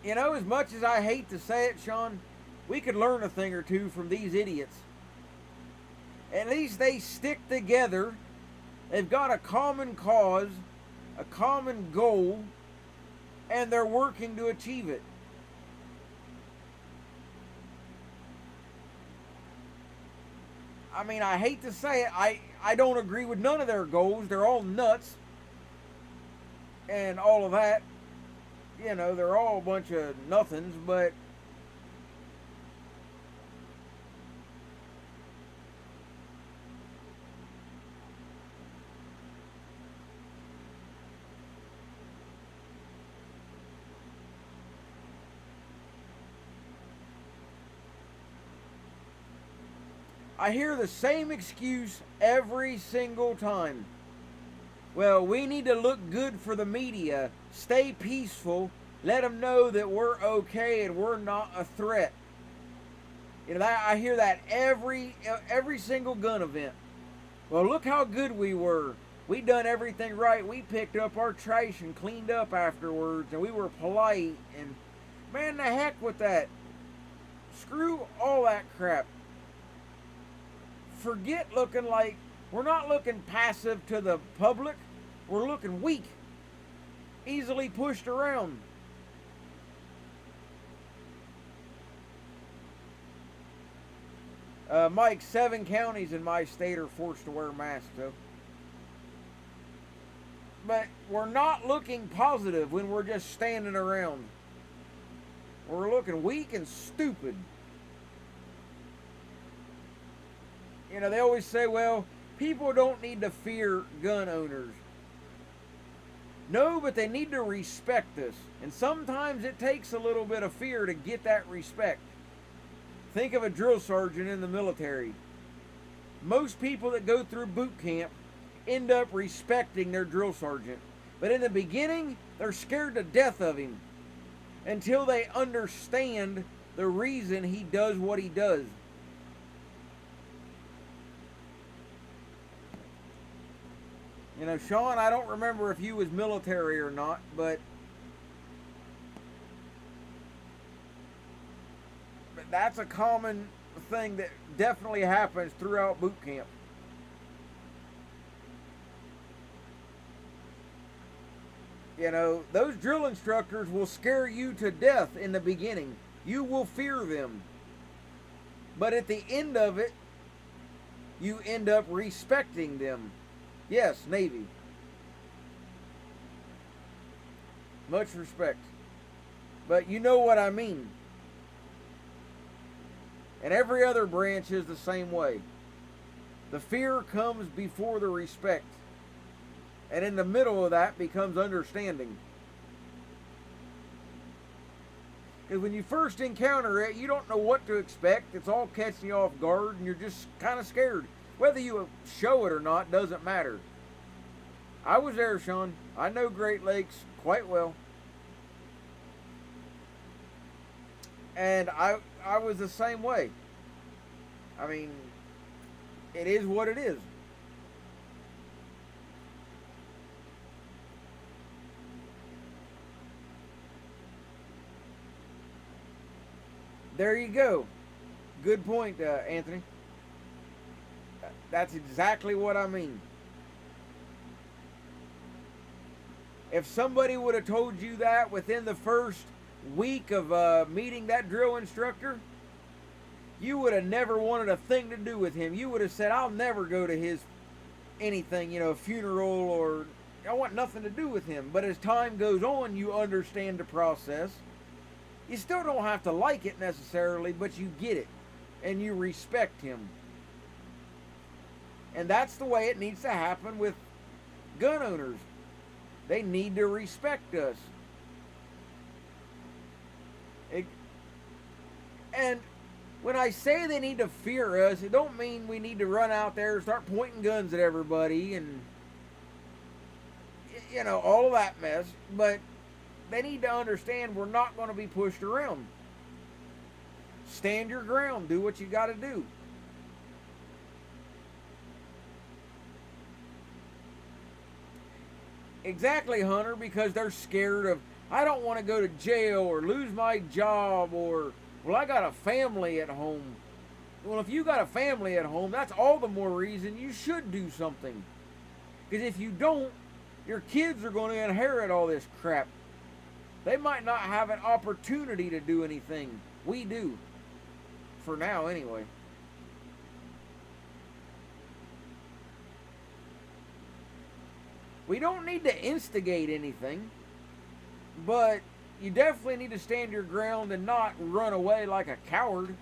you know, as much as I hate to say it, Sean, we could learn a thing or two from these idiots. At least they stick together. They've got a common cause, a common goal, and they're working to achieve it. I mean, I hate to say it, I don't agree with none of their goals. They're all nuts and all of that. You know, they're all a bunch of nothings, but I hear the same excuse every single time. Well, we need to look good for the media. Stay peaceful. Let them know that we're okay and we're not a threat. You know, I hear that every single gun event. Well, look how good we were. We done everything right. We picked up our trash and cleaned up afterwards, and we were polite. And man, the heck with that. Screw all that crap. Forget looking like, we're not looking passive to the public. We're looking weak, easily pushed around. Mike, 7 counties in my state are forced to wear masks, though. But we're not looking positive when we're just standing around. We're looking weak and stupid. You know, they always say, well, people don't need to fear gun owners. No, but they need to respect us. And sometimes it takes a little bit of fear to get that respect. Think of a drill sergeant in the military. Most people that go through boot camp end up respecting their drill sergeant. But in the beginning, they're scared to death of him until they understand the reason he does what he does. You know, Sean, I don't remember if you was military or not, but that's a common thing that definitely happens throughout boot camp. You know, those drill instructors will scare you to death in the beginning. You will fear them. But at the end of it, you end up respecting them. Yes, Navy. Much respect. But you know what I mean. And every other branch is the same way. The fear comes before the respect. And in the middle of that becomes understanding. Because when you first encounter it, you don't know what to expect. It's all catching you off guard and you're just kind of scared. Whether you show it or not doesn't matter. I was there, Sean. I know Great Lakes quite well. And I was the same way. I mean, it is what it is. There you go. Good point, Anthony. That's exactly what I mean. If somebody would have told you that within the first week of meeting that drill instructor, you would have never wanted a thing to do with him. You would have said, I'll never go to his anything, you know, a funeral, or I want nothing to do with him. But as time goes on, you understand the process. You still don't have to like it necessarily, but you get it and you respect him. And that's the way it needs to happen with gun owners. They need to respect us. And when I say they need to fear us, it don't mean we need to run out there and start pointing guns at everybody and, you know, all of that mess. But they need to understand we're not going to be pushed around. Stand your ground. Do what you got to do. Exactly, Hunter, because they're scared of, I don't want to go to jail or lose my job, or, well, I got a family at home. Well, if you got a family at home, that's all the more reason you should do something. Because if you don't, your kids are going to inherit all this crap. They might not have an opportunity to do anything. We do. For now, anyway. We don't need to instigate anything, but you definitely need to stand your ground and not run away like a coward.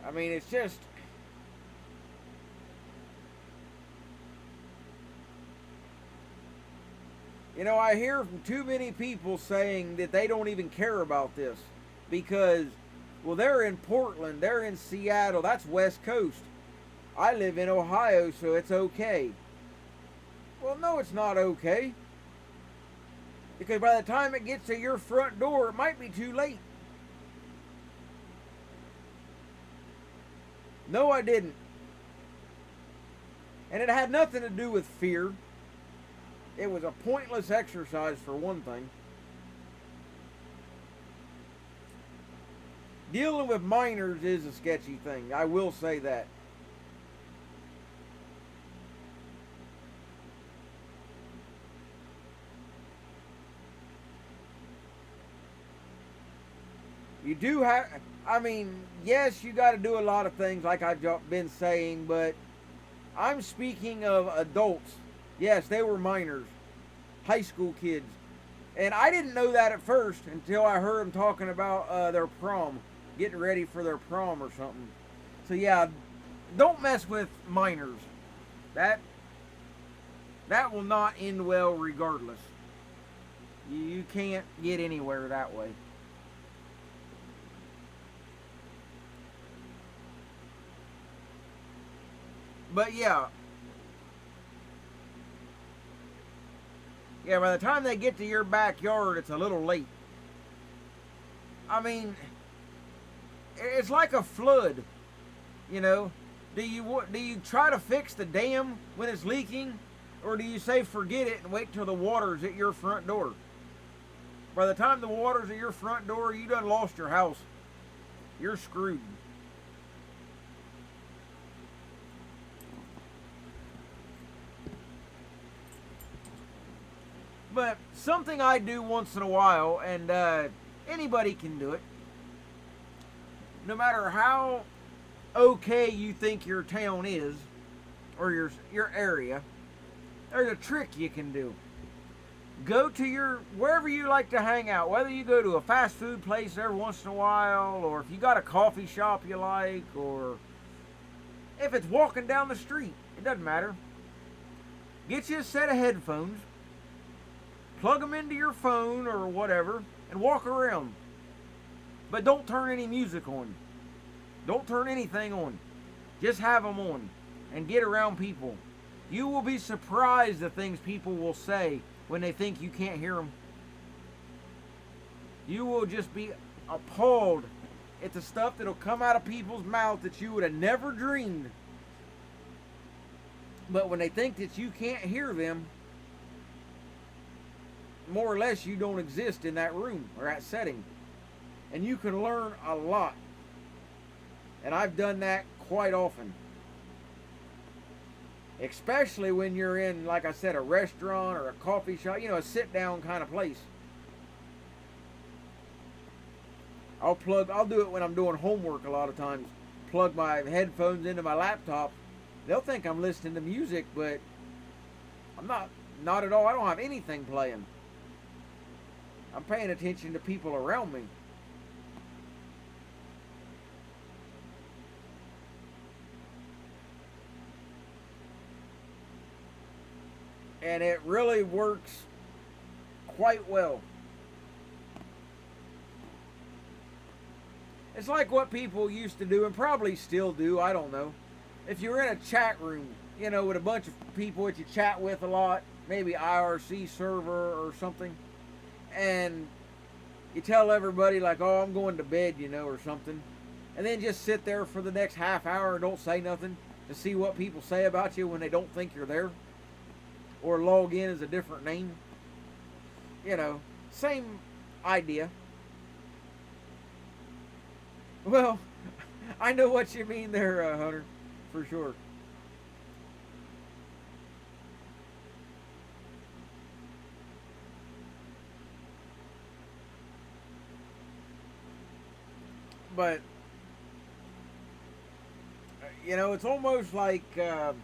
I mean, it's just, you know, I hear from too many people saying that they don't even care about this because, well, they're in Portland, they're in Seattle, that's West Coast. I live in Ohio, so it's okay. Well, no, it's not okay. Because by the time it gets to your front door, it might be too late. No, I didn't. And it had nothing to do with fear. It was a pointless exercise for one thing. Dealing with minors is a sketchy thing. I will say that. You do have, I mean, yes, you got to do a lot of things like I've been saying, but I'm speaking of adults. Yes, they were minors, high school kids. And I didn't know that at first until I heard them talking about their prom, getting ready for their prom or something. So yeah, don't mess with minors. That will not end well regardless. You can't get anywhere that way. But yeah, by the time they get to your backyard, it's a little late. I mean, it's like a flood, you know. Do you try to fix the dam when it's leaking, or do you say forget it and wait till the water's at your front door? By the time the water's at your front door, you done lost your house. You're screwed. But something I do once in a while, and anybody can do it, no matter how okay you think your town is, or your area, there's a trick you can do. Go to wherever you like to hang out, whether you go to a fast food place every once in a while, or if you got a coffee shop you like, or if it's walking down the street, it doesn't matter. Get you a set of headphones, plug them into your phone or whatever, and walk around. But don't turn any music on. Don't turn anything on. Just have them on and get around people. You will be surprised the things people will say when they think you can't hear them. You will just be appalled at the stuff that'll come out of people's mouths that you would have never dreamed. But when they think that you can't hear them, more or less you don't exist in that room or that setting. And you can learn a lot. And I've done that quite often. Especially when you're in, like I said, a restaurant or a coffee shop, you know, a sit-down kind of place. I'll do it when I'm doing homework a lot of times. Plug my headphones into my laptop. They'll think I'm listening to music, but I'm not at all. I don't have anything playing. I'm paying attention to people around me. And it really works quite well. It's like what people used to do and probably still do, I don't know. If you're in a chat room, you know, with a bunch of people that you chat with a lot, maybe IRC server or something, and you tell everybody like, oh, I'm going to bed, you know, or something, and then just sit there for the next half hour and don't say nothing to see what people say about you when they don't think you're there, or log in as a different name. You know, same idea. Well, I know what you mean there, Hunter, for sure. But, you know, it's almost like, I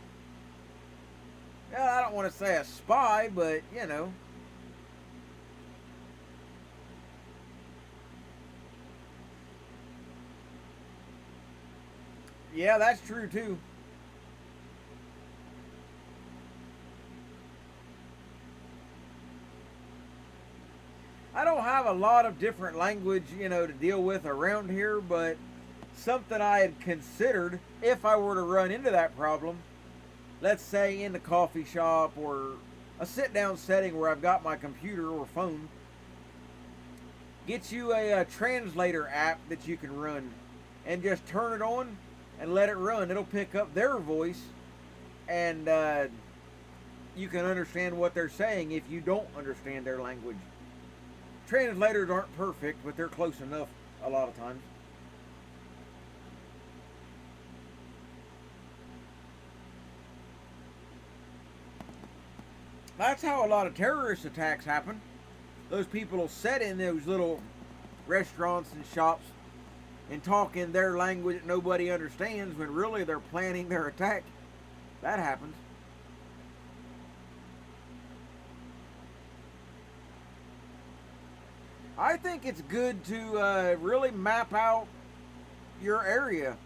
don't want to say a spy, but, you know. Yeah, that's true too. I don't have a lot of different language, you know, to deal with around here, but something I had considered if I were to run into that problem, let's say in the coffee shop or a sit-down setting where I've got my computer or phone, get you a translator app that you can run and just turn it on and let it run. It'll pick up their voice and you can understand what they're saying if you don't understand their language. Translators aren't perfect, but they're close enough a lot of times. That's how a lot of terrorist attacks happen. Those people will sit in those little restaurants and shops and talk in their language that nobody understands when really they're planning their attack. That happens. I think it's good to really map out your area.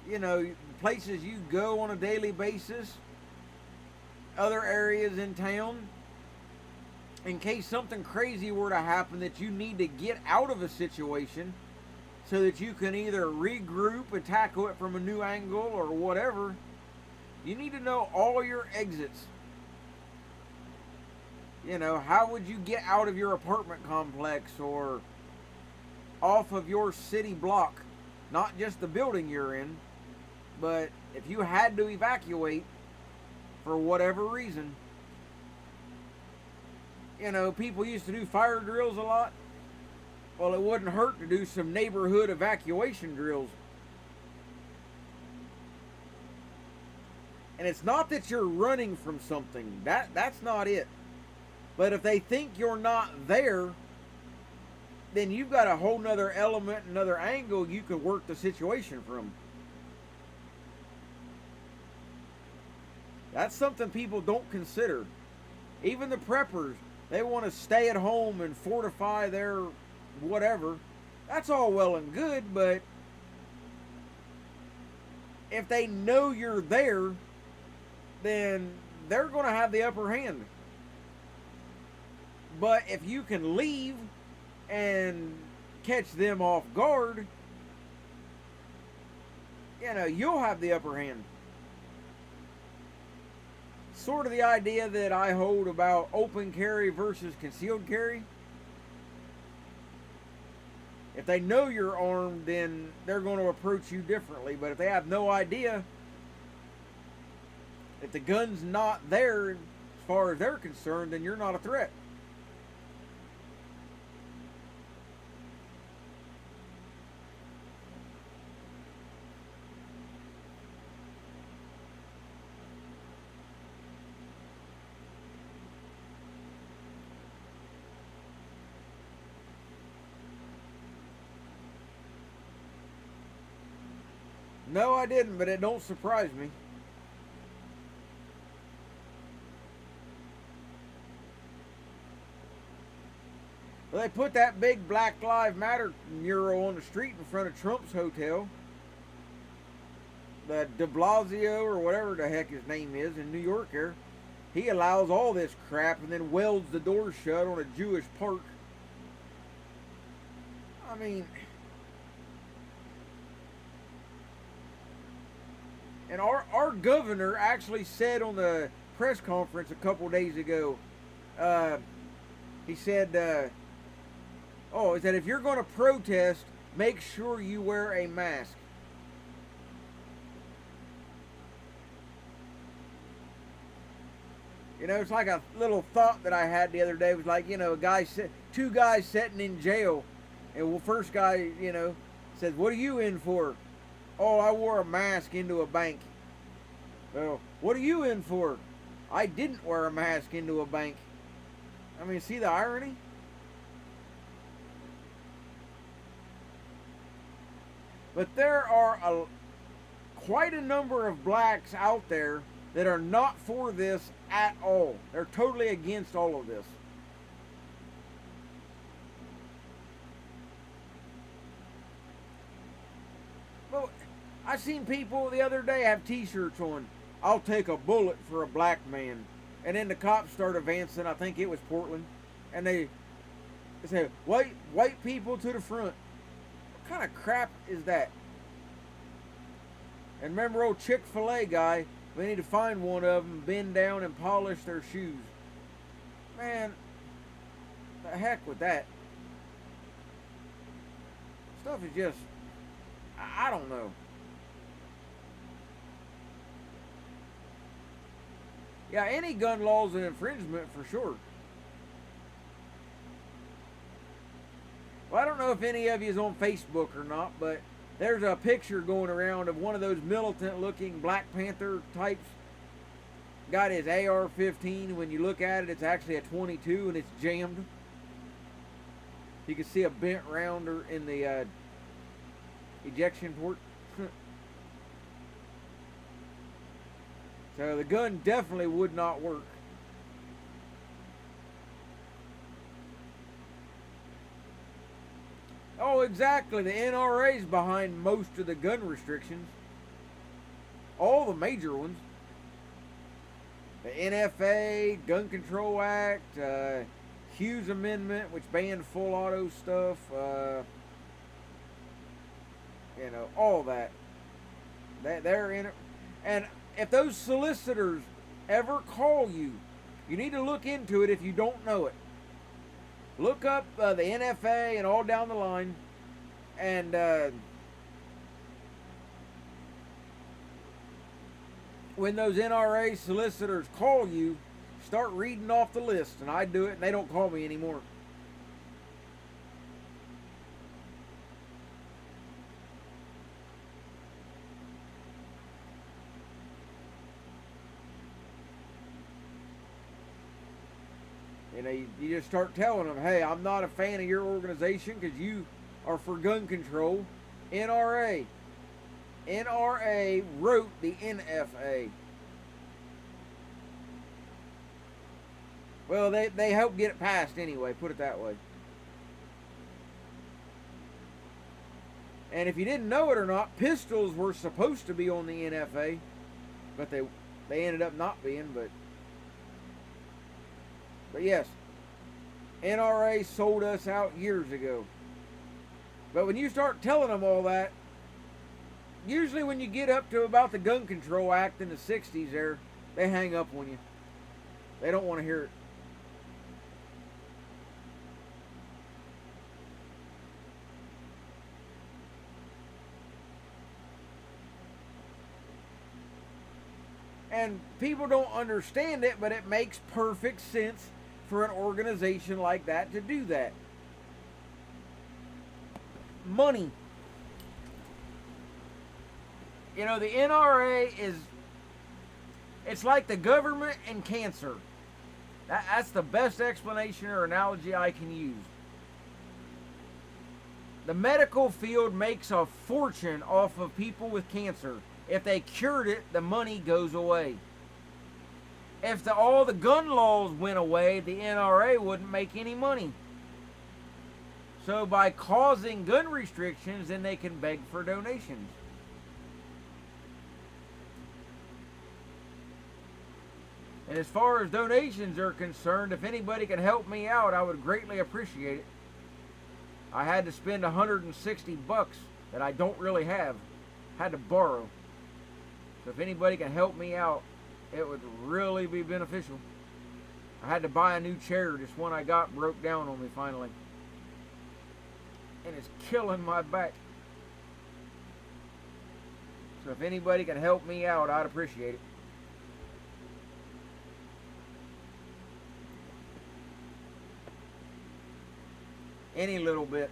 You know, places you go on a daily basis, other areas in town, in case something crazy were to happen that you need to get out of a situation so that you can either regroup and tackle it from a new angle or whatever. You need to know all your exits. You know, how would you get out of your apartment complex or off of your city block? Not just the building you're in, but if you had to evacuate for whatever reason. You know, people used to do fire drills a lot. Well, it wouldn't hurt to do some neighborhood evacuation drills. And it's not that you're running from something. That's not it. But if they think you're not there, then you've got a whole nother element, another angle you can work the situation from. That's something people don't consider. Even the preppers, they want to stay at home and fortify their whatever. That's all well and good, but if they know you're there, then they're going to have the upper hand. But if you can leave and catch them off guard, you know, you'll have the upper hand. Sort of the idea that I hold about open carry versus concealed carry. If they know you're armed, then they're going to approach you differently. But if they have no idea, if the gun's not there as far as they're concerned, then you're not a threat. No, I didn't, but it don't surprise me. Well, they put that big Black Lives Matter mural on the street in front of Trump's hotel. The de Blasio, or whatever the heck his name is, in New York here. He allows all this crap and then welds the door shut on a Jewish park. I mean... And our governor actually said on the press conference a couple days ago, he said, he said, if you're going to protest, make sure you wear a mask. You know, it's like a little thought that I had the other day. It was like, you know, two guys sitting in jail. And the first guy, you know, says, what are you in for? Oh, I wore a mask into a bank. Well, what are you in for? I didn't wear a mask into a bank. I mean, see the irony? But there are quite a number of blacks out there that are not for this at all. They're totally against all of this. Well, I seen people the other day have t-shirts on, I'll take a bullet for a black man. And then the cops start advancing, I think it was Portland, and they say, white people to the front. What kind of crap is that? And remember old Chick-fil-A guy, we need to find one of them, bend down and polish their shoes. Man, the heck with that. Stuff is just, I don't know. Yeah, any gun law is an infringement for sure. Well, I don't know if any of you is on Facebook or not, but there's a picture going around of one of those militant-looking Black Panther types. Got his AR-15. When you look at it, it's actually a 22, and it's jammed. You can see a bent rounder in the ejection port. So the gun definitely would not work. Oh, exactly. The NRA's behind most of the gun restrictions. All the major ones. The NFA, Gun Control Act, Hughes Amendment, which banned full auto stuff. You know, all that. They're in it. And if those solicitors ever call you, you need to look into it if you don't know it. Look up the NFA and all down the line, and when those NRA solicitors call you, start reading off the list. And I do it, and they don't call me anymore. You know, you just start telling them, hey, I'm not a fan of your organization because you are for gun control. NRA wrote the NFA. Well, they helped get it passed anyway, put it that way. And if you didn't know it or not, pistols were supposed to be on the NFA, but they ended up not being, but yes, NRA sold us out years ago. But when you start telling them all that, usually when you get up to about the Gun Control Act in the 60s there, they hang up on you. They don't want to hear it. And people don't understand it, but it makes perfect sense for an organization like that to do that. Money. You know, the NRA it's like the government and cancer. That's the best explanation or analogy I can use. The medical field makes a fortune off of people with cancer. If they cured it, the money goes away. If all the gun laws went away, the NRA wouldn't make any money. So by causing gun restrictions, then they can beg for donations. And as far as donations are concerned, if anybody can help me out, I would greatly appreciate it. I had to spend $160 that I don't really have. Had to borrow. So if anybody can help me out, it would really be beneficial. I had to buy a new chair. This one I got broke down on me finally. And it's killing my back. So if anybody can help me out, I'd appreciate it. Any little bit.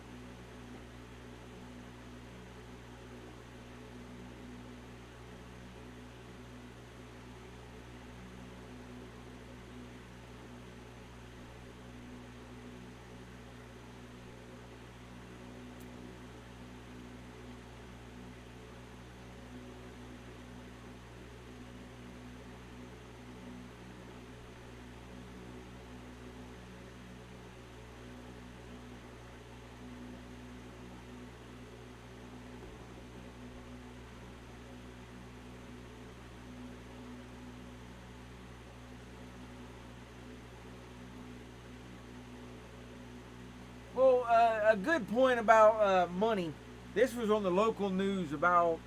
Well, a good point about money. This was on the local news about,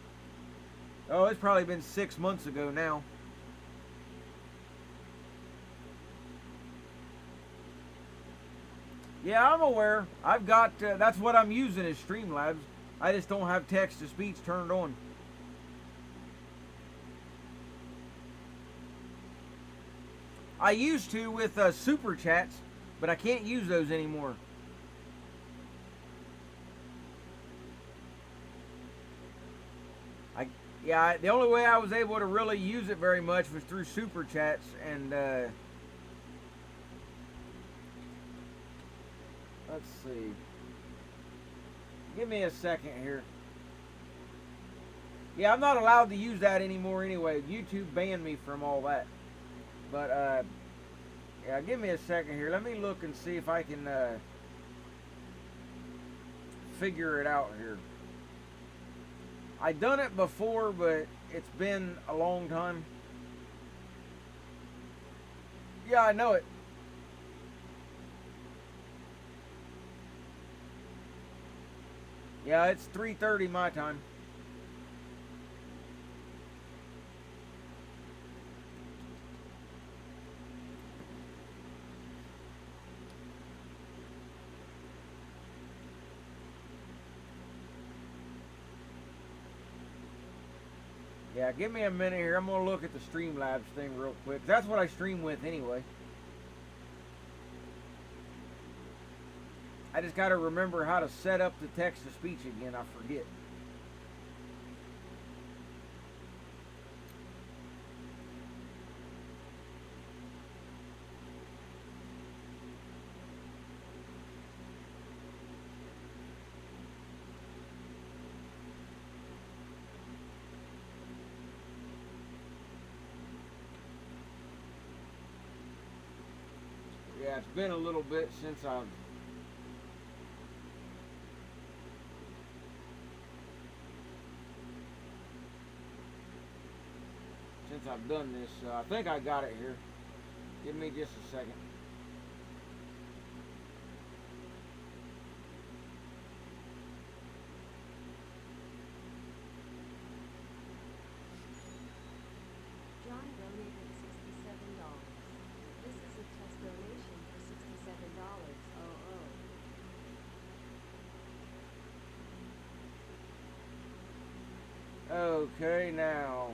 it's probably been 6 months ago now. Yeah, I'm aware. I've got, that's what I'm using is Streamlabs. I just don't have text-to-speech turned on. I used to with Super Chats, but I can't use those anymore. Yeah, the only way I was able to really use it very much was through Super Chats, and let's see. Give me a second here. Yeah, I'm not allowed to use that anymore anyway. YouTube banned me from all that. But, yeah, give me a second here. Let me look and see if I can figure it out here. I done it before, but it's been a long time. Yeah, I know it. Yeah, it's 3:30 my time. Yeah, give me a minute here. I'm going to look at the Streamlabs thing real quick. That's what I stream with anyway. I just got to remember how to set up the text-to-speech again. I forget. Yeah, it's been a little bit since I've done this. I think I got it here. Give me just a second. John donated $67. This is a test donation for $67. Okay, now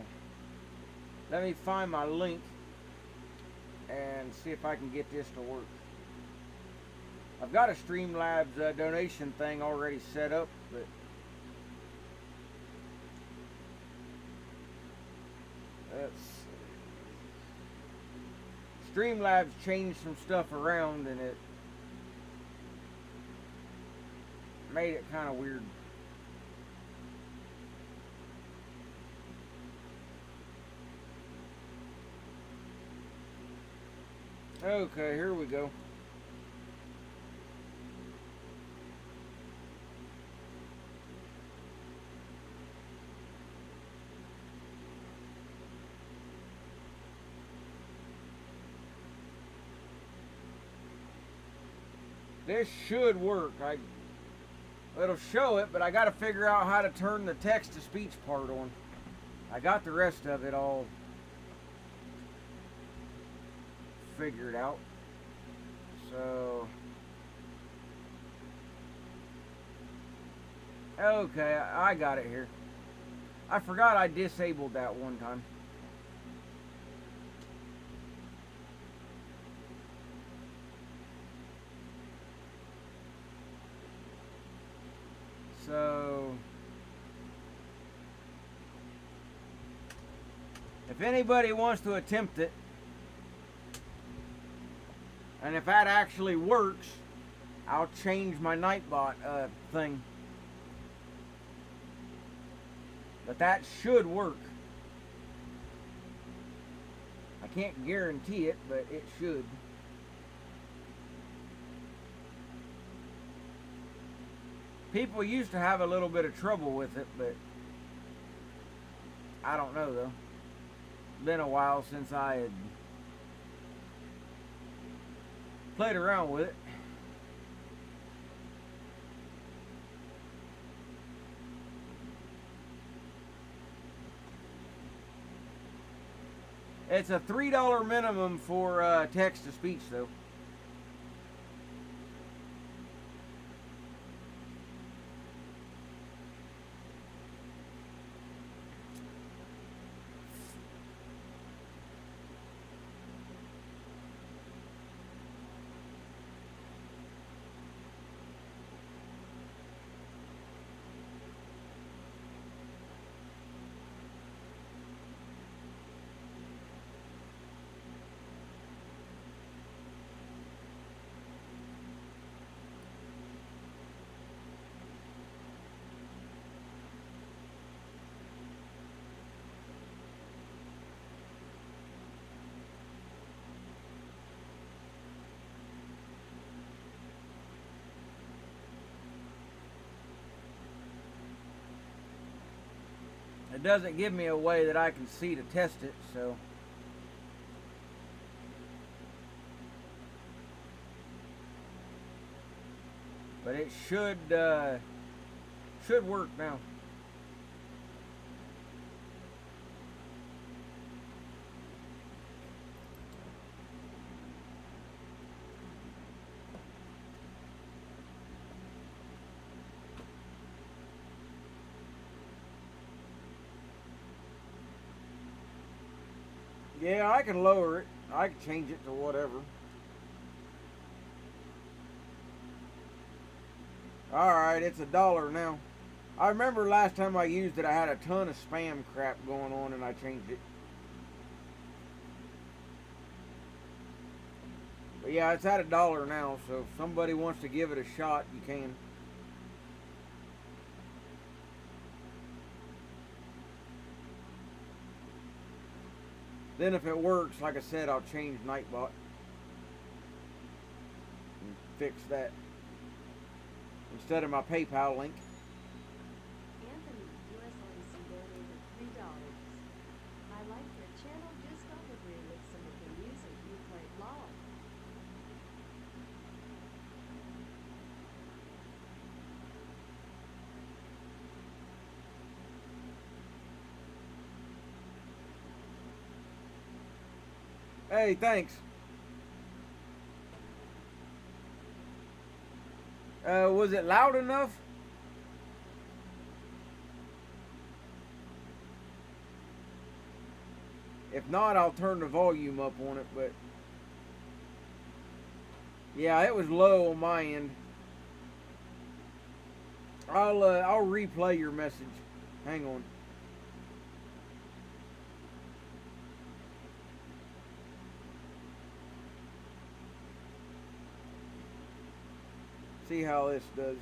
let me find my link and see if I can get this to work. I've got a Streamlabs donation thing already set up, but let's see. Streamlabs changed some stuff around and it made it kind of weird. Okay, here we go. This should work. It'll show it, but I got to figure out how to turn the text-to-speech part on. I got the rest of it all figured out. So, okay, I got it here. I forgot I disabled that one time. So, if anybody wants to attempt it, and if that actually works, I'll change my Nightbot thing. But that should work. I can't guarantee it, but it should. People used to have a little bit of trouble with it, but I don't know though. Been a while since I had played around with it. It's a $3 minimum for text-to-speech though. It doesn't give me a way that I can see to test it, so. But it should work now. Yeah, I can lower it. I can change it to whatever. Alright, it's $1 now. I remember last time I used it, I had a ton of spam crap going on and I changed it. But yeah, it's at $1 now, so if somebody wants to give it a shot, you can. Then if it works, like I said, I'll change Nightbot and fix that instead of my PayPal link. Anthony, USLC donated $3. I like your channel, just don't agree with some of the music you played live. Hey, thanks. Was it loud enough? If not, I'll turn the volume up on it, but yeah, it was low on my end. I'll replay your message. Hang on. See how this does.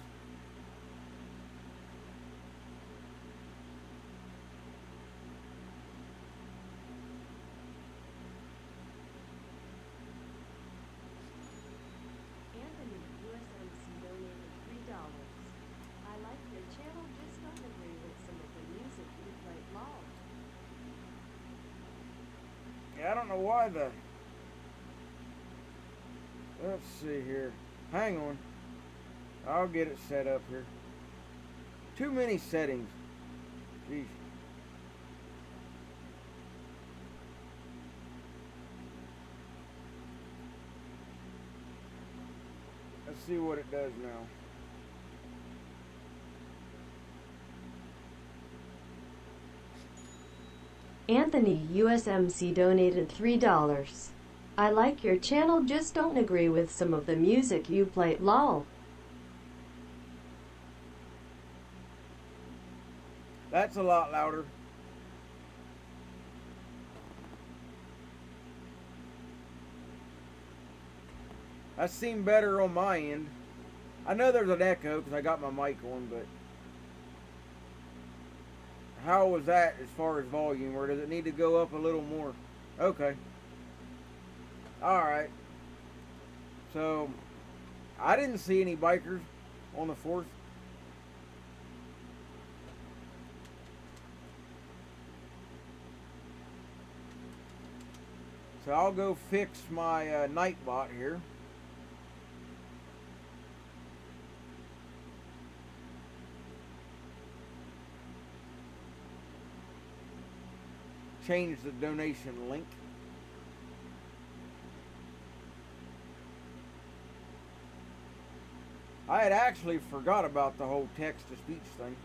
don't know why the... Let's see here. Hang on. I'll get it set up here. Too many settings. Jeez. Let's see what it does now. Anthony USMC donated $3. I like your channel, just don't agree with some of the music you play. Lol. That's a lot louder. That seemed better on my end. I know there's an echo because I got my mic on, but how was that as far as volume, or does it need to go up a little more? Okay. Alright. So, I didn't see any bikers on the 4th. So I'll go fix my Nightbot here. Change the donation link. I had actually forgot about the whole text-to-speech thing.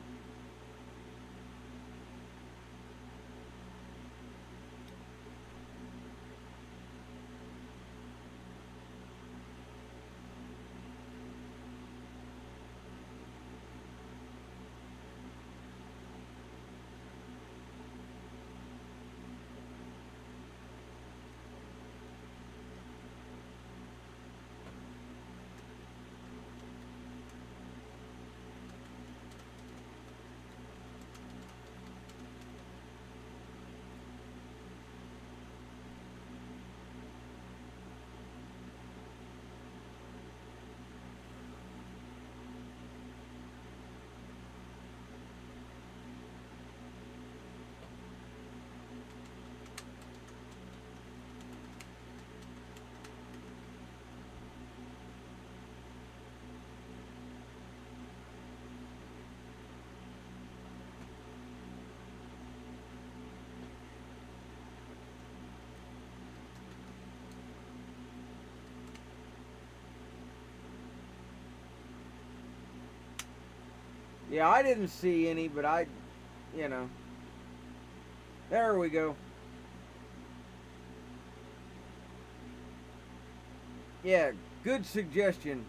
Yeah, I didn't see any, but you know. There we go. Yeah, good suggestion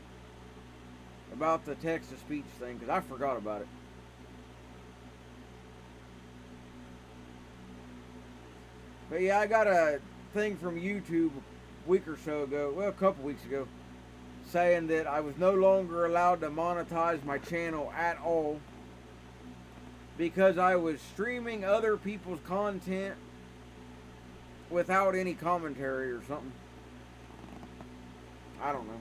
about the text-to-speech thing, because I forgot about it. But yeah, I got a thing from YouTube a week or so ago, well, a couple weeks ago, saying that I was no longer allowed to monetize my channel at all because I was streaming other people's content without any commentary or something. I don't know.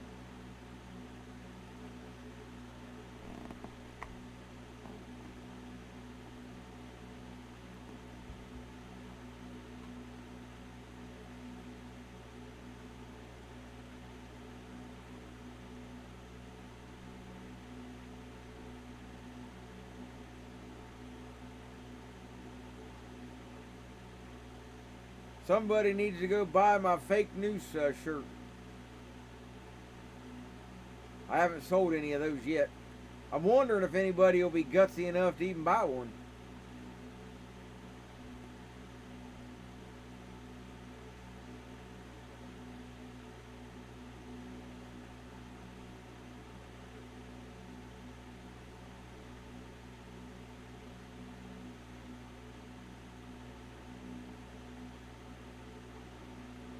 Somebody needs to go buy my fake news shirt. I haven't sold any of those yet. I'm wondering if anybody will be gutsy enough to even buy one.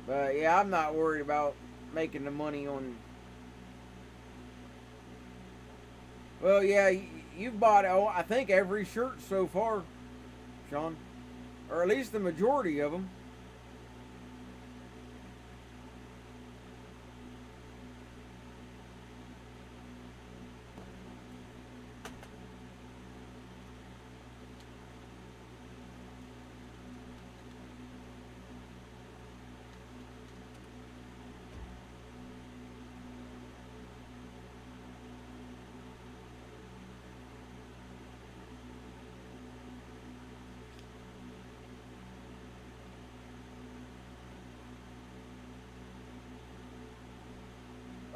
But yeah, I'm not worried about making the money on... Well, yeah, you've bought, I think, every shirt so far, Sean. Or at least the majority of them.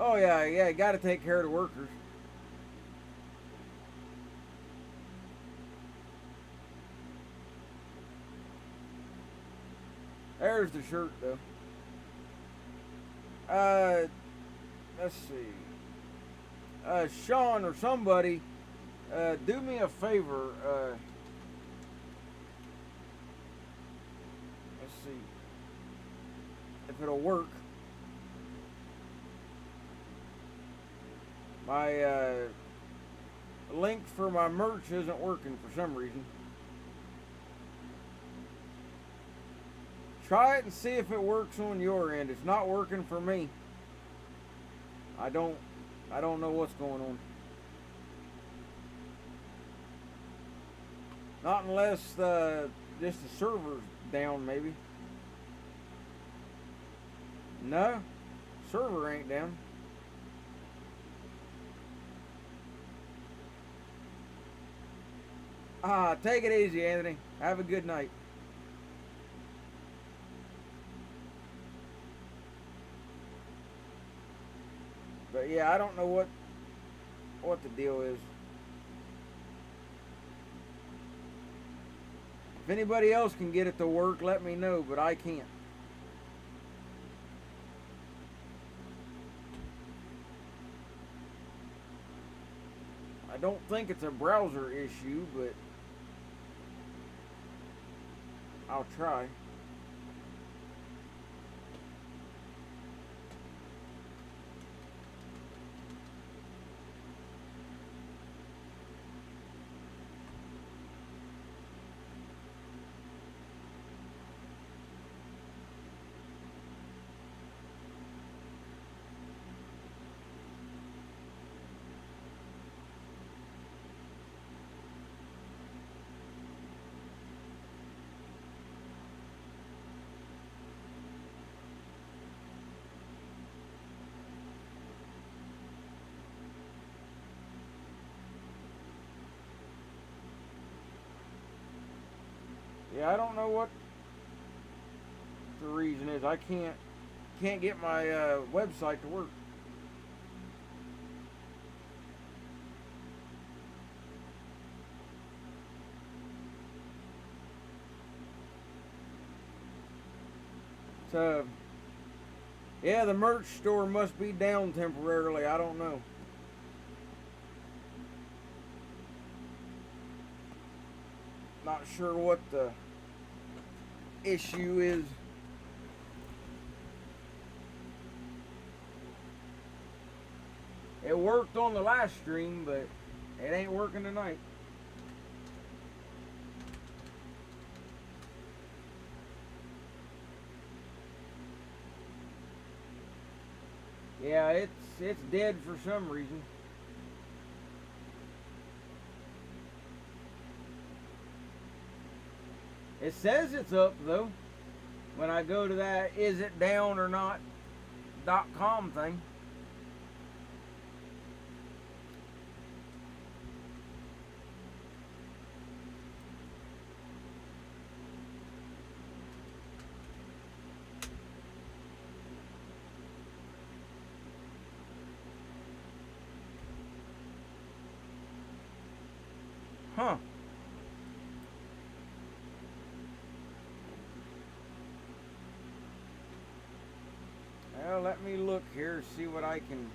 Oh yeah, you got to take care of the workers. There's the shirt though. Let's see. Sean or somebody, do me a favor. Let's see if it'll work. My link for my merch isn't working for some reason. Try it and see if it works on your end. It's not working for me. I don't know what's going on. Not unless just the server's down, maybe. No, server ain't down. Take it easy, Anthony. Have a good night. But yeah, I don't know what the deal is. If anybody else can get it to work, let me know, but I can't. I don't think it's a browser issue, but I'll try. Yeah, I don't know what the reason is. I can't get my website to work. So, yeah, the merch store must be down temporarily. I don't know. Not sure what the issue is. It worked on the last stream, but it ain't working tonight. Yeah, it's dead for some reason. It says it's up though. When I go to that is it down or not .com thing. Huh. Well, let me look here, see what I can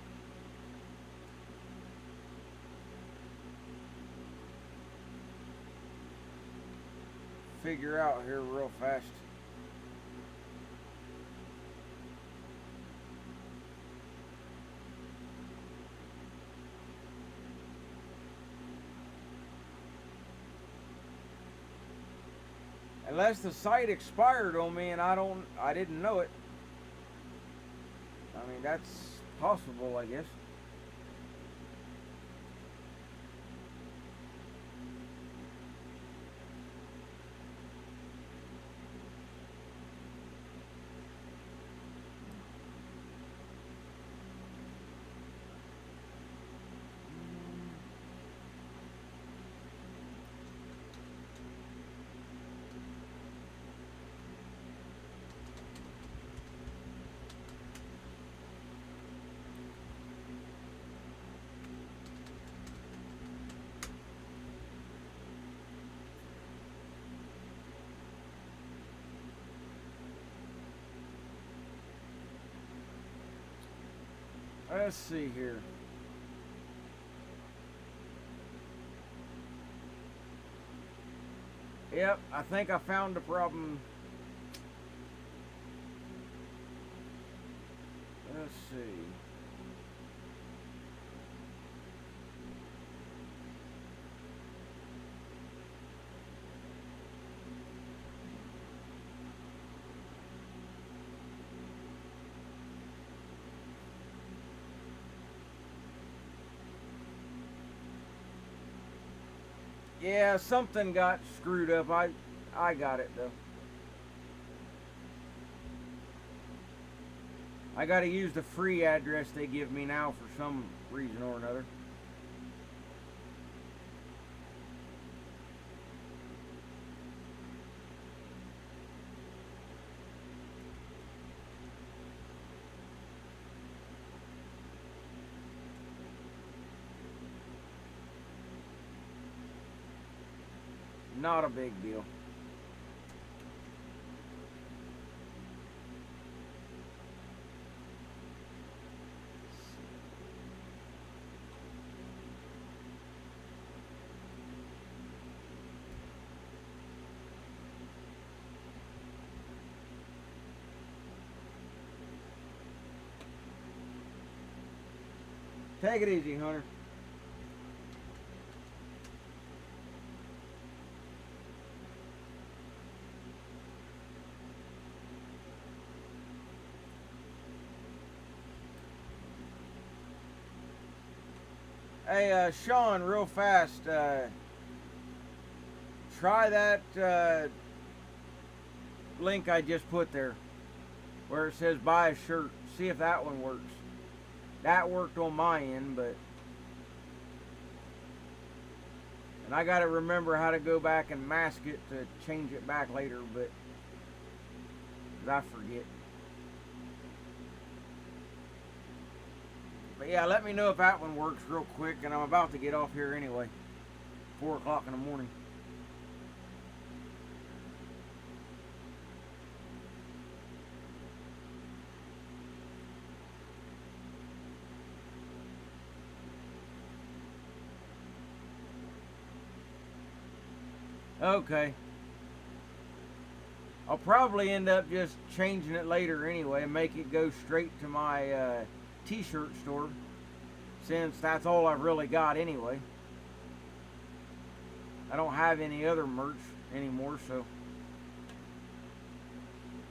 figure out here real fast. Unless the site expired on me and I didn't know it. I mean, that's possible, I guess. Let's see here. Yep, I think I found the problem. Let's see. Yeah, something got screwed up. I got it though. I got to use the free address they give me now for some reason or another. Not a big deal. Take it easy, Hunter. Hey, Sean, real fast, try that link I just put there where it says buy a shirt. See if that one works. That worked on my end, but... And I gotta remember how to go back and mask it to change it back later, but... 'cause I forget. But yeah, let me know if that one works real quick, and I'm about to get off here anyway. 4 o'clock in the morning. Okay. I'll probably end up just changing it later anyway and make it go straight to my t-shirt store, since that's all I've really got anyway. I don't have any other merch anymore, so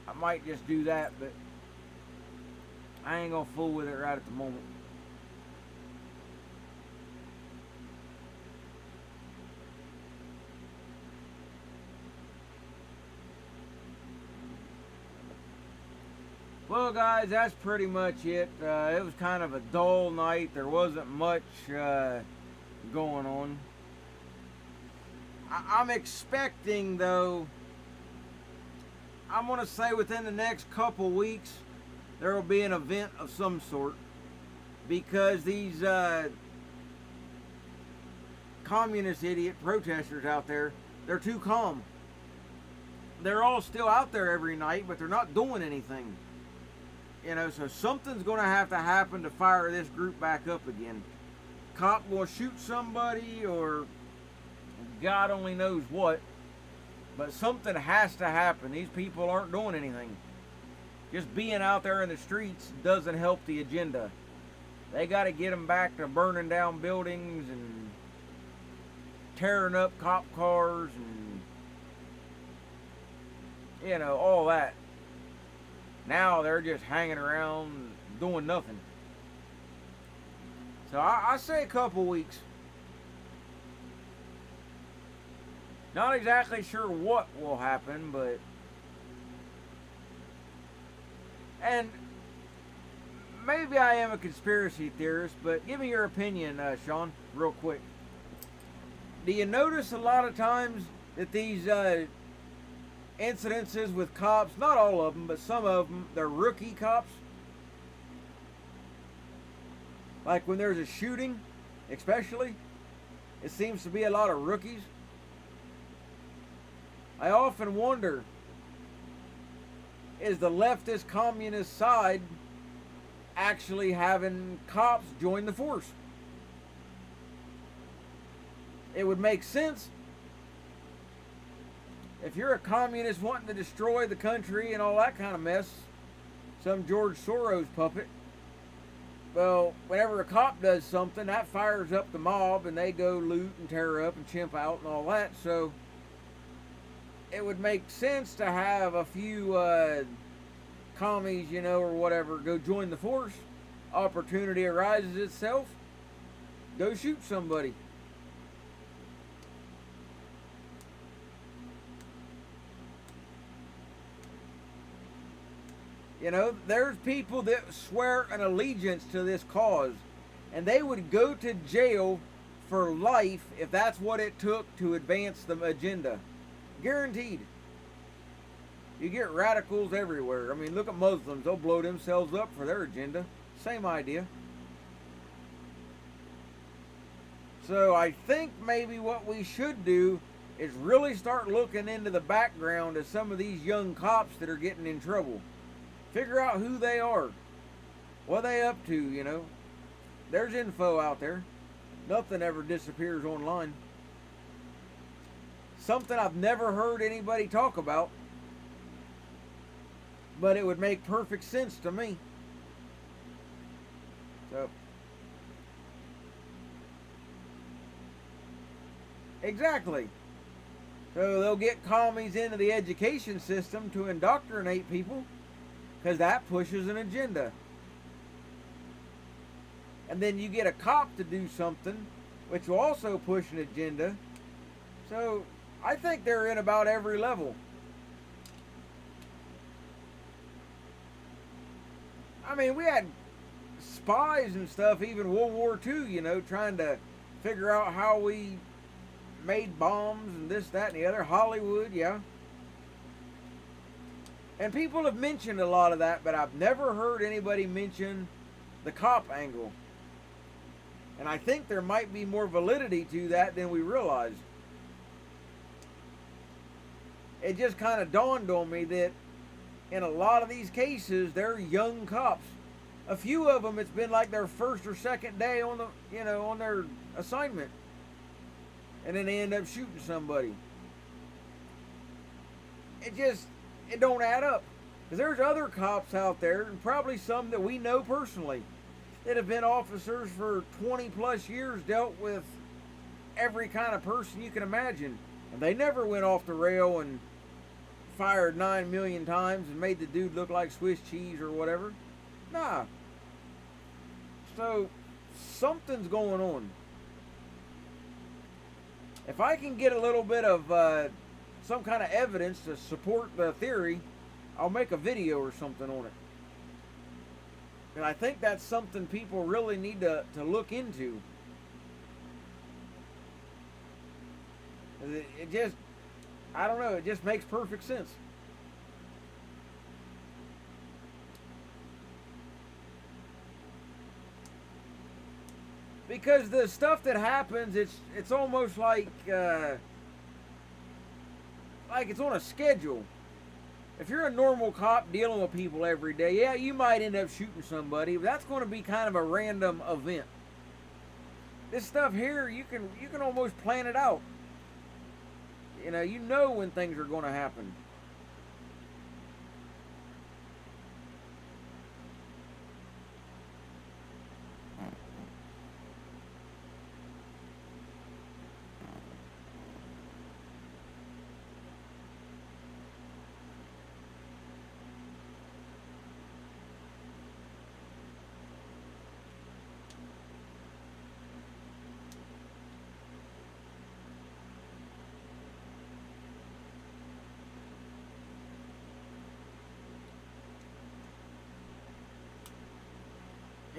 I might just do that, but I ain't gonna fool with it right at the moment. Well, guys, that's pretty much it. It was kind of a dull night. There wasn't much going on. I'm expecting, though, I'm going to say within the next couple weeks, there will be an event of some sort. Because these communist idiot protesters out there, they're too calm. They're all still out there every night, but they're not doing anything. You know, so something's going to have to happen to fire this group back up again. Cop will shoot somebody, or God only knows what. But something has to happen. These people aren't doing anything. Just being out there in the streets doesn't help the agenda. They got to get them back to burning down buildings and tearing up cop cars and, you know, all that. Now they're just hanging around doing nothing. So I say a couple weeks. Not exactly sure what will happen, but... And maybe I am a conspiracy theorist, but give me your opinion, Sean, real quick. Do you notice a lot of times that these incidences with cops, not all of them, but some of them, they're rookie cops? Like when there's a shooting, especially, it seems to be a lot of rookies. I often wonder, is the leftist communist side actually having cops join the force. It would make sense if you're a communist wanting to destroy the country and all that kind of mess, some George Soros puppet. Well, whenever a cop does something, that fires up the mob and they go loot and tear up and chimp out and all that. So it would make sense to have a few commies, you know, or whatever, go join the force. Opportunity arises itself, go shoot somebody. You know, there's people that swear an allegiance to this cause, and they would go to jail for life if that's what it took to advance the agenda. Guaranteed. You get radicals everywhere. I mean, look at Muslims. They'll blow themselves up for their agenda. Same idea. So I think maybe what we should do is really start looking into the background of some of these young cops that are getting in trouble. Figure out who they are. What are they up to, you know. There's info out there. Nothing ever disappears online. Something I've never heard anybody talk about, but it would make perfect sense to me. So, exactly. So they'll get commies into the education system to indoctrinate people, because that pushes an agenda. And then you get a cop to do something, which will also push an agenda. So I think they're in about every level. I mean, we had spies and stuff, even World War II, you know, trying to figure out how we made bombs and this, that, and the other. Hollywood, yeah. And people have mentioned a lot of that, but I've never heard anybody mention the cop angle. And I think there might be more validity to that than we realize. It just kind of dawned on me that in a lot of these cases, they're young cops. A few of them, it's been like their first or second day on the, you know, on their assignment. And then they end up shooting somebody. It don't add up. Because there's other cops out there, and probably some that we know personally, that have been officers for 20 plus years, dealt with every kind of person you can imagine. And they never went off the rail and fired 9 million times and made the dude look like Swiss cheese or whatever. Nah. So, something's going on. If I can get a little bit of some kind of evidence to support the theory, I'll make a video or something on it. And I think that's something people really need to look into. It just, I don't know, it just makes perfect sense. Because the stuff that happens, it's almost like it's on a schedule. If you're a normal cop dealing with people every day, yeah, you might end up shooting somebody, but that's going to be kind of a random event. This stuff here, you can almost plan it out. You know when things are going to happen.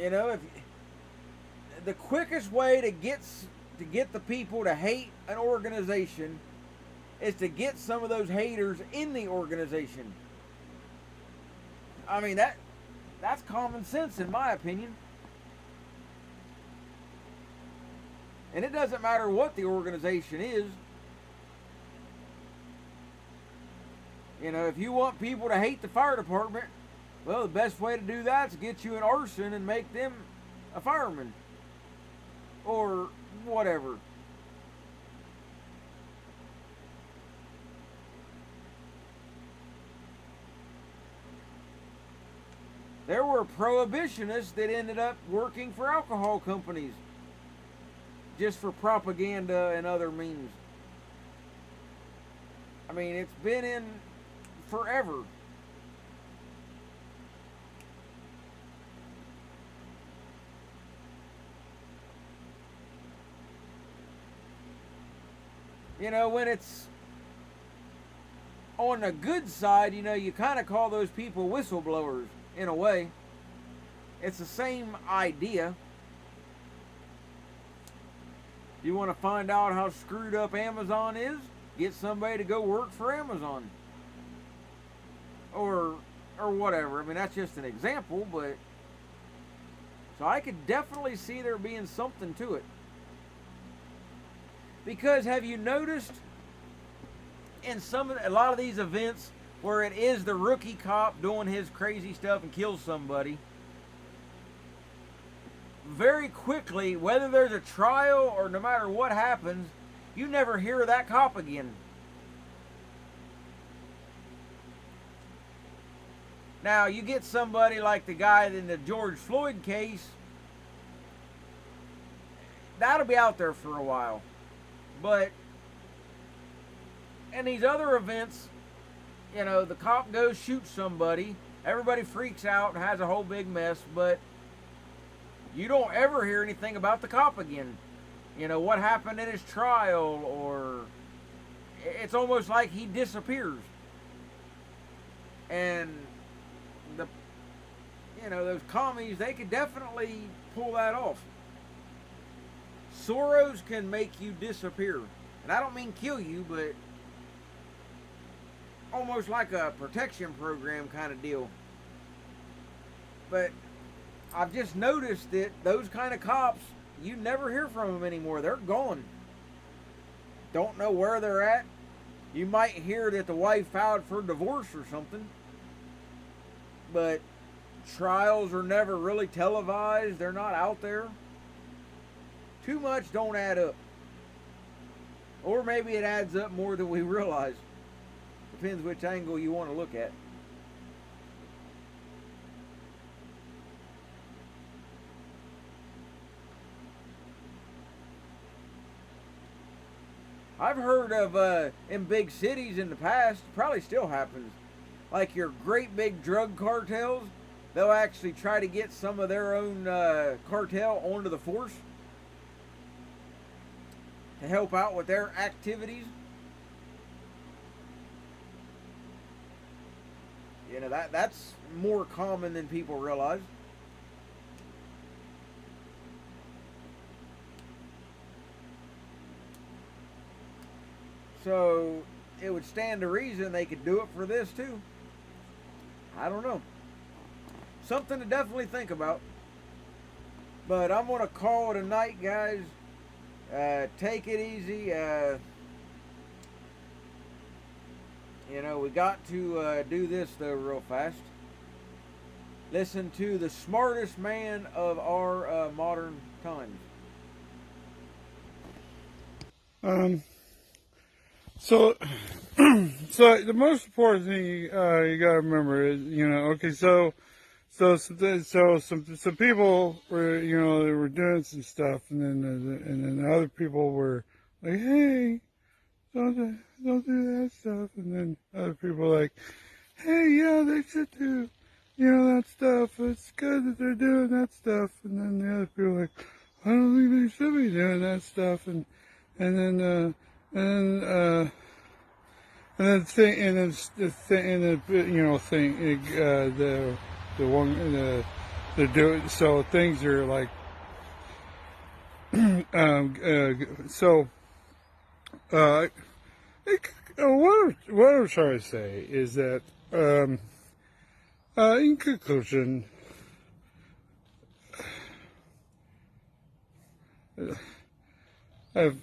If the quickest way to get the people to hate an organization is to get some of those haters in the organization. I mean, that's common sense in my opinion. And it doesn't matter what the organization is. If you want people to hate the fire department, Well, the best way to do that is get you an arson and make them a fireman. Or whatever. There were prohibitionists that ended up working for alcohol companies just for propaganda and other means. I mean, it's been in forever. You know, when it's on the good side, you know, you kind of call those people whistleblowers in a way. It's the same idea. You want to find out how screwed up Amazon is? Get somebody to go work for Amazon. Or whatever. I mean, that's just an example, but so I could definitely see there being something to it. Because have you noticed in a lot of these events where it is the rookie cop doing his crazy stuff and kills somebody, very quickly, whether there's a trial or no matter what happens, you never hear of that cop again. Now, you get somebody like the guy in the George Floyd case, that'll be out there for a while. But in these other events, you know, the cop goes, shoots somebody, everybody freaks out and has a whole big mess, but you don't ever hear anything about the cop again. You know, what happened in his trial, or it's almost like he disappears. And those commies, they could definitely pull that off. Soros can make you disappear. And I don't mean kill you, but almost like a protection program kind of deal. But I've just noticed that those kind of cops, you never hear from them anymore. They're gone. Don't know where they're at. You might hear that the wife filed for divorce or something. But trials are never really televised. They're not out there. Too much don't add up. Or maybe it adds up more than we realize. Depends which angle you want to look at. I've heard of in big cities in the past, probably still happens, like your great big drug cartels, they'll actually try to get some of their own cartel onto the force to help out with their activities. You know, that's more common than people realize. So it would stand to reason they could do it for this too. I don't know. Something to definitely think about. But I'm going to call it a night, guys. Take it easy. We got to do this though real fast. Listen to the smartest man of our modern times. So the most important thing you gotta remember is, some people were, they were doing some stuff, and then other people were like, hey, don't do that stuff, and then other people were like, hey, yeah, they should do, that stuff. It's good that they're doing that stuff, and then the other people were like, I don't think they should be doing that stuff, and then the one they're doing, so things are like what I'm trying to say is that in conclusion, I have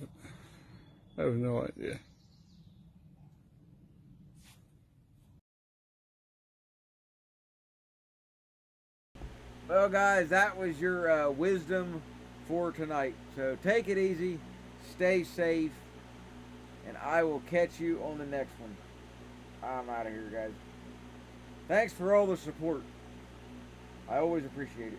no idea. Well, guys, that was your wisdom for tonight. So take it easy, stay safe, and I will catch you on the next one. I'm out of here, guys. Thanks for all the support. I always appreciate it.